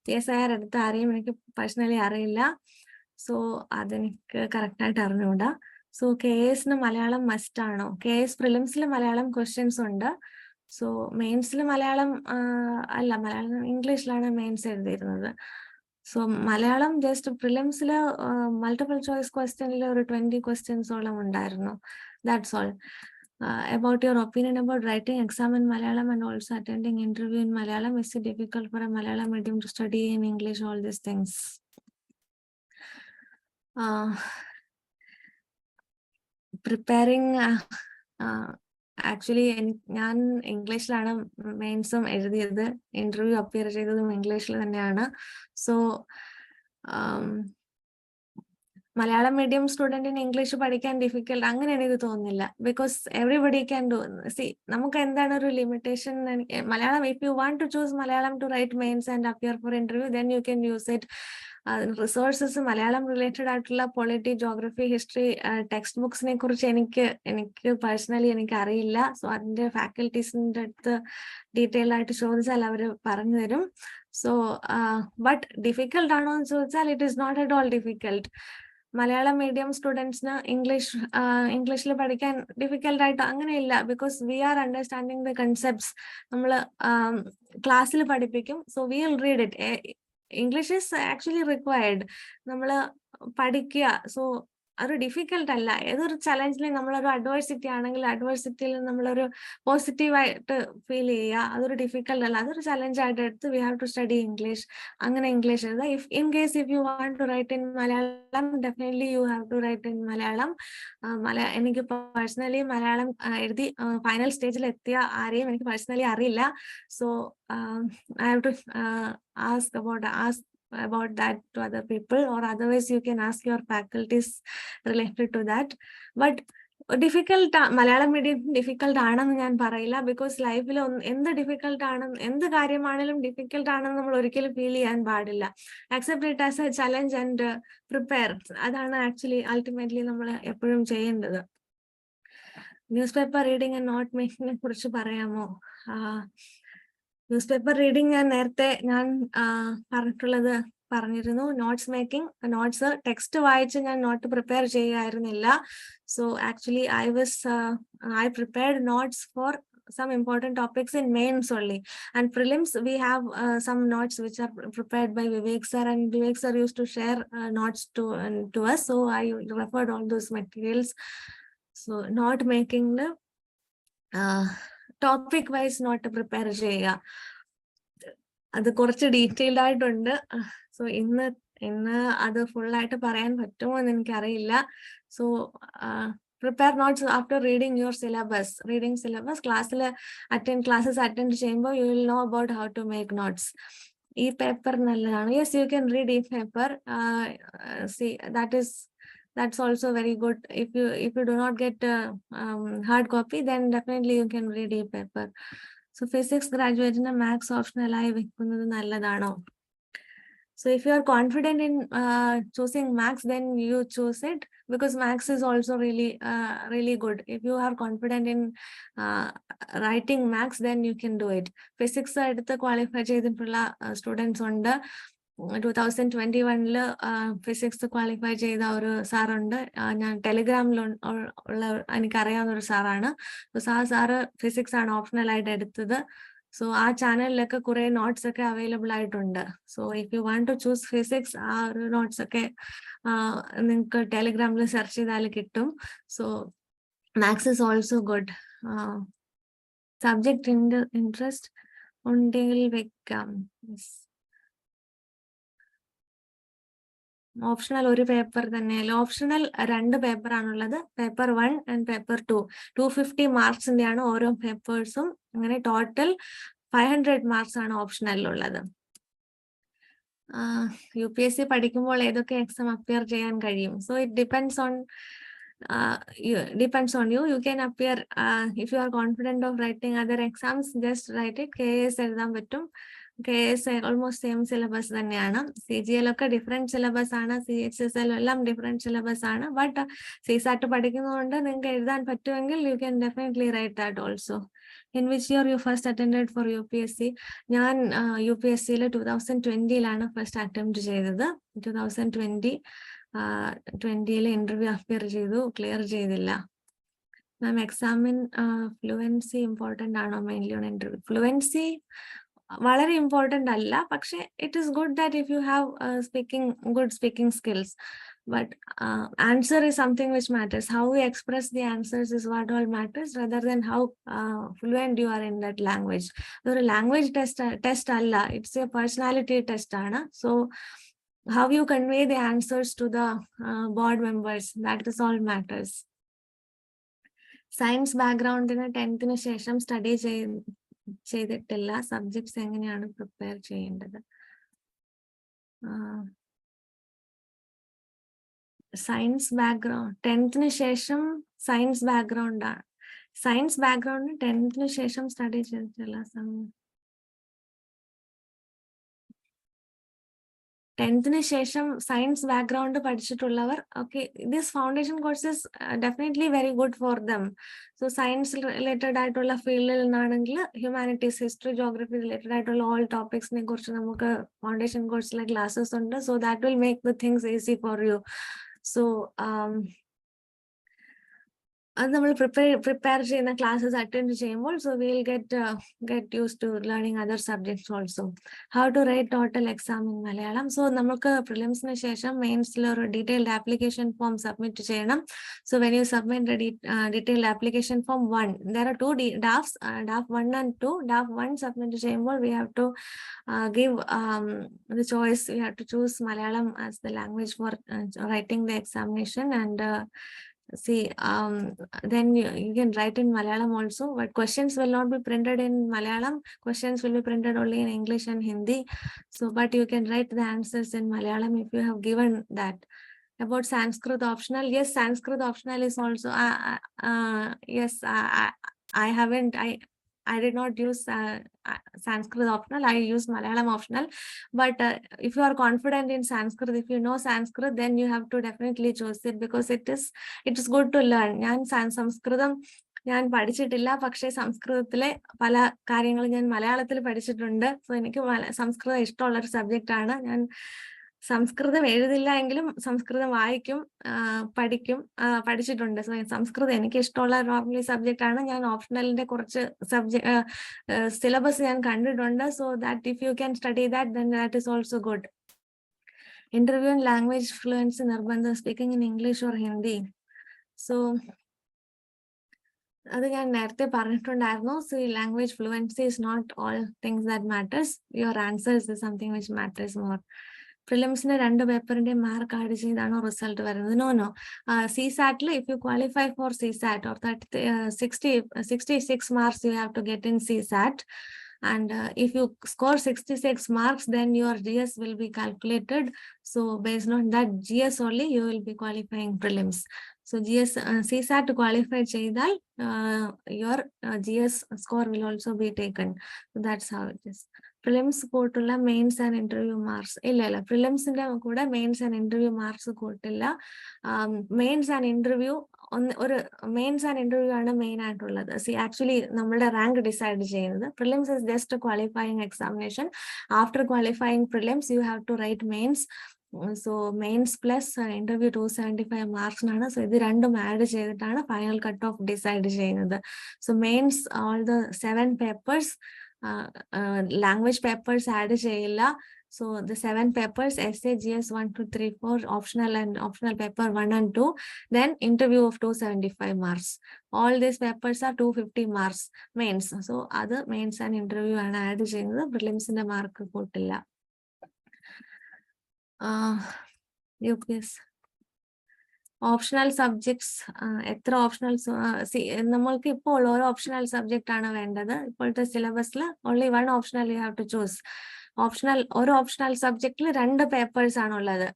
PSIR എടുത്ത ആരെയും എനിക്ക് പേഴ്സണലി അറിയില്ല. സോ അതെനിക്ക് കറക്റ്റ് ആയിട്ട് അറിഞ്ഞുകൂടാ. സോ KSന് മലയാളം മസ്റ്റ് ആണോ? KS പ്രിലിംസിൽ മലയാളം ക്വസ്റ്റ്യൻസ് ഉണ്ട്. സോ മെയിൻസിൽ മലയാളം അല്ല, മലയാളം ഇംഗ്ലീഷിലാണ് മെയിൻസ് എഴുതിയിരുന്നത്. സോ മലയാളം ജസ്റ്റ് പ്രിലിംസിൽ മൾട്ടിപ്പിൾ ചോയ്സ് ക്വസ്റ്റ്യനിൽ ഒരു 20 ക്വസ്റ്റ്യൻസോളം ഉണ്ടായിരുന്നു. That's all. About your opinion about writing exam in Malayalam and also attending interview in Malayalam, is it difficult for a Malayalam medium to study in English, all these things? Preparing actually ഞാൻ ഇംഗ്ലീഷിലാണ് മെയിൻസും എഴുതിയത്, interview appear ചെയ്തതും ഇംഗ്ലീഷിൽ തന്നെയാണ്. So Malayalam medium സ്റ്റുഡന്റിന് English പഠിക്കാൻ difficult അങ്ങനെ എനിക്ക് തോന്നുന്നില്ല. Because everybody can do. നമുക്ക് എന്താണ് ഒരു limitation? Malayalam, if you want to choose Malayalam to write mains and appear for interview, then you can use it. Resources Malayalam related ആയിട്ടുള്ള പൊളിറ്റി, ജോഗ്രഫി, ഹിസ്റ്ററി ടെക്സ്റ്റ് ബുക്സിനെ കുറിച്ച് എനിക്ക് പേഴ്സണലി എനിക്ക് അറിയില്ല. സോ അതിന്റെ ഫാക്കൽറ്റീസിന്റെ അടുത്ത് ഡീറ്റെയിൽ ആയിട്ട് ചോദിച്ചാൽ അവർ പറഞ്ഞു തരും. സോ ബട്ട് ഡിഫിക്കൽട്ട് ആണോ എന്ന് ചോദിച്ചാൽ it is not at all difficult. Malayalam medium സ്റ്റുഡൻസിന് ഇംഗ്ലീഷിൽ പഠിക്കാൻ ഡിഫിക്കൽട്ട് ആയിട്ട് അങ്ങനെയില്ല. Because we are understanding the concepts. നമ്മൾ ക്ലാസ്സിൽ പഠിപ്പിക്കും. So we will read it. English is actually required. നമ്മൾ പഠിക്കുക. സോ അതൊരു ഡിഫിക്കൽട്ട് അല്ല. ഏതൊരു ചലഞ്ചിൽ നമ്മളൊരു അഡ്വേഴ്സിറ്റി ആണെങ്കിൽ അഡ്വേഴ്സിറ്റിയിൽ നമ്മളൊരു പോസിറ്റീവായിട്ട് ഫീൽ ചെയ്യുക. അതൊരു ഡിഫിക്കൽട്ട് അല്ല, അതൊരു ചലഞ്ചായിട്ട് എടുത്ത് we have to study English. അങ്ങനെ ഇംഗ്ലീഷ് എഴുതാം. In case if you want to write in Malayalam, definitely you have to write in Malayalam. എനിക്ക് പേഴ്സണലി മലയാളം എഴുതി ഫൈനൽ സ്റ്റേജിൽ എത്തിയ ആരെയും എനിക്ക് പേഴ്സണലി അറിയില്ല. So I have to ask about that to other people, or otherwise you can ask your faculties related to that. But difficult Malayalam medium difficult ആണെന്ന് ഞാൻ പറയില്ല. ബിക്കോസ് ലൈഫിൽ എന്ത് ഡിഫിക്കൽട്ട് ആണ്, എന്ത് കാര്യമാണെങ്കിലും ഡിഫിക്കൽട്ട് ആണെന്ന് നമ്മൾ ഒരിക്കലും ഫീൽ ചെയ്യാൻ പാടില്ല. Accept it as a challenge and prepare. അതാണ് ആക്ച്വലി അൾട്ടിമേറ്റ്ലി നമ്മൾ എപ്പോഴും ചെയ്യേണ്ടത്. News paper reading and note മേക്കിങ്ങിനെ കുറിച്ച് പറയാമോ? ന്യൂസ് പേപ്പർ റീഡിങ് നേരത്തെ ഞാൻ പറഞ്ഞിരുന്നു. നോട്ട്സ് മേക്കിംഗ്, നോട്ട്സ് ടെക്സ്റ്റ് വായിച്ച് ഞാൻ നോട്ട് പ്രിപ്പയർ ചെയ്യായിരുന്നില്ല. So actually I prepared notes for some important topics in mains only, and prelims we have some notes which are prepared by Vivek sir, and Vivek sir used to share notes to us, so I referred all those materials. So note making topic wise note prepare ചെയ്യുക, അത് കുറച്ച് detailed ആയിട്ടുണ്ട്. So ഇന്ന് അത് full ആയിട്ട് പറയാൻ പറ്റുമോ എന്ന് എനിക്കറിയില്ല. So prepare notes after reading your syllabus. Reading syllabus classes attend ചെയ്യുമ്പോൾ you will know about how to make notes. ഈ പേപ്പർ നല്ലതാണ്. യെസ്, യു ക്യാൻ റീഡ് ഈ paper. That's also very good. If you do not get hard copy, then definitely you can read ഈ paper. So physics graduate maths optional ആയി വെക്കുന്നത് നല്ലതാണോ? So if you are confident in choosing maths, then you choose it, because maths is also really good. If you are confident in writing maths, then you can do it. Physics എടുത്ത് qualify ചെയ്തിട്ടുള്ള students ഉണ്ട്. 2021 physics qualify ചെയ്ത ഒരു സാറുണ്ട്. ഞാൻ ടെലിഗ്രാമിൽ ഉള്ള എനിക്കറിയാവുന്ന ഒരു സാറാണ്. സാറ് ഫിസിക്സ് ആണ് ഓപ്ഷണൽ ആയിട്ട് എടുത്തത്. സോ ആ ചാനലിലൊക്കെ കുറെ നോട്ട്സ് ഒക്കെ അവൈലബിൾ ആയിട്ടുണ്ട്. So if you want to choose physics, ആ ഒരു നോട്ട്സ് ഒക്കെ നിങ്ങൾക്ക് ടെലിഗ്രാമിൽ സെർച്ച് ചെയ്താൽ കിട്ടും. So maths is also good. Subject interest ഉണ്ടെങ്കിൽ വെക്കാം. ഓപ്ഷണൽ ഒരു പേപ്പർ തന്നെയല്ല, ഓപ്ഷണൽ 2 പേപ്പർ ആണുള്ളത്. Paper 1 and paper 2. 250 മാർക്സിന്റെയാണ് ഓരോ പേപ്പേഴ്സും. അങ്ങനെ ടോട്ടൽ 500 മാർക്സ് ആണ് ഓപ്ഷണലിലുള്ളത്. UPSC പഠിക്കുമ്പോൾ ഏതൊക്കെ എക്സാം അപ്പിയർ ചെയ്യാൻ കഴിയും? So it depends on you. You can appear if you are confident of writing other exams, just write it. KS എഴുതാൻ പറ്റും. KS ഓൾമോസ്റ്റ് സെയിം സിലബസ് തന്നെയാണ്. CGL ഒക്കെ ഡിഫറെന്റ് സിലബസ് ആണ്. CHSL എല്ലാം ഡിഫറെന്റ് സിലബസ് ആണ്. But CSAT പഠിക്കുന്നതുകൊണ്ട് നിങ്ങൾക്ക് എഴുതാൻ പറ്റുമെങ്കിൽ you can definitely write that also. In which year you first attended for UPSC? ഞാൻ UPSCയിൽ 2020 ഫസ്റ്റ് അറ്റംപ്റ്റ് ചെയ്തത്. 2020 ഇന്റർവ്യൂ അപ്പിയർ ചെയ്തു, ക്ലിയർ ചെയ്തില്ല. മാം, എക്സാമിൻ ഫ്ലുവൻസി ഇമ്പോർട്ടൻ്റ് ആണോ? മെയിൻലി ഓൺ ഇന്റർവ്യൂ ഫ്ലുവൻസി വളരെ ഇമ്പോർട്ടൻ്റ് അല്ല, പക്ഷെ it is good that if you have good speaking skills. But answer is something which matters. How we express the answers is what all matters, rather than how fluent you are in that language. So a language test alla, it's a personality test ana. So how you convey the answers to the board members, that is all matters. Science background in 10th ശേഷം study ചെയ്തിട്ടില്ല. Subjects എങ്ങനെയാണ് prepare ചെയ്യേണ്ടത്? Science background 10th ശേഷം science ബാക്ക്ഗ്രൗണ്ടാണ്. Science background 10th ശേഷം study ചെയ്തിട്ടില്ല. 10th ശേഷം science background പഠിച്ചിട്ടുള്ളവർ, okay, this foundation course is definitely very good for them. So science related ആയിട്ടുള്ള ഫീൽഡിൽ നിന്നാണെങ്കിൽ ഹ്യൂമാനിറ്റീസ്, ഹിസ്റ്ററി, ജോഗ്രഫി റിലേറ്റഡ് ആയിട്ടുള്ള ഓൾ ടോപ്പിക്സിനെ കുറിച്ച് നമുക്ക് ഫൗണ്ടേഷൻ കോഴ്സിലെ ക്ലാസ്സസ് ഉണ്ട്. So that will make the things easy for you. So അത് നമ്മൾ പ്രിപ്പയർ ചെയ്യുന്ന ക്ലാസ്സസ് അറ്റൻഡ് ചെയ്യുമ്പോൾ, so will get use to learning other subjects also. How to write total exam in Malayalam? So നമുക്ക് പ്രിലിംസിന് ശേഷം മെയിൻസിൽ ഒരു detailed application form submit ചെയ്യണം. So when you submit detailed application form 1, there are 2 drafts, draft 1 and 2. Draft 1 submit ചെയ്യുമ്പോൾ we have to give the choice. We have to choose Malayalam as the language for writing the examination, and see, then you can write in Malayalam also, but questions will not be printed in Malayalam. Questions will be printed only in English and Hindi. So, but you can write the answers in Malayalam if you have given that. About Sanskrit optional, yes, Sanskrit optional is also yes, I haven't, I did not use Sanskrit optional. I use Malayalam optional. But if you are confident in Sanskrit, if you know Sanskrit, then you have to definitely choose it, because it is good to learn. Sanskritam ഞാൻ പഠിച്ചിട്ടില്ല, പക്ഷേ സംസ്കൃതത്തിലെ പല കാര്യങ്ങളും ഞാൻ മലയാളത്തിൽ പഠിച്ചിട്ടുണ്ട്. So എനിക്ക് സംസ്കൃതം ഇഷ്ടമുള്ളൊരു സബ്ജക്റ്റ് ആണ്. ഞാൻ സംസ്കൃതം എഴുതില്ല എങ്കിലും സംസ്കൃതം വായിക്കും, പഠിക്കും, പഠിച്ചിട്ടുണ്ട്. സോ സംസ്കൃതം എനിക്ക് ഇഷ്ടമുള്ള നോർമലി സബ്ജക്റ്റ് ആണ്. ഞാൻ ഓപ്ഷണലിന്റെ കുറച്ച് സിലബസ് ഞാൻ കണ്ടിട്ടുണ്ട്. So that if you can study that, then that is also good. Interview and language fluency നിർബന്ധം, speaking in English or Hindi. So അത് ഞാൻ നേരത്തെ പറഞ്ഞിട്ടുണ്ടായിരുന്നു. So language fluency is not all things that matters, your answers is something which matters more. പ്രിലിംസിന്റെ 2 പേപ്പറിന്റെ mark add ചെയ്താണോ result വരുന്നത്? No. CSAT, if you qualify for CSAT, or that 66 marks you have to get in CSAT, and if you score 66 marks, then your GS will be calculated. So based on that GS only you will be qualifying prelims. So GS CSAT qualify cheyidal your GS score will also be taken. So that's how it is. Prelims കൂട്ടുള്ള mains and interview marks ഇല്ല. പ്രിലിംസിന്റെ കൂടെ mains and interview marks കൂട്ടില്ല. Mains and interview ഒരു mains and interview ആണ് main ആയിട്ടുള്ളത്. Actually നമ്മുടെ rank decide ചെയ്യുന്നത്. Prelims is just qualifying examination. After qualifying prelims you have to write mains. So mains plus interview 275 മാർക്സിനാണ്. So ഇത് രണ്ടും add ചെയ്തിട്ടാണ് ഫൈനൽ കട്ട് ഓഫ് ഡിസൈഡ് ചെയ്യുന്നത്. So mains all the 7 papers, language papers add cheyilla. So the 7 papers, essay, GS 1, 2, 3, 4, optional and optional paper 1 and 2, then interview of 275 marks. All these papers are 250 marks mains. So other mains and interview and add cheyunnathu, prelims inde mark kottilla. UPS optional subjects എത്ര optionals? നമ്മൾക്ക് ഇപ്പോൾ ഓരോ optional subject ആണ് വേണ്ടത്. ഇപ്പോഴത്തെ സിലബസിൽ only 1 optional you have to choose. ഓരോ optional സബ്ജക്റ്റിൽ 2 പേപ്പേഴ്സ് ആണ് ഉള്ളത്.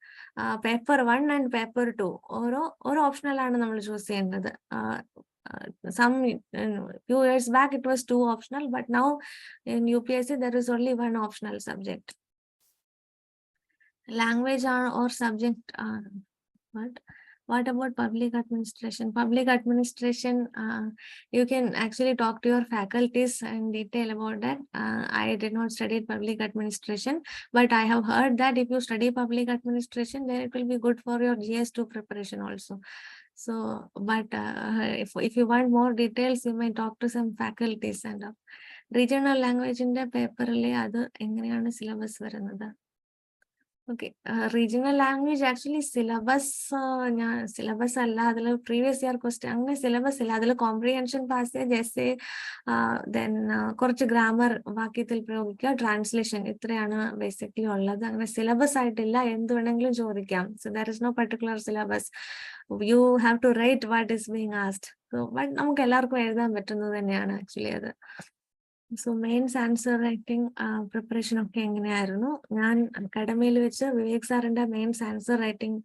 പേപ്പർ 1 ആൻഡ് പേപ്പർ 2 ഓരോ ഓപ്ഷണൽ ആണ് നമ്മൾ ചൂസ് ചെയ്യേണ്ടത്. Some few years back it was 2 optional, but now in UPSC there is only 1 optional subject. Language or subject, what about public administration? Public administration, you can actually talk to your faculties in detail about that. I did not study public administration, but I have heard that if you study public administration, then it will be good for your GS2 preparation also. So, but if you want more details, you may talk to some faculties. And regional language in the paper adu enganeyanu syllabus varunathu? Okay, regional language actually syllabus അല്ല, അതിൽ previous year question അങ്ങനെ syllabus ഇല്ല. അതിൽ comprehension passage, essay, then കുറച്ച് grammar വാക്യത്തിൽ പ്രയോഗിക്കുക, translation, ഇത്രയാണ് basically ഉള്ളത്. അങ്ങനെ സിലബസ് ആയിട്ടില്ല, എന്ത് വേണമെങ്കിലും ചോദിക്കാം. So there is no particular syllabus. You have to write what is being asked. So but നമുക്ക് എല്ലാവർക്കും എഴുതാൻ പറ്റുന്നത് തന്നെയാണ് ആക്ച്വലി അത്. So mains answer writing preparation ഒക്കെ എങ്ങനെയായിരുന്നു? ഞാൻ അക്കാഡമിയിൽ വെച്ച് വിവേക് സാറിന്റെ മെയിൻസ് ആൻസർ റൈറ്റിംഗ്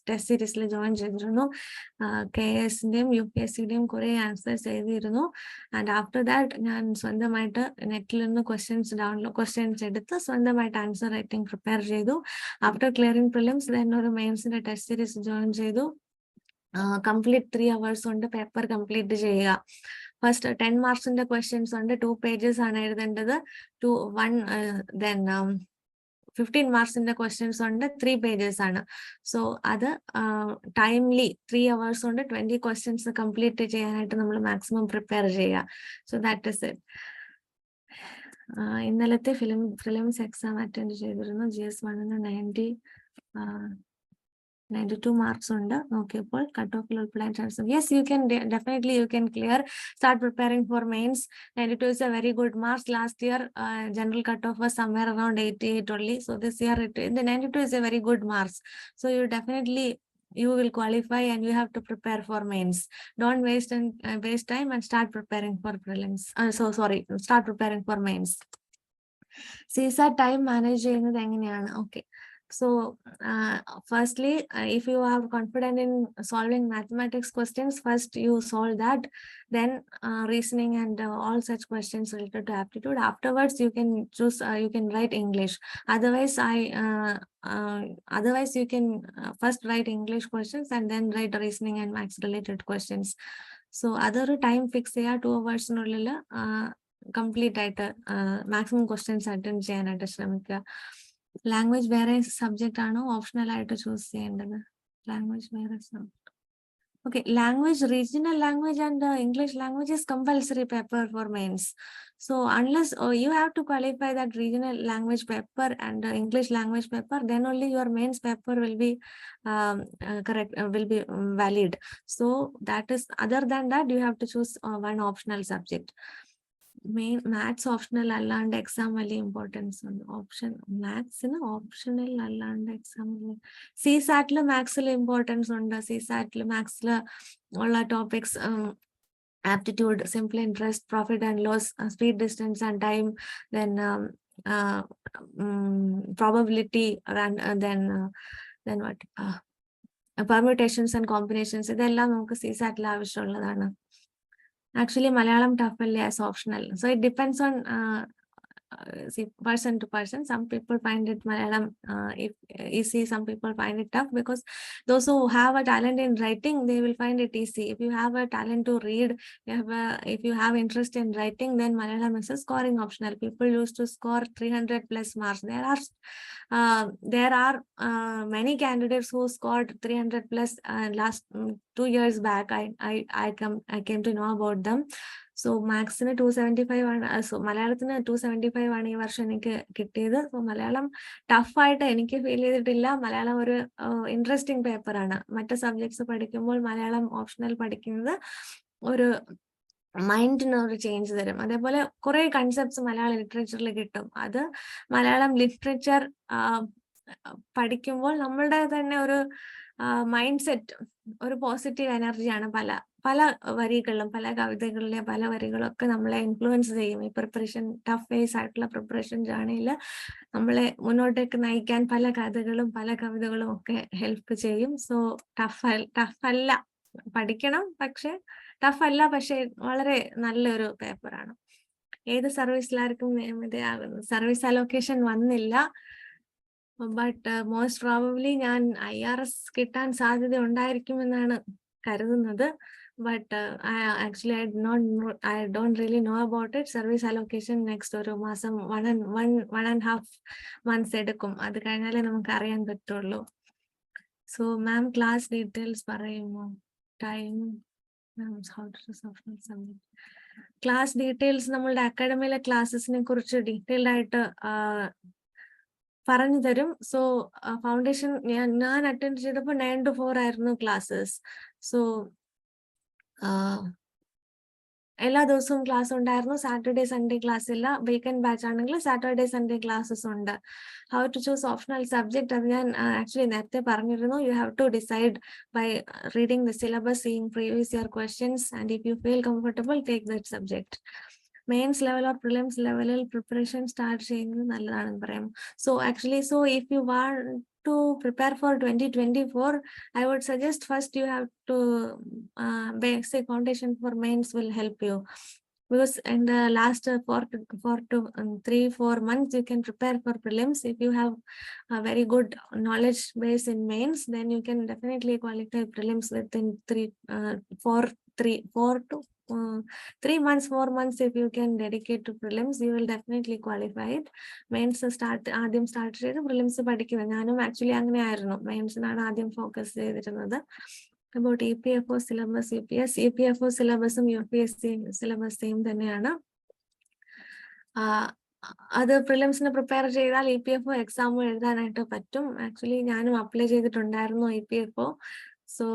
ടെസ്റ്റ് സീരീസിൽ ജോയിൻ ചെയ്തിരുന്നു. KS-ന്റെയും UPSC-യുടെയും കുറെ ആൻസേഴ്സ് എഴുതിയിരുന്നു. ആൻഡ് ആഫ്റ്റർ ദാറ്റ് ഞാൻ സ്വന്തമായിട്ട് നെറ്റിൽ നിന്ന് ക്വസ്റ്റ്യൻസ് എടുത്ത് സ്വന്തമായിട്ട് ആൻസർ റൈറ്റിംഗ് പ്രിപ്പയർ ചെയ്തു. ആഫ്റ്റർ ക്ലിയറിംഗ് പ്രിലിംസ് ദെൻ ഒരു മെയിൻസിന്റെ ടെസ്റ്റ് സീരീസ് ജോയിൻ ചെയ്തു. കംപ്ലീറ്റ് 3 hours കൊണ്ട് പേപ്പർ കംപ്ലീറ്റ് ചെയ്യുക. ഫസ്റ്റ് 10 മാർക്സിന്റെ ക്വസ്റ്റ്യൻസ് ഉണ്ട്, 2 pages ആണ് എഴുതേണ്ടത്. 15 മാർക്സിന്റെ ക്വസ്റ്റ്യൻസ് ഉണ്ട്, 3 pages ആണ്. സോ അത് ടൈംലി 3 hours കൊണ്ട് 20 questions കംപ്ലീറ്റ് ചെയ്യാനായിട്ട് നമ്മൾ മാക്സിമം പ്രിപ്പയർ ചെയ്യുക. So that is it. ഇന്നലത്തെ ഫിലിംസ് എക്സാം അറ്റൻഡ് ചെയ്തിരുന്നു. GS1 92 marks ഉണ്ട്. നോക്കിയപ്പോൾ കട്ട് ഓഫിൽ ഉൾപ്പെടാൻ ചാൻസ് ഉണ്ട്. Yes, you can definitely you can clear. Start preparing for mains. 92 is a very good marks. Last year general cut off was somewhere around 88 only. So this year the 92 is a very good marks. So you definitely you will qualify and you have to prepare for mains. Don't waste time and start preparing for prelims. Start preparing for mains. CSAT time manage ചെയ്യുന്നത് എങ്ങനെയാണ്? Okay. So, firstly, if you are confident in solving mathematics questions, first you solve that, then reasoning and all such questions related to aptitude. Afterwards, you can choose, you can write English. Otherwise, otherwise you can first write English questions and then write reasoning and maths related questions. So, other time fix 2 hours complete maximum questions attend ചെയ്യാനായിട്ട് ശ്രമിക്കുക. Language വേറെ subject ആണോ optional ആയിട്ട് choose ചെയ്യേണ്ടത്? Language വേറെ okay, language, regional language and English language is compulsory paper for mains. So unless you have to qualify that regional language paper and English language paper, then only your mains paper will be correct, will be valid. So that is, other than that, you have to choose one optional subject. Main maths optional allowed exam value importance on option maths in optional allowed exam CSAT maths importance on the CSAT maths all topics aptitude, simple interest, profit and loss, speed, distance and time, then probability, and then what permutations and combinations. ഇതെല്ലാം നമുക്ക് CSAT ആവശ്യമുള്ളതാണ്. Actually, Malayalam TOEFL as optional. So it depends on see, person to person. Some people find it Malayalam if easy, some people find it tough, because those who have a talent in writing, they will find it easy. If you have a talent to read, if you have interest in writing, then Malayalam is a scoring optional. People used to score 300 plus marks. There are many candidates who scored 300 plus last 2 years back. I came to know about them. So maths 275 ആണ്. So മലയാളത്തിന് 275 ആണ് ഈ വർഷം എനിക്ക് കിട്ടിയത്. So Malayalam ടഫായിട്ട് എനിക്ക് feel ചെയ്തിട്ടില്ല. മലയാളം ഒരു ഇൻട്രസ്റ്റിംഗ് പേപ്പറാണ്. മറ്റ് സബ്ജക്ട്സ് പഠിക്കുമ്പോൾ മലയാളം ഓപ്ഷണൽ പഠിക്കുന്നത് ഒരു മൈൻഡിന് ഒരു ചേഞ്ച് തരും. അതേപോലെ കുറെ കൺസെപ്റ്റ്സ് മലയാളം ലിറ്ററേച്ചറിൽ കിട്ടും. അത് മലയാളം ലിറ്ററേച്ചർ പഠിക്കുമ്പോൾ നമ്മളുടെ തന്നെ ഒരു മൈൻഡ് സെറ്റ്, ഒരു പോസിറ്റീവ് എനർജിയാണ്. പല വരികളിലും, പല കവിതകളിലെ പല വരികളൊക്കെ നമ്മളെ ഇൻഫ്ലുവൻസ് ചെയ്യും. ഈ പ്രിപ്പറേഷൻ, ടഫ് ഫേസ് ആയിട്ടുള്ള പ്രിപ്പറേഷൻ ജേർണിയിൽ നമ്മളെ മുന്നോട്ടേക്ക് നയിക്കാൻ പല കഥകളും പല കവിതകളും ഒക്കെ ഹെൽപ്പ് ചെയ്യും. സോ ടഫല്ല, പഠിക്കണം, പക്ഷെ ടഫല്ല, പക്ഷെ വളരെ നല്ലൊരു പേപ്പറാണ്. ഏത് സർവീസിലാർക്കും നിയമിതയാകുന്നു. സർവീസ് അലോക്കേഷൻ വന്നില്ല, ബട്ട് മോസ്റ്റ് പ്രോബബ്ലി ഞാൻ IRS കിട്ടാൻ സാധ്യത ഉണ്ടായിരിക്കുമെന്നാണ് കരുതുന്നത്. But actually I don't really know about it. Service allocation next ഒരു മാസം 1.5 months എടുക്കും. അത് കഴിഞ്ഞാലേ നമുക്ക് അറിയാൻ പറ്റുള്ളൂ. സോ മാം ക്ലാസ് ഡീറ്റെയിൽസ് പറയുമോ? ടൈം, ക്ലാസ് ഡീറ്റെയിൽസ് നമ്മളുടെ അക്കാഡമിയിലെ ക്ലാസ്സസിനെ കുറിച്ച് ഡീറ്റെയിൽഡ് ആയിട്ട് പറഞ്ഞു തരും. സോ ഫൗണ്ടേഷൻ ഞാൻ അറ്റൻഡ് ചെയ്തപ്പോൾ 9 to 4 ആയിരുന്നു ക്ലാസ്സസ്. സോ എല്ലാ ദിവസവും ക്ലാസ് ഉണ്ടായിരുന്നു. സാറ്റർഡേ സൺഡേ ക്ലാസ് ഇല്ല. വീക്കെൻഡ് ബാച്ച് ആണെങ്കിൽ സാറ്റർഡേ സൺഡേ ക്ലാസ്സസ് ഉണ്ട്. How to choose optional subject, അത് ഞാൻ ആക്ച്വലി നേരത്തെ പറഞ്ഞിരുന്നു. You have to decide by reading the syllabus, seeing previous year questions, and if you feel comfortable take that subject. Mains level or prelims ലെവലിൽ preparation start ചെയ്യുന്നത് നല്ലതാണെന്ന് പറയാം. So actually, so if you want to prepare for 2024, I would suggest first you have to basic foundation for mains will help you, because in the last 4 to 3-4 months you can prepare for prelims. If you have a very good knowledge base in mains, then you can definitely qualify prelims within 3 months, 4 months. If you can dedicate to prelims, you will definitely qualify it. Mains ആദ്യം start ചെയ്ത് prelims പഠിക്കുക. ഞാനും actually അങ്ങനെ ആയിരുന്നു. മെയിൻസിനാണ് ആദ്യം focus ചെയ്തിരുന്നത്. About EPFO syllabus, EPFO സിലബസും UPSC syllabus same തന്നെയാണ്. അത് പ്രിലിംസിന് പ്രിപ്പയർ ചെയ്താൽ EPFO എക്സാം എഴുതാനായിട്ട് പറ്റും. ആക്ച്വലി ഞാനും അപ്ലൈ ചെയ്തിട്ടുണ്ടായിരുന്നു EPFO. So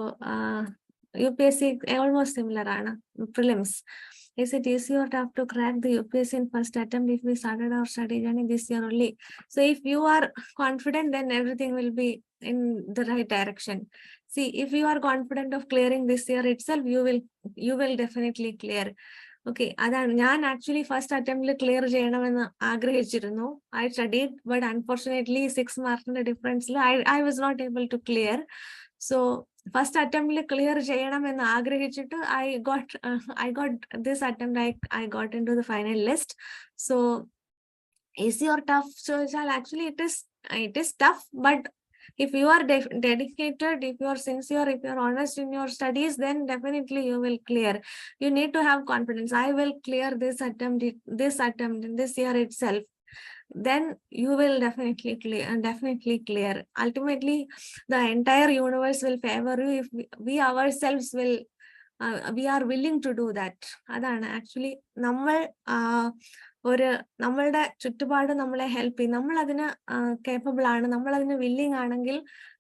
UPSC almost similar ആണ് prelims. Is it easy or tough to crack the UPSC in first attempt if we started our study journey this year only? So if you are confident, then everything will be in the right direction. See, if you are confident of clearing this year itself, you will definitely clear. Okay, അതാണ് ഞാൻ actually first അറ്റംപ്റ്റിൽ clear ചെയ്യണമെന്ന് ആഗ്രഹിച്ചിരുന്നു. I studied, but unfortunately 6 മാർക്കിന്റെ ഡിഫറൻസിൽ I was not able to clear. So first അറ്റംപ്റ്റിൽ clear ചെയ്യണമെന്ന് ആഗ്രഹിച്ചിട്ട് I got this attempt, I got in to the final list. So easy or tough ചോദിച്ചാൽ actually it is tough, but if you are dedicated, if you are sincere, if you are honest in your studies, then definitely you will clear. You need to have confidence. I will clear this attempt in this year itself. Then you will definitely clear. Ultimately, the entire universe will favor you if we ourselves will we are willing to do that. അതാണ് actually നമ്മൾ നമ്മളുടെ ചുറ്റുപാട് നമ്മളെ help ചെയ്യും, നമ്മൾ അതിന് capable ആണ്, നമ്മൾ അതിന് വില്ലിങ് ആണെങ്കിൽ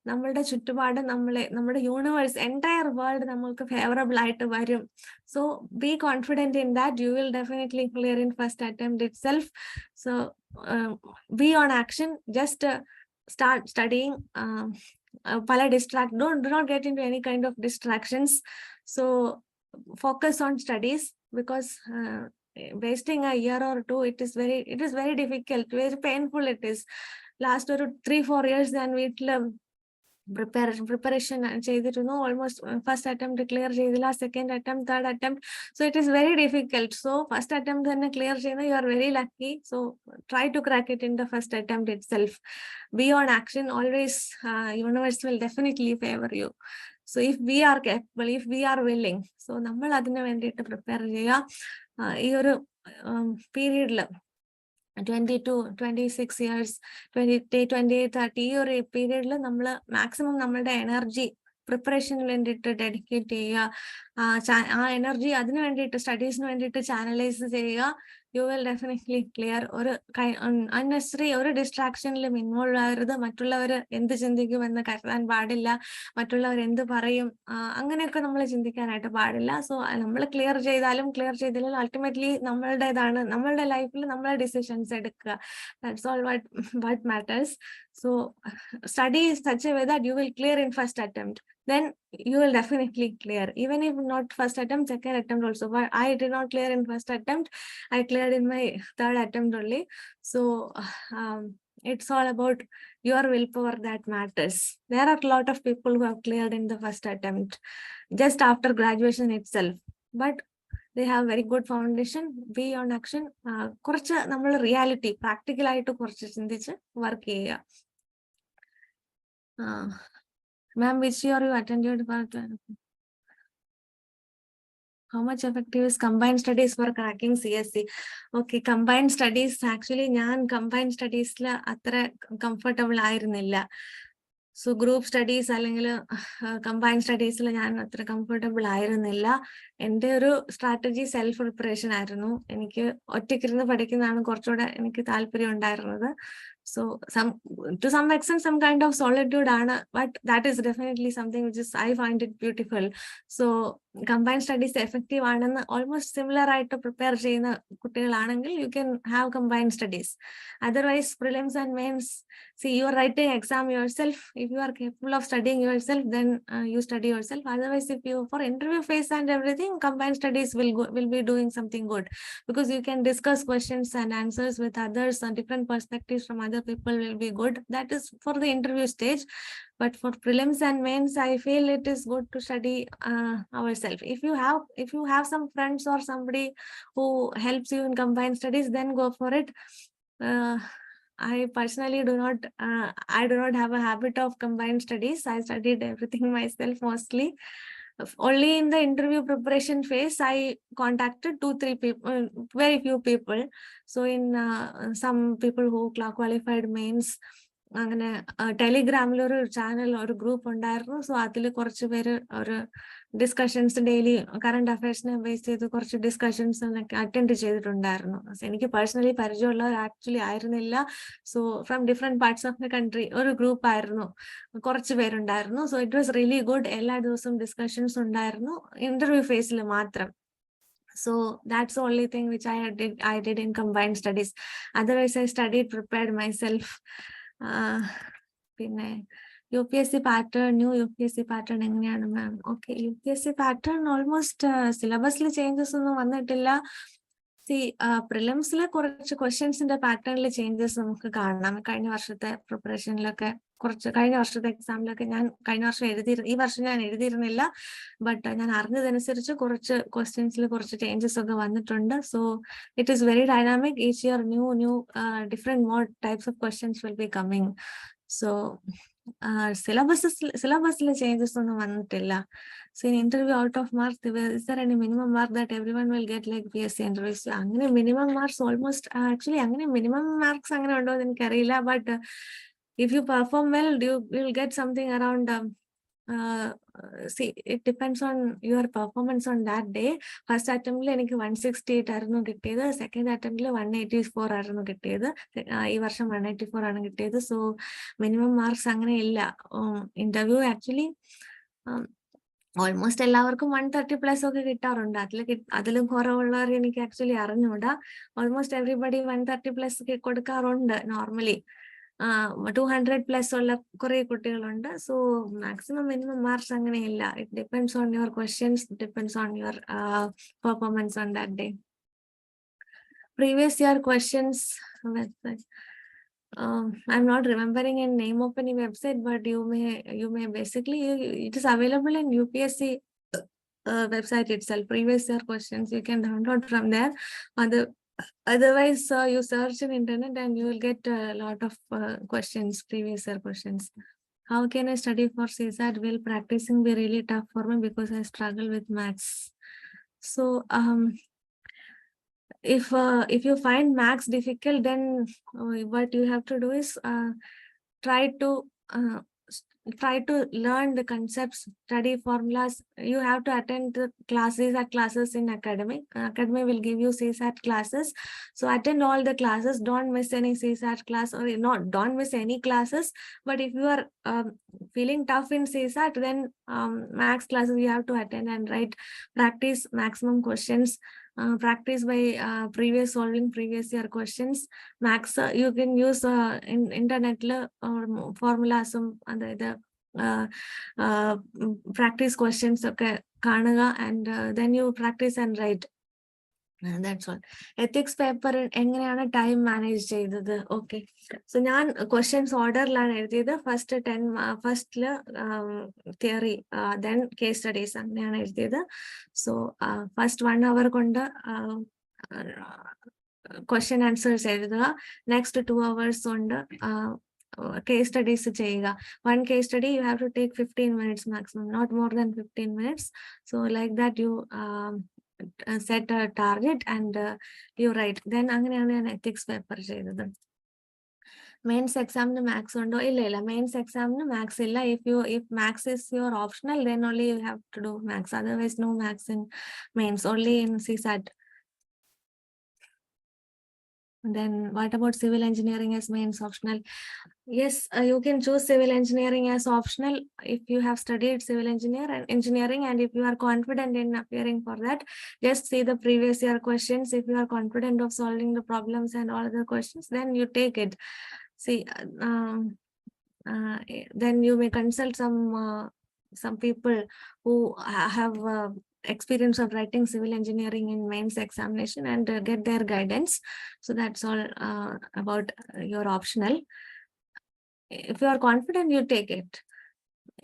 നമ്മളുടെ ചുറ്റുപാട് നമ്മുടെ യൂണിവേഴ്സ്, എൻറ്റയർ വേൾഡ് നമ്മൾക്ക് ഫേവറബിൾ ആയിട്ട് വരും. So be confident in that, you will definitely clear in first attempt it self. So B on action, just start studying. Do not get into any kind of distractions. So focus on studies, because wasting a year or two, it is very difficult, very painful. It is last 3-4 years then we preparation ചെയ്തിരുന്നു. almost first attempt clear ചെയ്തില്ല, second attempt, third attempt. So it is very difficult. So first attempt തന്നെ clear ചെയ്യുന്ന, you are very lucky. So try to crack it in the first attempt itself. Be on action always. Universe will definitely favor you. So if we are capable, if we are willing, so നമ്മൾ അതിനു വേണ്ടിയിട്ട് prepare ചെയ്യുക. ഈ ഒരു പീരീഡില് 22-26 years, 28-30 ഈ ഒരു പീരീഡിൽ നമ്മൾ മാക്സിമം നമ്മളുടെ എനർജി പ്രിപ്പറേഷന് വേണ്ടിയിട്ട് ഡെഡിക്കേറ്റ് ചെയ്യുക. ആ എനർജി അതിനു വേണ്ടിയിട്ട്, സ്റ്റഡീസിന് വേണ്ടിയിട്ട് ചാനലൈസ് ചെയ്യുക. U will definitely clear. Unnecessary ഒരു ഡിസ്ട്രാക്ഷനിലും ഇൻവോൾവ് ആകരുത്. മറ്റുള്ളവർ എന്ത് ചിന്തിക്കുമെന്ന് കരുതാൻ പാടില്ല, മറ്റുള്ളവർ എന്ത് പറയും അങ്ങനെയൊക്കെ നമ്മൾ ചിന്തിക്കാനായിട്ട് പാടില്ല. സോ നമ്മൾ ക്ലിയർ ചെയ്താലും ക്ലിയർ ചെയ്തില്ലെങ്കിലും അൾട്ടിമേറ്റ്ലി നമ്മളുടേതാണ്, നമ്മളുടെ ലൈഫിൽ നമ്മളെ ഡിസിഷൻസ് എടുക്കുക. That's all what matters. So study in such a way that you will clear in first attempt, then you will definitely clear. Even if not first attempt, second attempt also. But I did not clear in first attempt, I cleared in my third attempt only. So it's all about your willpower that matters. There are a lot of people who have cleared in the first attempt just after graduation itself, but they have very good foundation. Be on action. കുറച്ച് നമ്മൾ reality practical ആയിട്ട് കുറച്ച് ചിന്തിച്ച് work ചെയ്യുക. Ma'am, which year you attended for? How much effective is combined studies for cracking CSE? Okay, combined studies, actually ഞാൻ combined studiesൽ അത്ര comfortable ആയിരുന്നില്ല. So group studies അല്ലെങ്കിൽ കമ്പൈൻഡ് സ്റ്റഡീസിൽ ഞാൻ അത്ര കംഫർട്ടബിൾ ആയിരുന്നില്ല. എൻ്റെ ഒരു സ്ട്രാറ്റജി സെൽഫ് പ്രിപ്പറേഷൻ ആയിരുന്നു. എനിക്ക് ഒറ്റയ്ക്കിരുന്ന് പഠിക്കുന്നതാണ് കുറച്ചുകൂടെ എനിക്ക് താല്പര്യം ഉണ്ടായിരുന്നത്. So to some extent, some kind of solitude ആണ്, but that is definitely something which is, I find it beautiful. So combined studies effective ആണെന്ന് almost similar ആയിട്ട് prepare ചെയ്യുന്ന കുട്ടികളാണെങ്കിൽ you can have combined studies. Otherwise, prelims and mains, see, you are writing exam yourself. If you are capable of studying yourself, then you study yourself. Otherwise, if you for interview phase and everything, combined studies will be doing something good, because you can discuss questions and answers with others, and different perspectives from other people will be good. That is for the interview stage. But for prelims and mains, I feel it is good to study ourselves. If you have some friends or somebody who helps you in combined studies, then go for it. I personally do not have a habit of combined studies. I studied everything myself mostly. Only in the interview preparation phase, I contacted 2-3 people, very few people. So in some people who qualified mains, അങ്ങനെ ടെലിഗ്രാമിൽ ഒരു channel, ഒരു group ഉണ്ടായിരുന്നു. So അതിൽ കുറച്ച് പേര് ഒരു discussions, daily current അഫയേഴ്സിനെ base ചെയ്ത് കുറച്ച് ഡിസ്കഷൻസ് അറ്റൻഡ് ചെയ്തിട്ടുണ്ടായിരുന്നു. എനിക്ക് പേഴ്സണലി പരിചയമുള്ളവർ ആക്ച്വലി ആയിരുന്നില്ല. So from different parts of the country ഒരു ഗ്രൂപ്പ് ആയിരുന്നു, കുറച്ച് പേരുണ്ടായിരുന്നു. So it was really good. എല്ലാ ദിവസവും ഡിസ്കഷൻസ് ഉണ്ടായിരുന്നു, ഇന്റർവ്യൂ ഫേസിൽ മാത്രം. So that's the only thing which I did in combined studies. Otherwise, I studied, prepared myself. പിന്നെ UPSC pattern, new UPSC pattern എങ്ങനെയാണ് മാം? ഓക്കെ, UPSC pattern ഓൾമോസ്റ്റ് സിലബസിൽ changes ഒന്നും വന്നിട്ടില്ല. പ്രിലിംസിലെ കുറച്ച് ക്വസ്റ്റ്യൻസിന്റെ പാറ്റേണിൽ ചേഞ്ചസ് നമുക്ക് കാണാം. കഴിഞ്ഞ വർഷത്തെ പ്രിപ്പറേഷനിലൊക്കെ കഴിഞ്ഞ വർഷത്തെ എക്സാമിലൊക്കെ ഞാൻ കഴിഞ്ഞ വർഷം ഈ വർഷം ഞാൻ എഴുതിയിരുന്നില്ല, ബട്ട് ഞാൻ അറിഞ്ഞതനുസരിച്ച് കുറച്ച് ക്വസ്റ്റ്യൻസിൽ കുറച്ച് ചേഞ്ചസ് ഒക്കെ വന്നിട്ടുണ്ട്. So it is very dynamic. Each year new different more types of questions will be coming. So സിലബസിൽ ചേഞ്ചസ് ഒന്നും വന്നിട്ടില്ല. So in interview out of marks, is there any minimum mark that everyone will get like PSC interviews? അങ്ങനെ minimum marks almost actually അങ്ങനെ minimum marks അങ്ങനെ ഉണ്ടോ എന്ന് എനിക്കറിയില്ല. But if you perform well, you will get something around. See, it depends on your performance on that day. First attempt എനിക്ക് 168 ആയിരുന്നു കിട്ടിയത്. Second അറ്റംപ്റ്റിൽ 184 ആയിരുന്നു കിട്ടിയത്. ഈ വർഷം 184 ആണ് കിട്ടിയത്. സോ മിനിമം മാർക്സ് അങ്ങനെ ഇല്ല. ഇന്റർവ്യൂ ആക്ച്വലി ഓൾമോസ്റ്റ് എല്ലാവർക്കും 130+ ഒക്കെ കിട്ടാറുണ്ട്. അതിലും കുറവുള്ളവർ എനിക്ക് ആക്ച്വലി അറിഞ്ഞൂടാ. ഓൾമോസ്റ്റ് എവറിബഡി 130+ കൊടുക്കാറുണ്ട് നോർമലി. 200+ ഉള്ള കുറെ കുട്ടികളുണ്ട്. സോ മാക്സിമം മിനിമം മാർക്സ് അങ്ങനെയില്ല. It depends on your questions, depends on your performance on that day. Previous year questions I'm not remembering a name of any website, but you may basically it is available in UPSC website itself. Previous year questions you can download from there. Otherwise, you search in internet and you will get a lot of questions, previous year questions. How can I study for CSAT? Will practicing be really tough for me because I struggle with maths? So if you find maths difficult, then what you have to do is try to learn the concepts, study formulas. You have to attend the classes in academy. Academy will give you CSAT classes. So attend all the classes. Don't miss any CSAT class, or don't miss any classes. But if you are feeling tough in CSAT, then maths classes you have to attend and practice maximum questions. Practice by solving previous year questions. Max you can use in internet or formulas and the practice questions okay കാണുക, and then you practice and write. That's all. Ethics paper എങ്ങനെയാണ് time manage ചെയ്തത്? Okay, so ഞാൻ questions ഓർഡറിലാണ് എഴുതിയത്. ഫസ്റ്റില് theory, then case studies, അങ്ങനെയാണ് എഴുതിയത്. So first 1 hour കൊണ്ട് question answers എഴുതുക. നെക്സ്റ്റ് 2 hours കൊണ്ട് case studies ചെയ്യുക. One case study you have to take 15 minutes maximum, not more than 15 minutes. So like that you set a target and you write. Then അങ്ങനെയാണ് ഞാൻ ethics paper ചെയ്തത്. Mains എക്സാമിന് maths ഉണ്ടോ? ഇല്ല, mains എക്സാമിന് maths ഇല്ല. if maths is your optional, then only you have to do maths. Otherwise no maths in mains, only in CSAT. Then what about civil engineering as mains optional? Yes, you can choose civil engineering as optional if you have studied civil engineering, and if you are confident in appearing for that. Just see the previous year questions. If you are confident of solving the problems and all the questions, then you take it. See, then you may consult some people who have experience of writing civil engineering in mains examination and get their guidance. So that's all about your optional. If you are confident, you take it.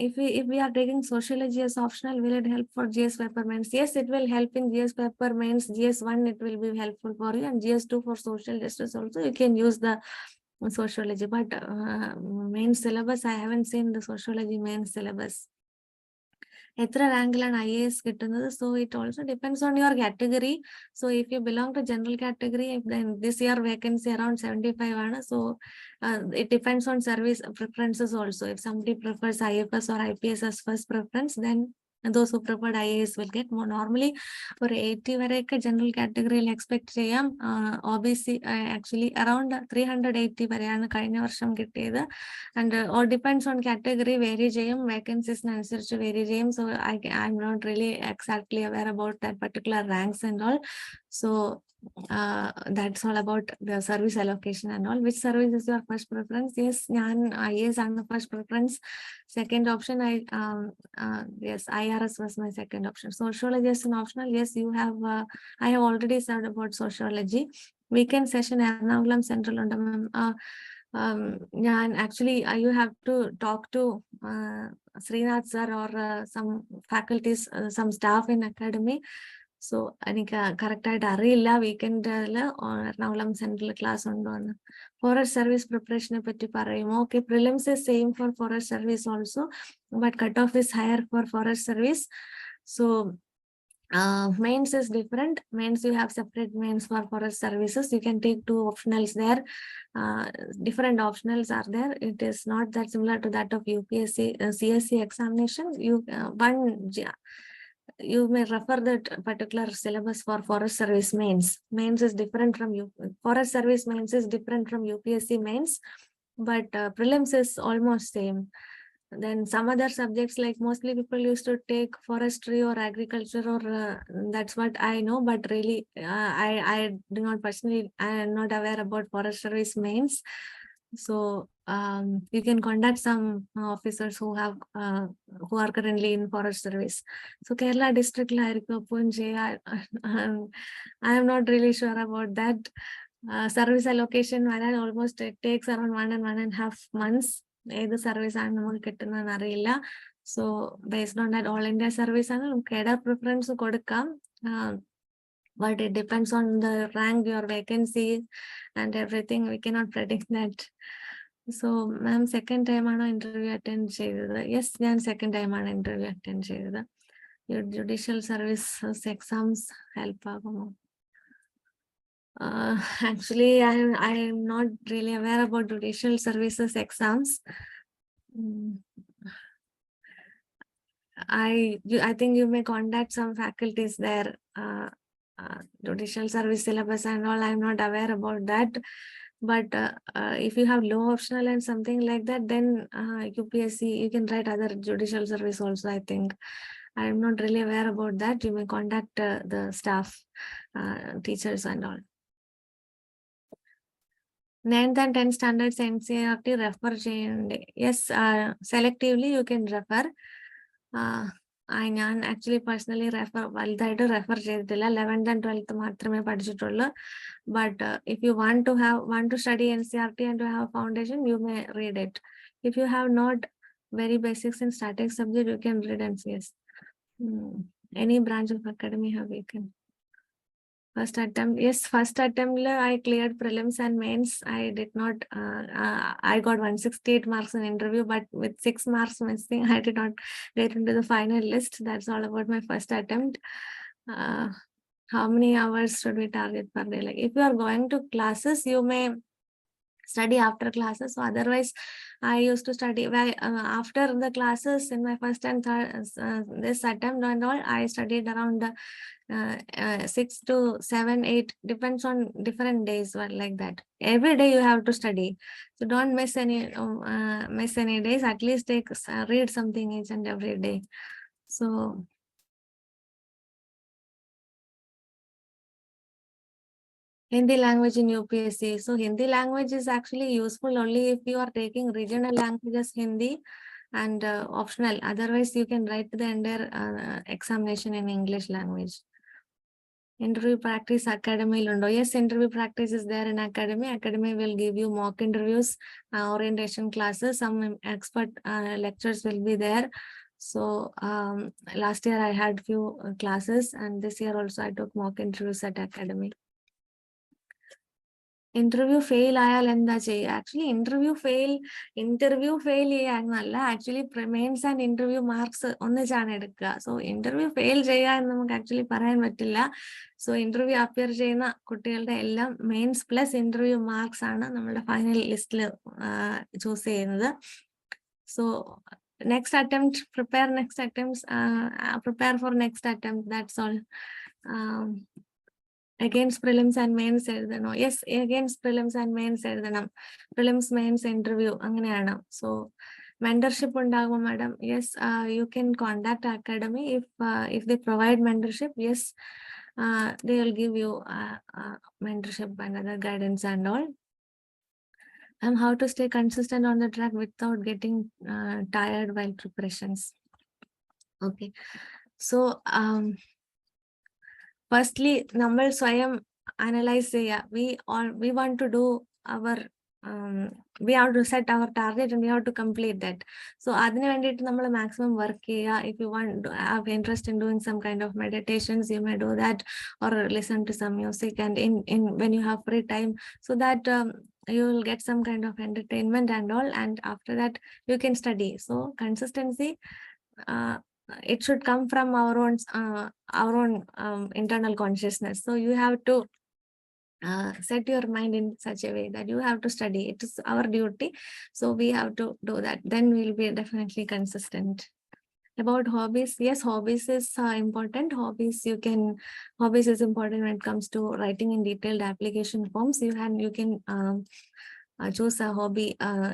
If we are taking sociology as optional, will it help for GS paper mains? Yes, it will help in GS paper mains. GS1 it will be helpful for you, and GS2 for social justice also you can use the sociology. But main syllabus, I haven't seen the sociology main syllabus. എത്ര റാങ്കിലാണ് IAS കിട്ടുന്നത്? So it also depends on your category. So if you belong to general category, this year vacancy around 75 ആണ്. So it depends on service preferences also. If somebody prefers IFS or IPS as first preference, then those who preferred IAS will get more. Normally ഒരു 80 വരെയൊക്കെ general കാറ്റഗറിയിൽ expect ചെയ്യാം. OBC actually around 380 വരെയാണ് കഴിഞ്ഞ വർഷം കിട്ടിയത്. And all depends on category, vary ചെയ്യും, വേക്കൻസീസിനനുസരിച്ച് വേരി ചെയ്യും. So I'm not really exactly aware about that particular ranks and all. So that's all about the service allocation and all. Which service is your first preference? Yes, IAS and the first preference. Second option, yes, IRS was my second option. Sociology is an optional. Yes, you have. I have already said about sociology. Weekend session Ernakulam Central ഉണ്ട് മാം. Actually, you have to talk to Srinath sir or some faculties, some staff in academy. So എനിക്ക് correct ആയിട്ട് അറിയില്ല വീക്കെൻഡിൽ Ernakulam central class ഉണ്ടോ എന്ന്. Forest service പ്രിപ്പറേഷനെ പറ്റി പറയുമോ? Okay, prelims is same for forest service also, but cut off is higher for forest service. So mains is different. Mains, you have separate mains for forest services. You can take 2 optionals there. Different optionals are there. It is not that similar to that of UPSC CSC examination. You may refer that particular syllabus for forest service mains. Mains is different from forest service mains is different from UPSC mains, but prelims is almost same. Then some other subjects, like mostly people used to take forestry or agriculture, or that's what I know, but really I do not personally, I am not aware about forest service mains. So you can contact some officers who are currently in forest service. So Kerala district I am not really sure about that. Service allocation almost it takes around 1.5 months. ഏത് service ആണ് നമുക്ക് കിട്ടുന്നതെന്ന് അറിയില്ല. So based on that all India service ആണ് നമുക്ക് cadre preference കൊടുക്കാം. But it depends on the rank, your vacancy and everything. We cannot predict that. So ma'am, second time ആണോ interview attend ചെയ്തത്? യെസ്, ഞാൻ സെക്കൻഡ് ടൈം ആണ് interview attend ചെയ്തത്. Judicial services exams help ആകുമോ? Actually, I am not really aware about judicial services exams. I think you may contact some faculties there. Judicial service syllabus and all, I am not aware about that. But if you have low optional and something like that, then UPSC, you can write other judicial service also, I think. I am not really aware about that. You may contact the staff, teachers and all. 9th and 10th standards NCERT refer cheyandi. Yes, selectively you can refer. ഞാൻ actually personally വലുതായിട്ട് refer ചെയ്തിട്ടില്ല. 11th and 12th മാത്രമേ പഠിച്ചിട്ടുള്ളൂ. But if you want to study NCERT and to have foundation, you may read it. If you have not very basics in static subject, you can read NCS. Any branch of academy have weekend? First attempt, yes, first attempt I cleared prelims and mains. I did not, I got 168 marks in interview, but with 6 marks missing, I did not get into the final list. That's all about my first attempt. How many hours should we target per day? Like if you are going to classes, you may study after classes. So otherwise, I used to study after the classes in my first and third this attempt and all. I studied around 6 to 7, 8, depends on different days, like that. Every day you have to study, so don't miss any days. At least read something each and every day. So Hindi language in UPSC. So Hindi language is actually useful only if you are taking regional languages Hindi and optional. Otherwise, you can write the entire examination in English language. Interview practice academy lundo. Yes, interview practice is there in academy. Academy will give you mock interviews, orientation classes, some expert lectures will be there. So last year I had few classes, and this year also I took mock interviews at academy. Interview fail ayal enda chey. Actually interview fail cheyanalla. Actually mains and interview marks onnichana edukka. So interview fail cheya ennu namukku actually parayan pattilla. So interview appear cheyna kuttikalde ellam mains plus interview marks aanu nammude final list il choose cheyyunnathu. So next attempt, prepare for next attempt. That's all. Against prelims and mains എഴുതണോ? Yes, against prelims and mains എഴുതണം. Prelims mains interview അങ്ങനെയാണ്. So mentorship ഉണ്ടാകുമോ madam? Yes, you can contact academy if they provide mentorship. Yes, They will give you mentorship and other guidance and all. And how to stay consistent on the track without getting tired while preparations. Okay, so firstly, നമ്മൾ സ്വയം analyze ചെയ്യുക. We want to do our we have to set our target and we have to complete that. So അതിനു വേണ്ടിയിട്ട് നമ്മൾ maximum work ചെയ്യുക. If you want to have interest in doing some kind of meditations, you may do that, or listen to some music, and in when you have free time, so that you will get some kind of entertainment and all, and after that you can study. So consistency, it should come from our own internal consciousness. So you have to set your mind in such a way that you have to study. It is our duty, so we have to do that. Then we'll be definitely consistent. About hobbies, yes, hobbies is important. Hobbies is important when it comes to writing in detailed application forms. You can choose a hobby.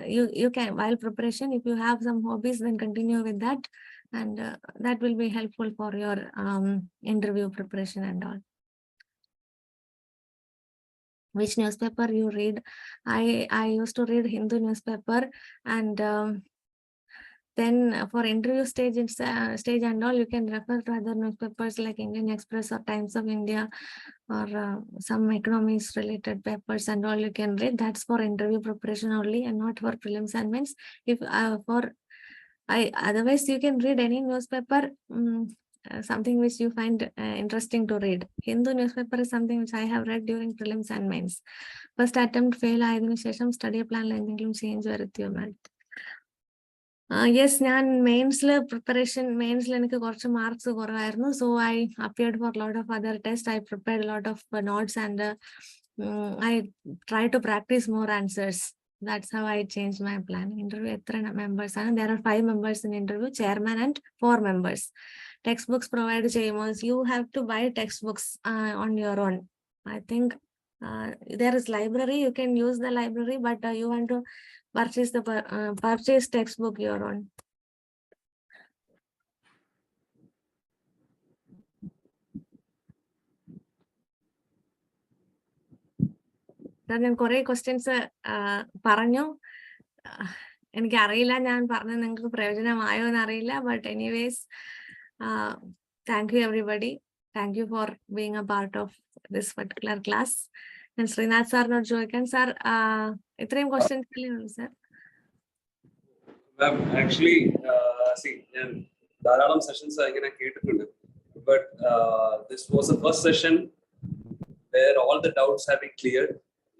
You can, while preparation, if you have some hobbies, then continue with that, and that will be helpful for your interview preparation and all. Which newspaper you read? I used to read Hindu newspaper, and then for interview stage and all, you can refer to other newspapers like Indian Express or Times of India, or some economics related papers and all you can read. That's for interview preparation only, and not for prelims and mains. If otherwise you can read any newspaper, something which you find interesting to read. Hindu newspaper is something which I have read during prelims and mains. First attempt fail ആയതിനു ശേഷം study plan എന്തെങ്കിലും change വരുത്തിയോ ma'am? Yes, ഞാൻ മെയിൻസിൽ എനിക്ക് കുറച്ച് marks കുറവായിരുന്നു. So I appeared for lot of other test. I prepared lot of notes and I try to practise more answers. That's how I changed my plan. Interview എത്ര members ആണ്? There are 5 members in interview, chairman and 4 members. Textbooks provide ചെയ്യുമോ? You have to buy textbooks on your own. I think there is library, you can use the library, but you want to purchase textbook your own. ഞാൻ കുറെ questions പറഞ്ഞു. എനിക്ക് അറിയില്ല ഞാൻ പറഞ്ഞത് നിങ്ങൾക്ക് പ്രയോജനമായോ എന്നറിയില്ല. But anyways, thank you everybody. Thank you for being A part of this particular class. ഞാൻ ശ്രീനാഥ് സാറിനോട് ചോദിക്കാൻ. സാർ, ഇത്രയും ക്വസ്റ്റ്യൻസ് അല്ലേ ഉള്ളൂ സാർ? ആക്ച്വലി ഞാൻ ധാരാളം സെഷൻസ് ഇങ്ങനെ കേട്ടിട്ടുണ്ട്. But this was A first session where all the doubts have been cleared.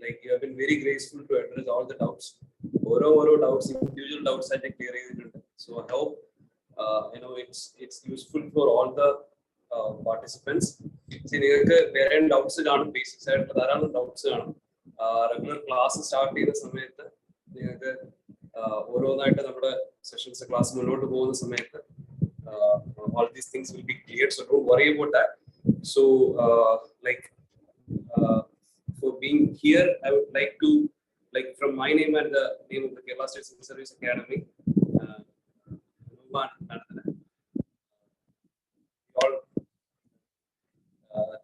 Like, you have been very graceful to address all the doubts. Oro doubts, individual doubts are clear. So I hope it's useful for all the participants. See, there are doubts on basic side. There are doubts on regular class start ചെയ്ത സമയത്ത് നിങ്ങൾക്ക് ഓരോന്നായിട്ട് നമ്മുടെ sessions class മുന്നോട്ട് പോകുന്ന സമയത്ത് all these things will be cleared. So don't worry about that. So for being here, I would like to, from my name and the name of the Kerala State Civil Service Academy,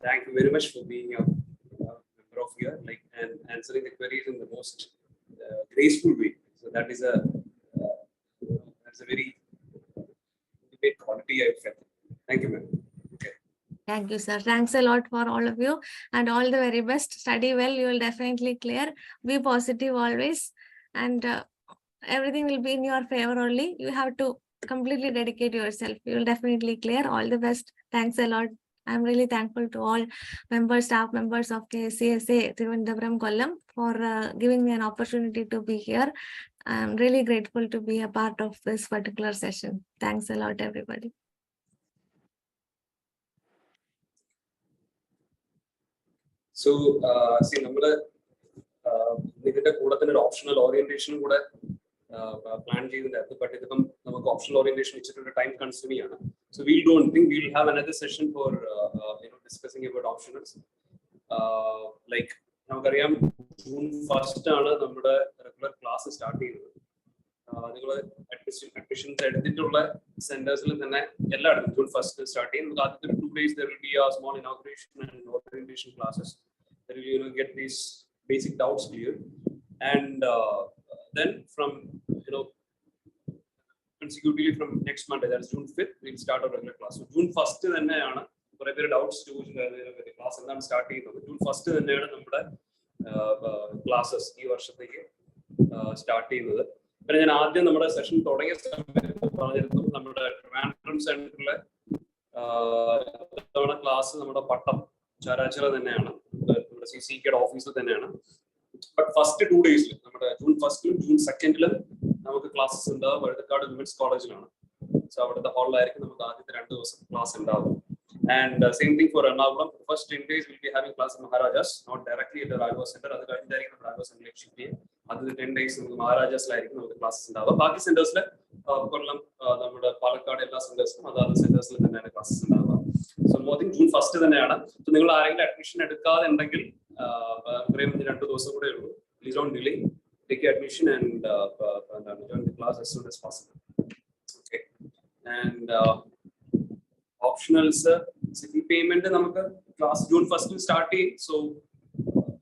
thank you very much for being a member of here, and answering the queries in the most graceful way. So that's a very great quality I felt. Thank you, ma'am. Thank you, sir. Thanks a lot for all of you, and all the very best. Study well, you will definitely clear. Be positive always, and everything will be in your favor only. You have to completely dedicate yourself. You will definitely clear. All the best. Thanks a lot. I'm really thankful to all staff members of KCSA Tiruvandhuram Kollam for giving me an opportunity to be here. I'm really grateful to be a part of this particular session. Thanks a lot, everybody. So, see, നമ്മുടെ ഇതിന്റെ കൂടെ തന്നെ ഒരു optional orientation കൂടെ plan ചെയ്തിട്ടുണ്ടായിരുന്നു. But ഇതിപ്പം നമുക്ക് optional orientation വെച്ചിട്ട് ടൈം കൺസ്യൂമിംഗ് ആണ്. So we don't think we will have another session for discussing about optionals. Like നമുക്കറിയാം, ജൂൺ 1 ആണ് നമ്മുടെ റെഗുലർ ക്ലാസ് സ്റ്റാർട്ട് ചെയ്യുന്നത്. നിങ്ങൾ അഡ്മിഷൻസ് എടുത്തിട്ടുള്ള സെന്റേഴ്സിൽ തന്നെ എല്ലായിടത്തും ജൂൺ 1 സ്റ്റാർട്ട് ചെയ്യും. നമുക്ക് ആദ്യത്തെ 2 days there will be a small inauguration and orientation classes. There will get these basic doubts cleared, and then from consecutively from next Monday, that is June 5th, we'll start our regular class. So June 1st തന്നെയാണ് കുറെ പേര് doubts ചോദിച്ചിട്ടുണ്ടായിരുന്നു class എന്താണ് start ചെയ്യുന്നത്. June 1st തന്നെയാണ് നമ്മുടെ classes ഈ വർഷത്തേക്ക് സ്റ്റാർട്ട് ചെയ്യുന്നത്. പിന്നെ ഞാൻ ആദ്യം നമ്മുടെ സെഷൻ തുടങ്ങിയ സമയത്ത് പറഞ്ഞിരുന്നു നമ്മുടെ ട്രിവാൻഡ്രം സെന്ററിലെ ക്ലാസ് നമ്മുടെ പട്ടം ചാരാച്ചിറ തന്നെയാണ്, നമ്മുടെ CCKയുടെ ഓഫീസിൽ തന്നെയാണ്. ബട്ട് ഫസ്റ്റ് 2 days നമ്മുടെ ജൂൺ 1st ജൂൺ 2nd നമുക്ക് ക്ലാസ്സസ് ഉണ്ടാവും വഴുതക്കാട് വിമൻസ് കോളേജിലാണ്. സോ അവിടുത്തെ ഹാളിലായിരിക്കും നമുക്ക് ആദ്യത്തെ 2 ദിവസം ക്ലാസ് ഉണ്ടാവും. And same thing for Ernakulam. First 10 days we'll be having class in Maharajas, not directly at the Raghav Center. That's why we are Raghav Center lecture. Other 10 days in Maharajas like the classes in the Baki centers like Kollam, the Palakkad ella centers, other centers like the classes in the. So more thing June 1st than Nana. So they will arrange admission at the car and Nagil. Please don't delay. Take your admission and join the class as soon as possible. Okay. And optionals, fee payment നമുക്ക് class June 1st start ചെയ്യും. So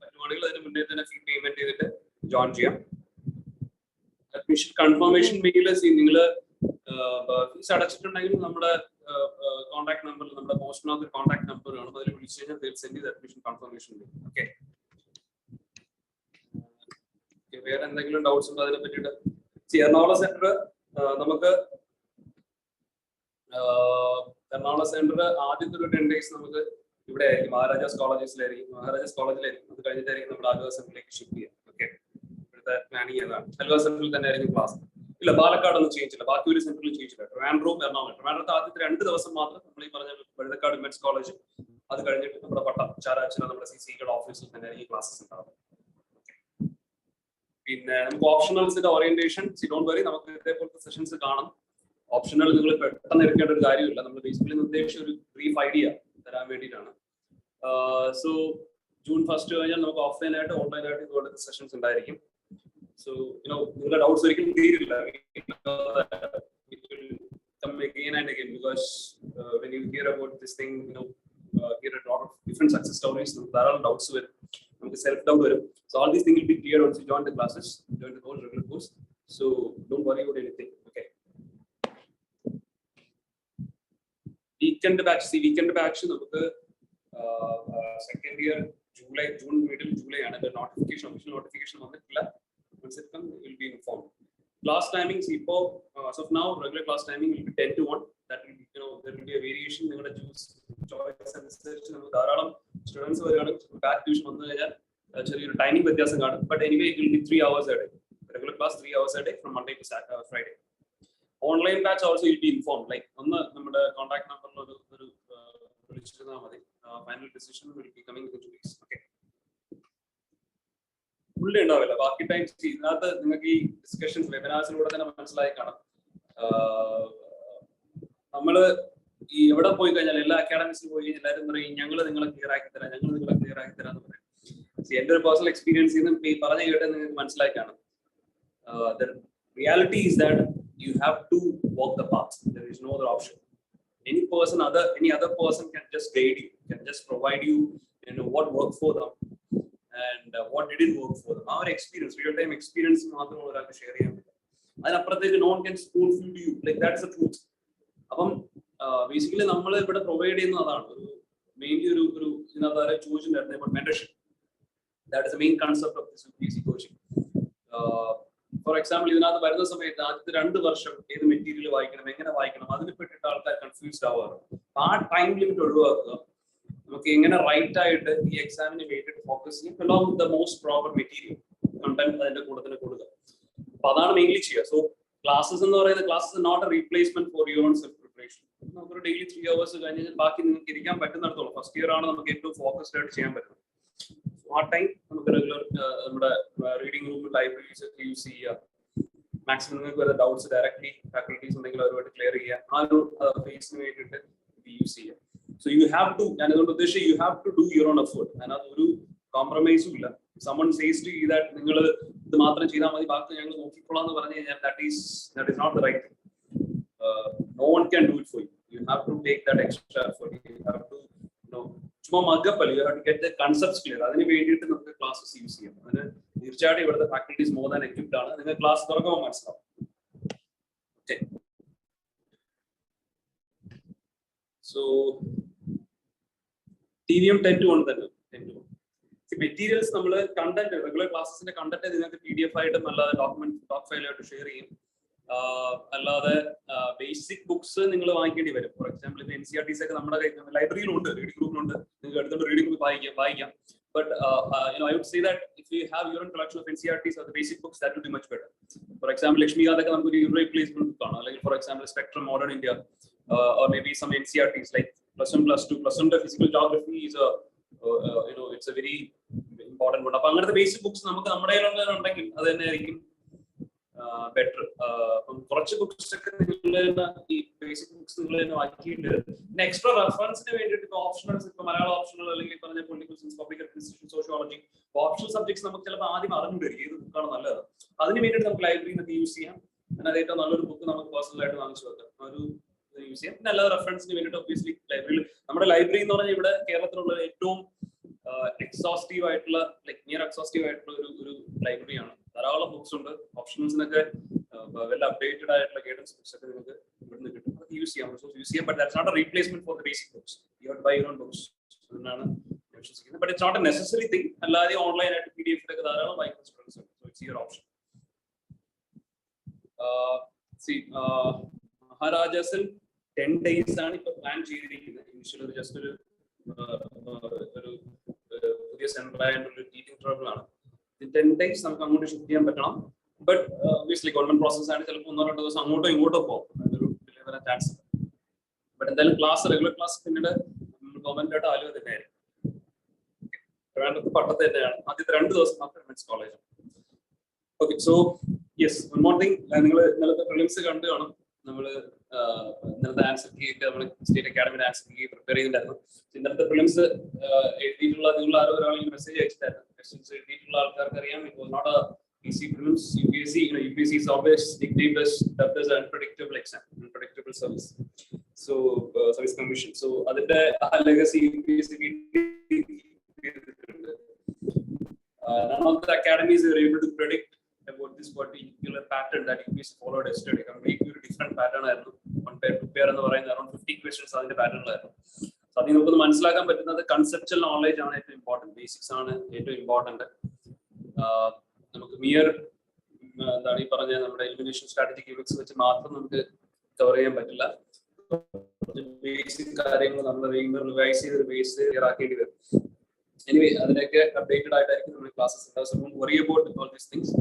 പറ്റുവാണെങ്കിൽ അതിന് മുന്നേ തന്നെ ഫീ payment ചെയ്തിട്ട് join ചെയ്യാം. Admission confirmation mail നിങ്ങൾ fees അടച്ചിട്ടുണ്ടെങ്കിൽ നമ്മുടെ കോൺടാക്ട് നമ്പറിൽ നമ്മുടെ പോസ്റ്റിനകത്ത് കോൺടാക്ട് നമ്പർ കാണും, അതിൽ വിളിച്ചു കഴിഞ്ഞാൽ സെൻഡ് ചെയ്ത് അഡ്മിഷൻ കൺഫർമേഷൻ മെയിൽ. ഓക്കെ, വേറെ എന്തെങ്കിലും ഡൗട്ട്സ് ഉണ്ടോ അതിനെ പറ്റിയിട്ട്? എറണാകുളം സെന്റർ നമുക്ക് എറണാകുളം സെന്റർ ആദ്യത്തെ ഒരു 10 days നമുക്ക് ഇവിടെ ആയിരിക്കും, മഹാരാജാസ് കോളേജിലായിരിക്കും. അത് കഴിഞ്ഞിട്ടായിരിക്കും നമ്മുടെ ആലുവ സെന്ററിലേക്ക് ഷിഫ്റ്റ് ചെയ്യുക. ഓക്കെ, ഇവിടുത്തെ പ്ലാനിങ് ഏതാണ്? ആലുവ സെന്ററിൽ തന്നെ ആയിരിക്കും ക്ലാസ്. ഇല്ല, പാലക്കാട് ഒന്നും ചെയ്യിച്ചില്ല, ബാക്കി ഒരു സെന്ററിൽ ചെയ്യിച്ചില്ല. ട്രിവാൻഡ്രം, എറണാകുളം. ട്രിവാൻഡ്രത്ത് ആദ്യത്തെ 2 ദിവസം മാത്രം നമ്മൾ ഈ പറഞ്ഞ വഴുതക്കാട് വിമൻസ് കോളേജ്, അത് കഴിഞ്ഞിട്ട് നമ്മുടെ പട്ടം ചാരാച്ചിറ നമ്മുടെ CCKയുടെ ഓഫീസിൽ തന്നെ ആയിരിക്കും ക്ലാസ്സസ് ഉണ്ടാവും. പിന്നെ നമുക്ക് ഓപ്ഷണൽസിന്റെ ഓറിയന്റേഷൻ, ഡോണ്ട് വറി, നമുക്ക് ഇതേപോലത്തെ സെഷൻസ് കാണും. ഓപ്ഷണൽ നിങ്ങൾ പെട്ടെന്ന് എടുക്കേണ്ട ഒരു കാര്യമില്ല. നമ്മൾ ബേസിക്കലി ഉദ്ദേശിച്ച ഒരു ബ്രീഫ് ഐഡിയ തരാൻ വേണ്ടിയിട്ടാണ്. സോ ജൂൺ 1st കഴിഞ്ഞാൽ നമുക്ക് ഓഫ്ലൈൻ ആയിട്ട് ഓൺലൈൻ ആയിട്ട് ഇതുപോലത്തെ സെഷൻസ് ഉണ്ടായിരിക്കും. സോ നിങ്ങളുടെ ഡൗട്ട്സ് ഒരിക്കലും തീരില്ല. Again and again, because when you hear about this thing, hear a lot of different success stories, there are doubts with self-doubt. So all these things will be clear once you join the classes, join the whole regular course. So don't worry about anything. Okay. Weekend batch നമുക്ക് second year June middle July ആണ്. The official notification വന്നിട്ടില്ല. Once it comes, it will be informed. Class timings as of now, regular class timing will be 10 to 1. That will be, there will be a variation. നിങ്ങളുടെ choice അനുസരിച്ച് നമുക്ക് ധാരാളം students വരികയാണ്. Back tuition വന്നു കഴിഞ്ഞാൽ ചെറിയൊരു timing വ്യത്യാസം കാണും. But anyway it will be 3 hours a day. Regular class 3 hours a day from Monday to Friday. Online batch also will be informed. Like ഒന്ന് നമ്മുടെ കോൺടാക്ട് നമ്പറിൽ ഒരു വിളിച്ചിരുന്നാൽ മതി. Final decision will be coming in 2 weeks. Okay. Fully ഉണ്ടാവില്ല, ബാക്കി times ഇതിനകത്ത് നിങ്ങൾക്ക് ഈ ഡിസ്കഷൻസ് വെബിനാർസിലൂടെ തന്നെ മനസ്സിലായി കാണാം. നമ്മള് ഈ എവിടെ പോയി കഴിഞ്ഞാൽ എല്ലാ അക്കാഡമിക്സിൽ പോയി കഴിഞ്ഞാൽ എല്ലാവരും പറയും ഞങ്ങൾ നിങ്ങളെ ക്ലിയർ ആക്കി തരാം എന്ന് പറയും. എന്റെ ഒരു പേഴ്സണൽ എക്സ്പീരിയൻസിൽ നിന്ന് ഈ പറഞ്ഞു കേട്ട് നിങ്ങൾക്ക് മനസ്സിലായി കാണും. The reality is that you have to walk the path. There is no other option. Any other person can just guide you, can just provide you, what worked for them and what didn't work for them. Our experience, real time experience, മാത്രമേ ഒരാൾക്ക് share ചെയ്യാൻ പറ്റും. അതിനപ്പുറത്തേക്ക് no one can spoon feed you. Like that's the truth. അപ്പം basically നമ്മൾ ഇവിടെ provide ചെയ്യുന്ന അതാണ് മെയിൻലി ഒരു ഇതിനകത്ത് ചോദിച്ചിട്ടുണ്ടായിരുന്നു mentorship. That is the main concept of this UPSC coaching. For example, ഇതിനകത്ത് വരുന്ന സമയത്ത് ആദ്യത്തെ 2 വർഷം ഏത് മെറ്റീരിയൽ വായിക്കണം, എങ്ങനെ വായിക്കണം, അതിനെ പറ്റിയിട്ട് ആൾക്കാർ കൺഫ്യൂസ്ഡ് ആവാറ്. ആ ടൈം ലിമിറ്റ് ഒഴിവാക്കുക. നമുക്ക് എങ്ങനെ റൈറ്റ് ആയിട്ട് ഈ എക്സാമിന് വേണ്ടിയിട്ട് ഫോക്കസ് ചെയ്യും, along with the most proper material content അതിന്റെ കൂടെ തന്നെ കൊടുക്കുക. അപ്പൊ അതാണ് മെയിൻലി ചെയ്യുക. സോ ക്ലാസ്സസ് എന്ന് പറയുന്നത് classes not a replacement for your own self preparation. നമുക്കൊരു ഡെയിലി 3 hours കഴിഞ്ഞാൽ ബാക്കി നിങ്ങൾക്ക് ഇരിക്കാൻ പറ്റുന്നിടത്തോളം ഫസ്റ്റ് ഇയർ ആണ് നമുക്ക് ഏറ്റവും ഫോക്കസ്ഡ് ആയിട്ട് ചെയ്യാൻ പറ്റുന്നത്. ആ ടൈം നമുക്ക് റെഗുലർ നമ്മുടെ റീഡിംഗ് റൂം ലൈബ്രറീസ് ഒക്കെ യൂസ് ചെയ്യുക. മാക്സിമം നിങ്ങൾക്ക് വരെ ഡൗട്ട്സ് ഡയറക്ട്ലി ഫാക്കൽറ്റീസ് ഉണ്ടെങ്കിൽ അവരുമായിട്ട് ക്ലിയർ ചെയ്യുക. ആ ഒരു ഫേസിന് വേണ്ടിയിട്ട് യൂസ് ചെയ്യുക. സോ യു ഹാവ് ടു, ഞാനിതുകൊണ്ട് ഉദ്ദേശിച്ച് you have to do your own effort. അതിനകത്ത് ഒരു കോംപ്രമൈസും ഇല്ല. someone says to you that നിങ്ങൾ ഇത് മാത്രം ചെയ്താൽ മതി ബാക്കി ഞങ്ങൾ നോക്കിക്കൊള്ളാം എന്ന് പറഞ്ഞു കഴിഞ്ഞാൽ that is not the right thing. No one can do it for you. You have to take that extra effort. You have to, ചുമ്മാ മഗ്ഗപ്പല്ല, you have to get the concepts clear. അതിന് വേണ്ടിയിട്ട് നമുക്ക് ക്ലാസ്സസ് യൂസ് ചെയ്യാം. അതിന് തീർച്ചയായിട്ടും ഇവിടുത്തെ faculties more than equipped ആണ്. നിങ്ങൾ ക്ലാസ് തുറക്കുമ്പോൾ മനസ്സിലാവും. ഓക്കെ, സോ TVM 10:1 തന്നെ. മെറ്റീരിയൽസ് നമ്മൾ കണ്ടന്റ്, റെഗുലർ ക്ലാസ്സിന്റെ കണ്ടന്റ് നിങ്ങൾക്ക് PDF ആയിട്ടും അല്ലാതെ ഡോക് ഫയലായിട്ട് ഷെയർ ചെയ്യും. അല്ലാതെ ബേസിക് ബുക്സ് നിങ്ങൾ വാങ്ങിക്കേണ്ടി വരും. ഫോർ എക്സാമ്പിൾ ഇപ്പൊ NCERTs ഒക്കെ നമ്മുടെ ലൈബ്രറിയിലുണ്ട്, റീഡിംഗ് ഗ്രൂപ്പിലുണ്ട്, നിങ്ങൾക്ക് എടുത്തുകൊണ്ട് റീഡിംഗ് ഗ്രൂപ്പ് വായിക്കാം. But I would say that if you have your own collection of NCERTs or the basic books, that would be much better. For example, Lakshmikant ഒക്കെ നമുക്ക് ഒരു irreplaceable book ആണ്. അല്ലെങ്കിൽ for example Spectrum, Modern India, or maybe some NCERTs like +1, +2, +1 physical geography is a it's a very important one. അപ്പൊ അങ്ങനത്തെ basic books നമുക്ക് നമ്മുടെ കയ്യിലുണ്ടെങ്കിൽ അത് തന്നെ ആയിരിക്കും ബെറ്റർ. കുറച്ച് ബുക്സ് ഒക്കെ നിങ്ങൾ ഈ ബേസിക് ബുക്സ് നിങ്ങൾ തന്നെ വായിക്കേണ്ടി വരും. പിന്നെ എക്സ്ട്രാ റെഫറൻസിന് വേണ്ടിയിട്ട് ഇപ്പൊ ഓപ്ഷണൽസ്, ഇപ്പൊ മലയാളം ഓപ്ഷണൽ അല്ലെങ്കിൽ പറഞ്ഞ political science, public administration, sociology, optional subjects നമുക്ക് ചിലപ്പോൾ ആദ്യം അറിഞ്ഞു വരും ഏത് ബുക്കാണ് നല്ലത്. അതിന് വേണ്ടിയിട്ട് നമുക്ക് ലൈബ്രറിയിൽ നിന്ന് യൂസ് ചെയ്യാം. പിന്നെ അത് ഏറ്റവും നല്ലൊരു ബുക്ക് നമുക്ക് പേഴ്സണലായിട്ട് വാങ്ങിച്ചു വെക്കാം, ഒരു യൂസ് ചെയ്യാം. പിന്നെ അല്ലാതെ റെഫറൻസിന് വേണ്ടിയിട്ട് ഒബ്വിയസ്ലി ലൈബ്രറിയിൽ, നമ്മുടെ ലൈബ്രറി എന്ന് പറഞ്ഞാൽ ഇവിടെ കേരളത്തിലുള്ള ഏറ്റവും എക്സോസ്റ്റീവ് ആയിട്ടുള്ള, ലൈക് നിയർ എക്സോസ്റ്റീവ് ആയിട്ടുള്ള ഒരു ലൈബ്രറിയാണ്. ധാരാളം ബുക്സ് ഉണ്ട്. ഓപ്ഷൻസിനൊക്കെ വെൽ അപ്ഡേറ്റഡ് ആയിട്ടുള്ള ഗൈഡൻസ് ബുക്സ് ഒക്കെ നിങ്ങൾക്ക് ഇവിടുന്ന് കിട്ടും. അത് യൂസ് ചെയ്യാം, യൂസ് ചെയ്യാം. But that's not a replacement for the basic books. You have to buy your own books എന്നാണ് ഞാൻ വിശ്വസിക്കുന്നത്. But it's not a necessary thing. അല്ലാതെ ഓൺലൈൻ ആയിട്ട് PDF ഒക്കെ ധാരാളം വായിക്കുന്ന സ്റ്റുഡൻസ് ഉണ്ട്. So it's your option. മഹാരാജാസിൽ 10 days ആണ് ഇപ്പൊ പ്ലാൻ ചെയ്തിരിക്കുന്നത്. ഇനിഷ്യലി ജസ്റ്റ് ഒരു പുതിയ സെന്റർ ആയിട്ടുള്ള ടീച്ചിങ് ട്രബിൾ ആണ്. 10 days നമുക്ക് അങ്ങോട്ട് ഷിഫ്റ്റ് ചെയ്യാൻ പറ്റണം. ബട്ട് ഒബ്വിയസ്ലി ഗവൺമെന്റ് പ്രോസസ് ആണ്, ചിലപ്പോൾ 1 or 2 ദിവസം അങ്ങോട്ടോ ഇങ്ങോട്ടോ പോകും. അതൊരു വരാൻ ചാൻസ് ഉണ്ട്. ബട്ട് എന്തായാലും ക്ലാസ്, റെഗുലർ ക്ലാസ് പിന്നീട് ഗവൺമെന്റ് ആയിട്ട് ആലുവ തന്നെയായിരിക്കും. ട്രിവാൻഡ്രത്ത് പട്ടത്ത് തന്നെയാണ്. ആദ്യത്തെ 2 ദിവസം മാത്രം men's college. Okay, so yes, one more thing. നിങ്ങൾ ഇന്നലത്തെ പ്രിലിംസ് കണ്ടു കാണും. നമ്മൾ ഇന്നലത്തെ ആൻസർ കീയൊക്കെ നമ്മൾ സ്റ്റേറ്റ് അക്കാഡമിയുടെ ആൻസർ കീ പ്രിപ്പയർ ചെയ്തിട്ടുണ്ടായിരുന്നു. ഇന്നലത്തെ പ്രിലിംസ് എഴുതിയിട്ടുള്ള നിങ്ങൾ ആരോ ഒരാൾ മെസ്സേജ് അയച്ചിട്ടായിരുന്നു. ക്വസ്റ്റ്യൻസ് എഴുതിയിട്ടുള്ള ആൾക്കാർക്ക് അറിയാം, it was not a easy prelims. UPSC is always nicknamed as dubbed as unpredictable exam, unpredictable service. So service commission. So adinte legacy UPSC none of the academies are able to predict about this particular pattern that UPSC followed yesterday. Completely different pattern ആയിരുന്നു. One pair, two pair എന്ന് പറയുന്നത് around 50 questions അതിന്റെ പാറ്റേണിലായിരുന്നു. So അതിൽ നമുക്ക് മനസ്സിലാക്കാൻ പറ്റുന്നത് conceptual knowledge ആണ് ഏറ്റവും ഇമ്പോർട്ടന്റ്, ബേസിക്സ് ആണ് ഏറ്റവും ഇമ്പോർട്ടന്റ്. നമുക്ക് മിയർ എന്താണ് ഈ പറഞ്ഞ നമ്മുടെ എലിമിനേഷൻ സ്ട്രാറ്റജിക് യൂണിറ്റ്സ് വെച്ച് മാത്രം നമുക്ക് കവർ ചെയ്യാൻ പറ്റില്ല. ബേസിക് കാര്യങ്ങൾ നമ്മൾ റിവൈസ് ചെയ്ത് ബേസ് ക്ലിയർ ആക്കേണ്ടി വരും. എനിവേ അതിനൊക്കെ അപ്ഡേറ്റഡ് ആയിട്ടായിരിക്കും നമ്മുടെ ക്ലാസ്സസ് ഉണ്ടാവുക. So don't worry about all these things.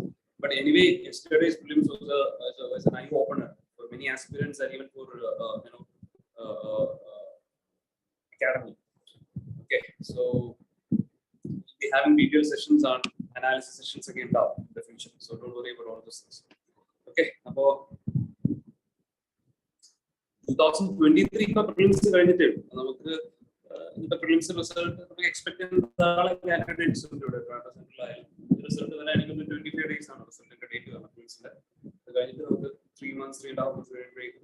But anyway yesterday's prelims was an eye opener for many aspirants and even for academy. Okay, so we'll be having detailed sessions on analysis sessions again now in the future, so don't worry about all those things. Okay, appo 2023 ka prelims കഴിഞ്ഞിട്ട് നമുക്ക് the prelims result നമുക്ക് expect ചെയ്യുന്ന ധാരാളം candidates ഉണ്ട് ഇവിടെ. Result വരാൻ എനിക്ക് 25 days ആണ് റിസൾട്ടിന്റെ ഡേറ്റ് വന്നത് പ്രിലിംസിന്റെ. അത് കഴിഞ്ഞിട്ട് നമുക്ക് 3 months 3.5 months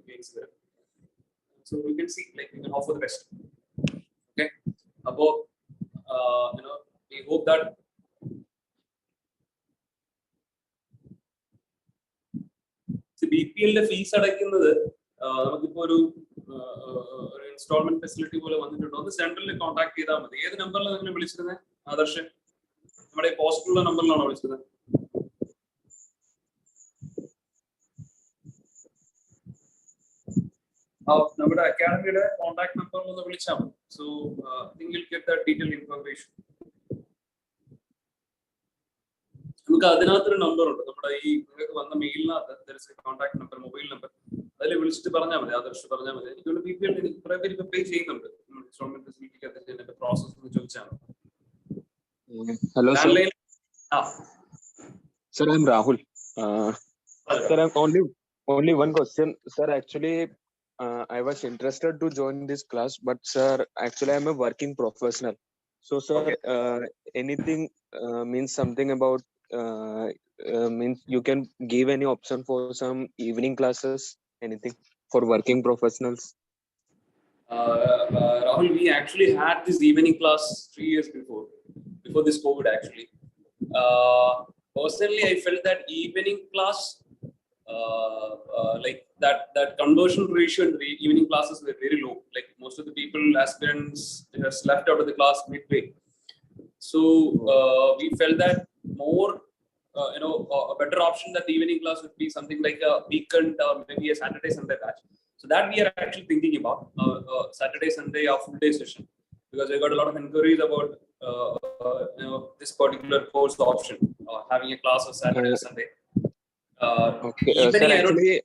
breaks വരും. So we can see, like we can offer the best. Okay, appo we hope that BPL fees അടയ്ക്കുന്നത് നമുക്കിപ്പോ ഒരു ഇൻസ്റ്റാൾമെന്റ് ഫെസിലിറ്റി പോലെ വന്നിട്ടുണ്ടോ ഒന്ന് സെൻട്രലിൽ കോൺടാക്ട് ചെയ്താൽ മതി. ഏത് നമ്പറിലാണ് നിങ്ങൾ വിളിച്ചിരുന്നത് ആദർശൻ? നമ്മുടെ പോസ്റ്റിലുള്ള നമ്പറിലാണോ വിളിച്ചത്? നമ്മുടെ അക്കാഡമിയുടെ കോൺടാക്ട് നമ്പറിൽ ഒന്ന് വിളിച്ചാൽ മതി. സോ നിങ്ങൾ ഗെറ്റ് ദാറ്റ് ഡീറ്റെയിൽ ഇൻഫർമേഷൻ. നമുക്ക് അതിനകത്തൊരു നമ്പർ ഉണ്ട്, നമ്മുടെ ഈ നിങ്ങൾക്ക് വന്ന മെയിലിനകത്ത് കോൺടാക്ട് നമ്പർ, മൊബൈൽ നമ്പർ, അതിൽ വിളിച്ചിട്ട് പറഞ്ഞാൽ മതി, ആദർശ് പറഞ്ഞാൽ മതി. എനിക്കുള്ള BPL കുറെ പേര് ഇപ്പൊ പേ ചെയ്യുന്നുണ്ട് ഇൻസ്റ്റാൾമെന്റ് ഫെസിലിറ്റിക്ക് പ്രോസസ് എന്ന് ചോദിച്ചാൽ. Hello sir. Sir, I'm Rahul. Sir, I'm only one question. Sir, actually, I was interested to join this class, but sir, actually, I'm a working professional. So, sir, okay. Anything means something about means you can give any option for some evening classes, anything for working professionals? Rahul, we actually had this evening class 3 years before this COVID actually. Personally, I felt that evening class, like that conversion ratio in the evening classes were very low. Like most of the people, aspirants, just left out of the class midway. So we felt that more, a better option that the evening class would be something like a weekend or maybe a Saturday Sunday batch. So that we are actually thinking about Saturday Sunday or full day session, because I got a lot of inquiries about this particular course option, having a class on Saturday or Sunday. Okay, Evening, sir, I don't actually,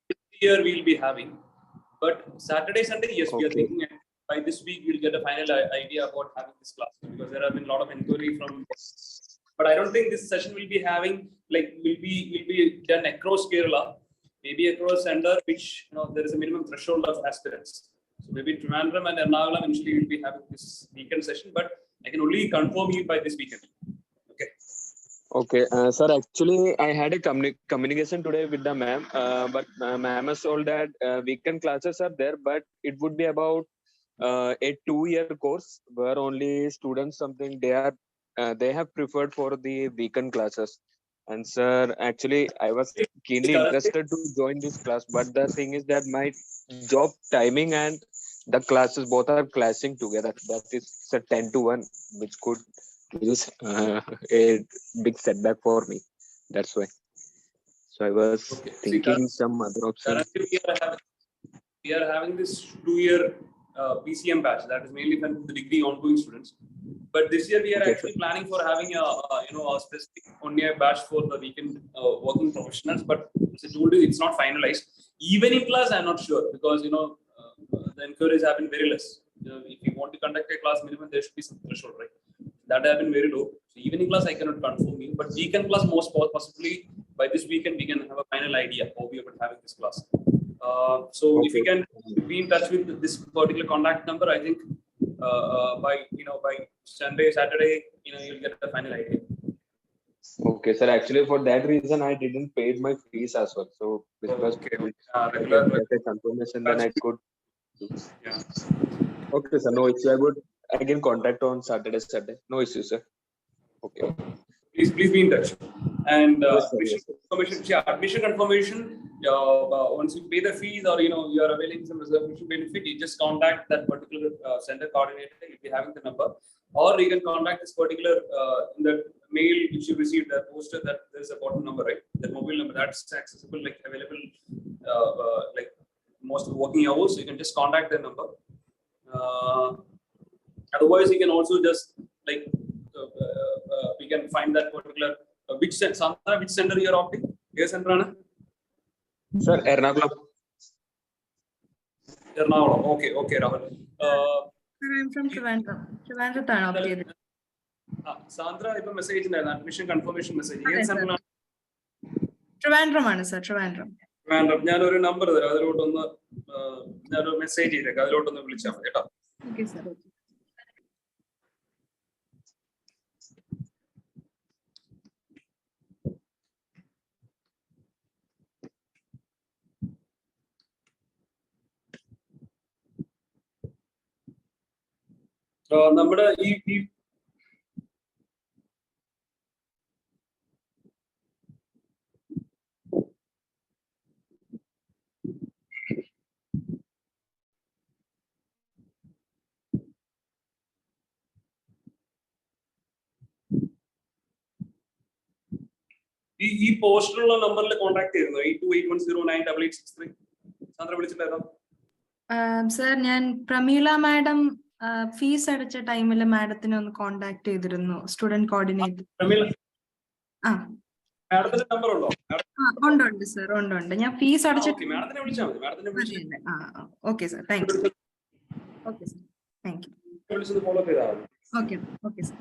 this year we'll be having, but Saturday Sunday, yes, we are okay. thinking by this week we'll get a final idea about having this class, because there have been a lot of inquiry from. But I don't think this session will be having will be done across Kerala, maybe across center, which there is a minimum threshold of aspirants. So maybe Trivandrum and Ernakulam initially will be having this weekend session, but I can only confirm you by this weekend. Okay. Okay, sir, actually, I had a communication today with the ma'am, but ma'am has told that weekend classes are there, but it would be about a 2-year course where only students they have preferred for the weekend classes. And sir, actually, I was keenly interested to join this class, but the thing is that my job timing and the classes both are clashing together. That is a 10-1, which could is a big setback for me. That's why. So I was thinking some other options. Currently, we are having this 2-year PCM batch, that is mainly for the degree ongoing students. But this year we are actually planning for having a specific only a batch for the weekend working professionals. But as I told you, it's not finalized. Evening class, I'm not sure, because the inquiries have been very less. If you want to conduct a class minimum, there should be some threshold, right? That have been very low. So evening class I cannot confirm you, but weekend class most possibly by this weekend we can have a final idea how we are having this class. So if you can be in touch with this particular contact number, I think by Sunday, Saturday, you'll get the final idea. Okay, sir. Actually, for that reason, I didn't pay my fees as well. So because regular confirmation, then I could. Yeah. Okay, sir. No issue. I would again contact on Saturday. No issue, sir. Okay. Please be in touch. And Yes, sir, admission confirmation. Once you pay the fees or you are availing some reservation benefit, you just contact that particular center coordinator. You'll be having the number, or you can contact this particular in the mail which you received, the poster that there's a bottom number, right? The mobile number that's accessible, available, most of the working hours. So you can just contact the number. Otherwise, you can also just we can find that particular which center you are opting. Yes, Sir, Ernakulam. Okay, Rahul. Sir, I'm from Trivandrum. Trivandrum opted. Sandra, I have a message in admission confirmation message. Yes, sir. Trivandrum, sir. Trivandrum. ഞാൻ ഒരു number തരാം, അതിലോട്ടൊന്ന് ഞാനൊരു message ചെയ്തേക്കാം, അതിലോട്ടൊന്ന് വിളിച്ചാൽ മതി കേട്ടോ. Okay, sir. നമ്മുടെ ഈ പോസ്റ്റിലുള്ള നമ്പറിൽ കോൺടാക്ട് ചെയ്തിരുന്നു 8281098863. സാന്ദ്ര വിളിച്ചിട്ടുണ്ടായിരുന്നോ? സർ, ഞാൻ പ്രമീള മാഡം ഫീസ് അടച്ച ടൈമിൽ മാഡത്തിനെ ഒന്ന് കോണ്ടാക്ട് ചെയ്തിരുന്നു, സ്റ്റുഡന്റ് കോർഡിനേറ്റർ. മാഡത്തിന്റെ നമ്പർ ഉണ്ടോ? ഉണ്ട് സർ, ഉണ്ട്. ഞാൻ ഫീസ് അടച്ച മാഡത്തിനെ വിളിച്ചാൽ മതി. Okay sir, thank you. Okay sir, thank you. വിളിച്ചത് ഫോളോ ചെയ്താൽ മതി. Okay sir.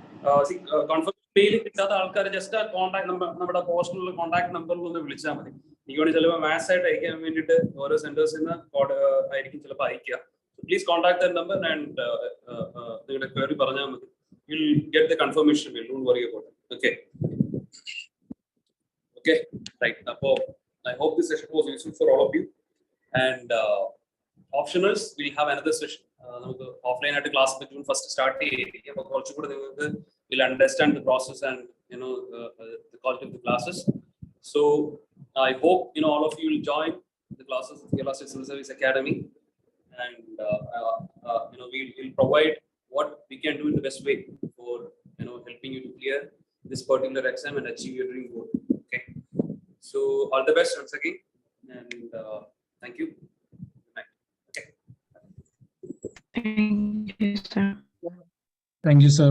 കൺഫർമേഷൻ മെയിൽ കിട്ടാത്ത ആൾക്കാർ ജസ്റ്റ് കോൺടാക്ട് നമ്പർ, നമ്മുടെ പോസ്റ്റിലുള്ള കോൺടാക്ട് നമ്പറിൽ ഒന്ന് വിളിച്ചാൽ മതി. എനിക്ക് വേണ്ടി ചിലപ്പോൾ മാത്സ് ആയിട്ട് അയക്കാൻ വേണ്ടിയിട്ട് ഓരോ സെന്റേഴ്സിൽ നിന്ന് ആയിരിക്കും ചിലപ്പോൾ അയക്കുക. Please contact that number and the query paranja madi. You'll get the confirmation mail. Don't worry about it. Okay, right. I hope this session was useful for all of you. And Optionals, we'll have another session. നമുക്ക് offline ആയിട്ട് class പറ്റും first start ചെയ്തിരിക്കും. അപ്പോൾ കുറച്ചുകൂടെ നിങ്ങൾക്ക് will understand the process and the quality of the classes. So I hope all of you will join the classes of Kerala State Civil Service Academy, and we'll provide what we can do in the best way for helping you to clear this particular exam and achieve your dream goal. Okay, so all the best once again, and thank you. Good night. Okay. Thank you, sir. Thank you, sir.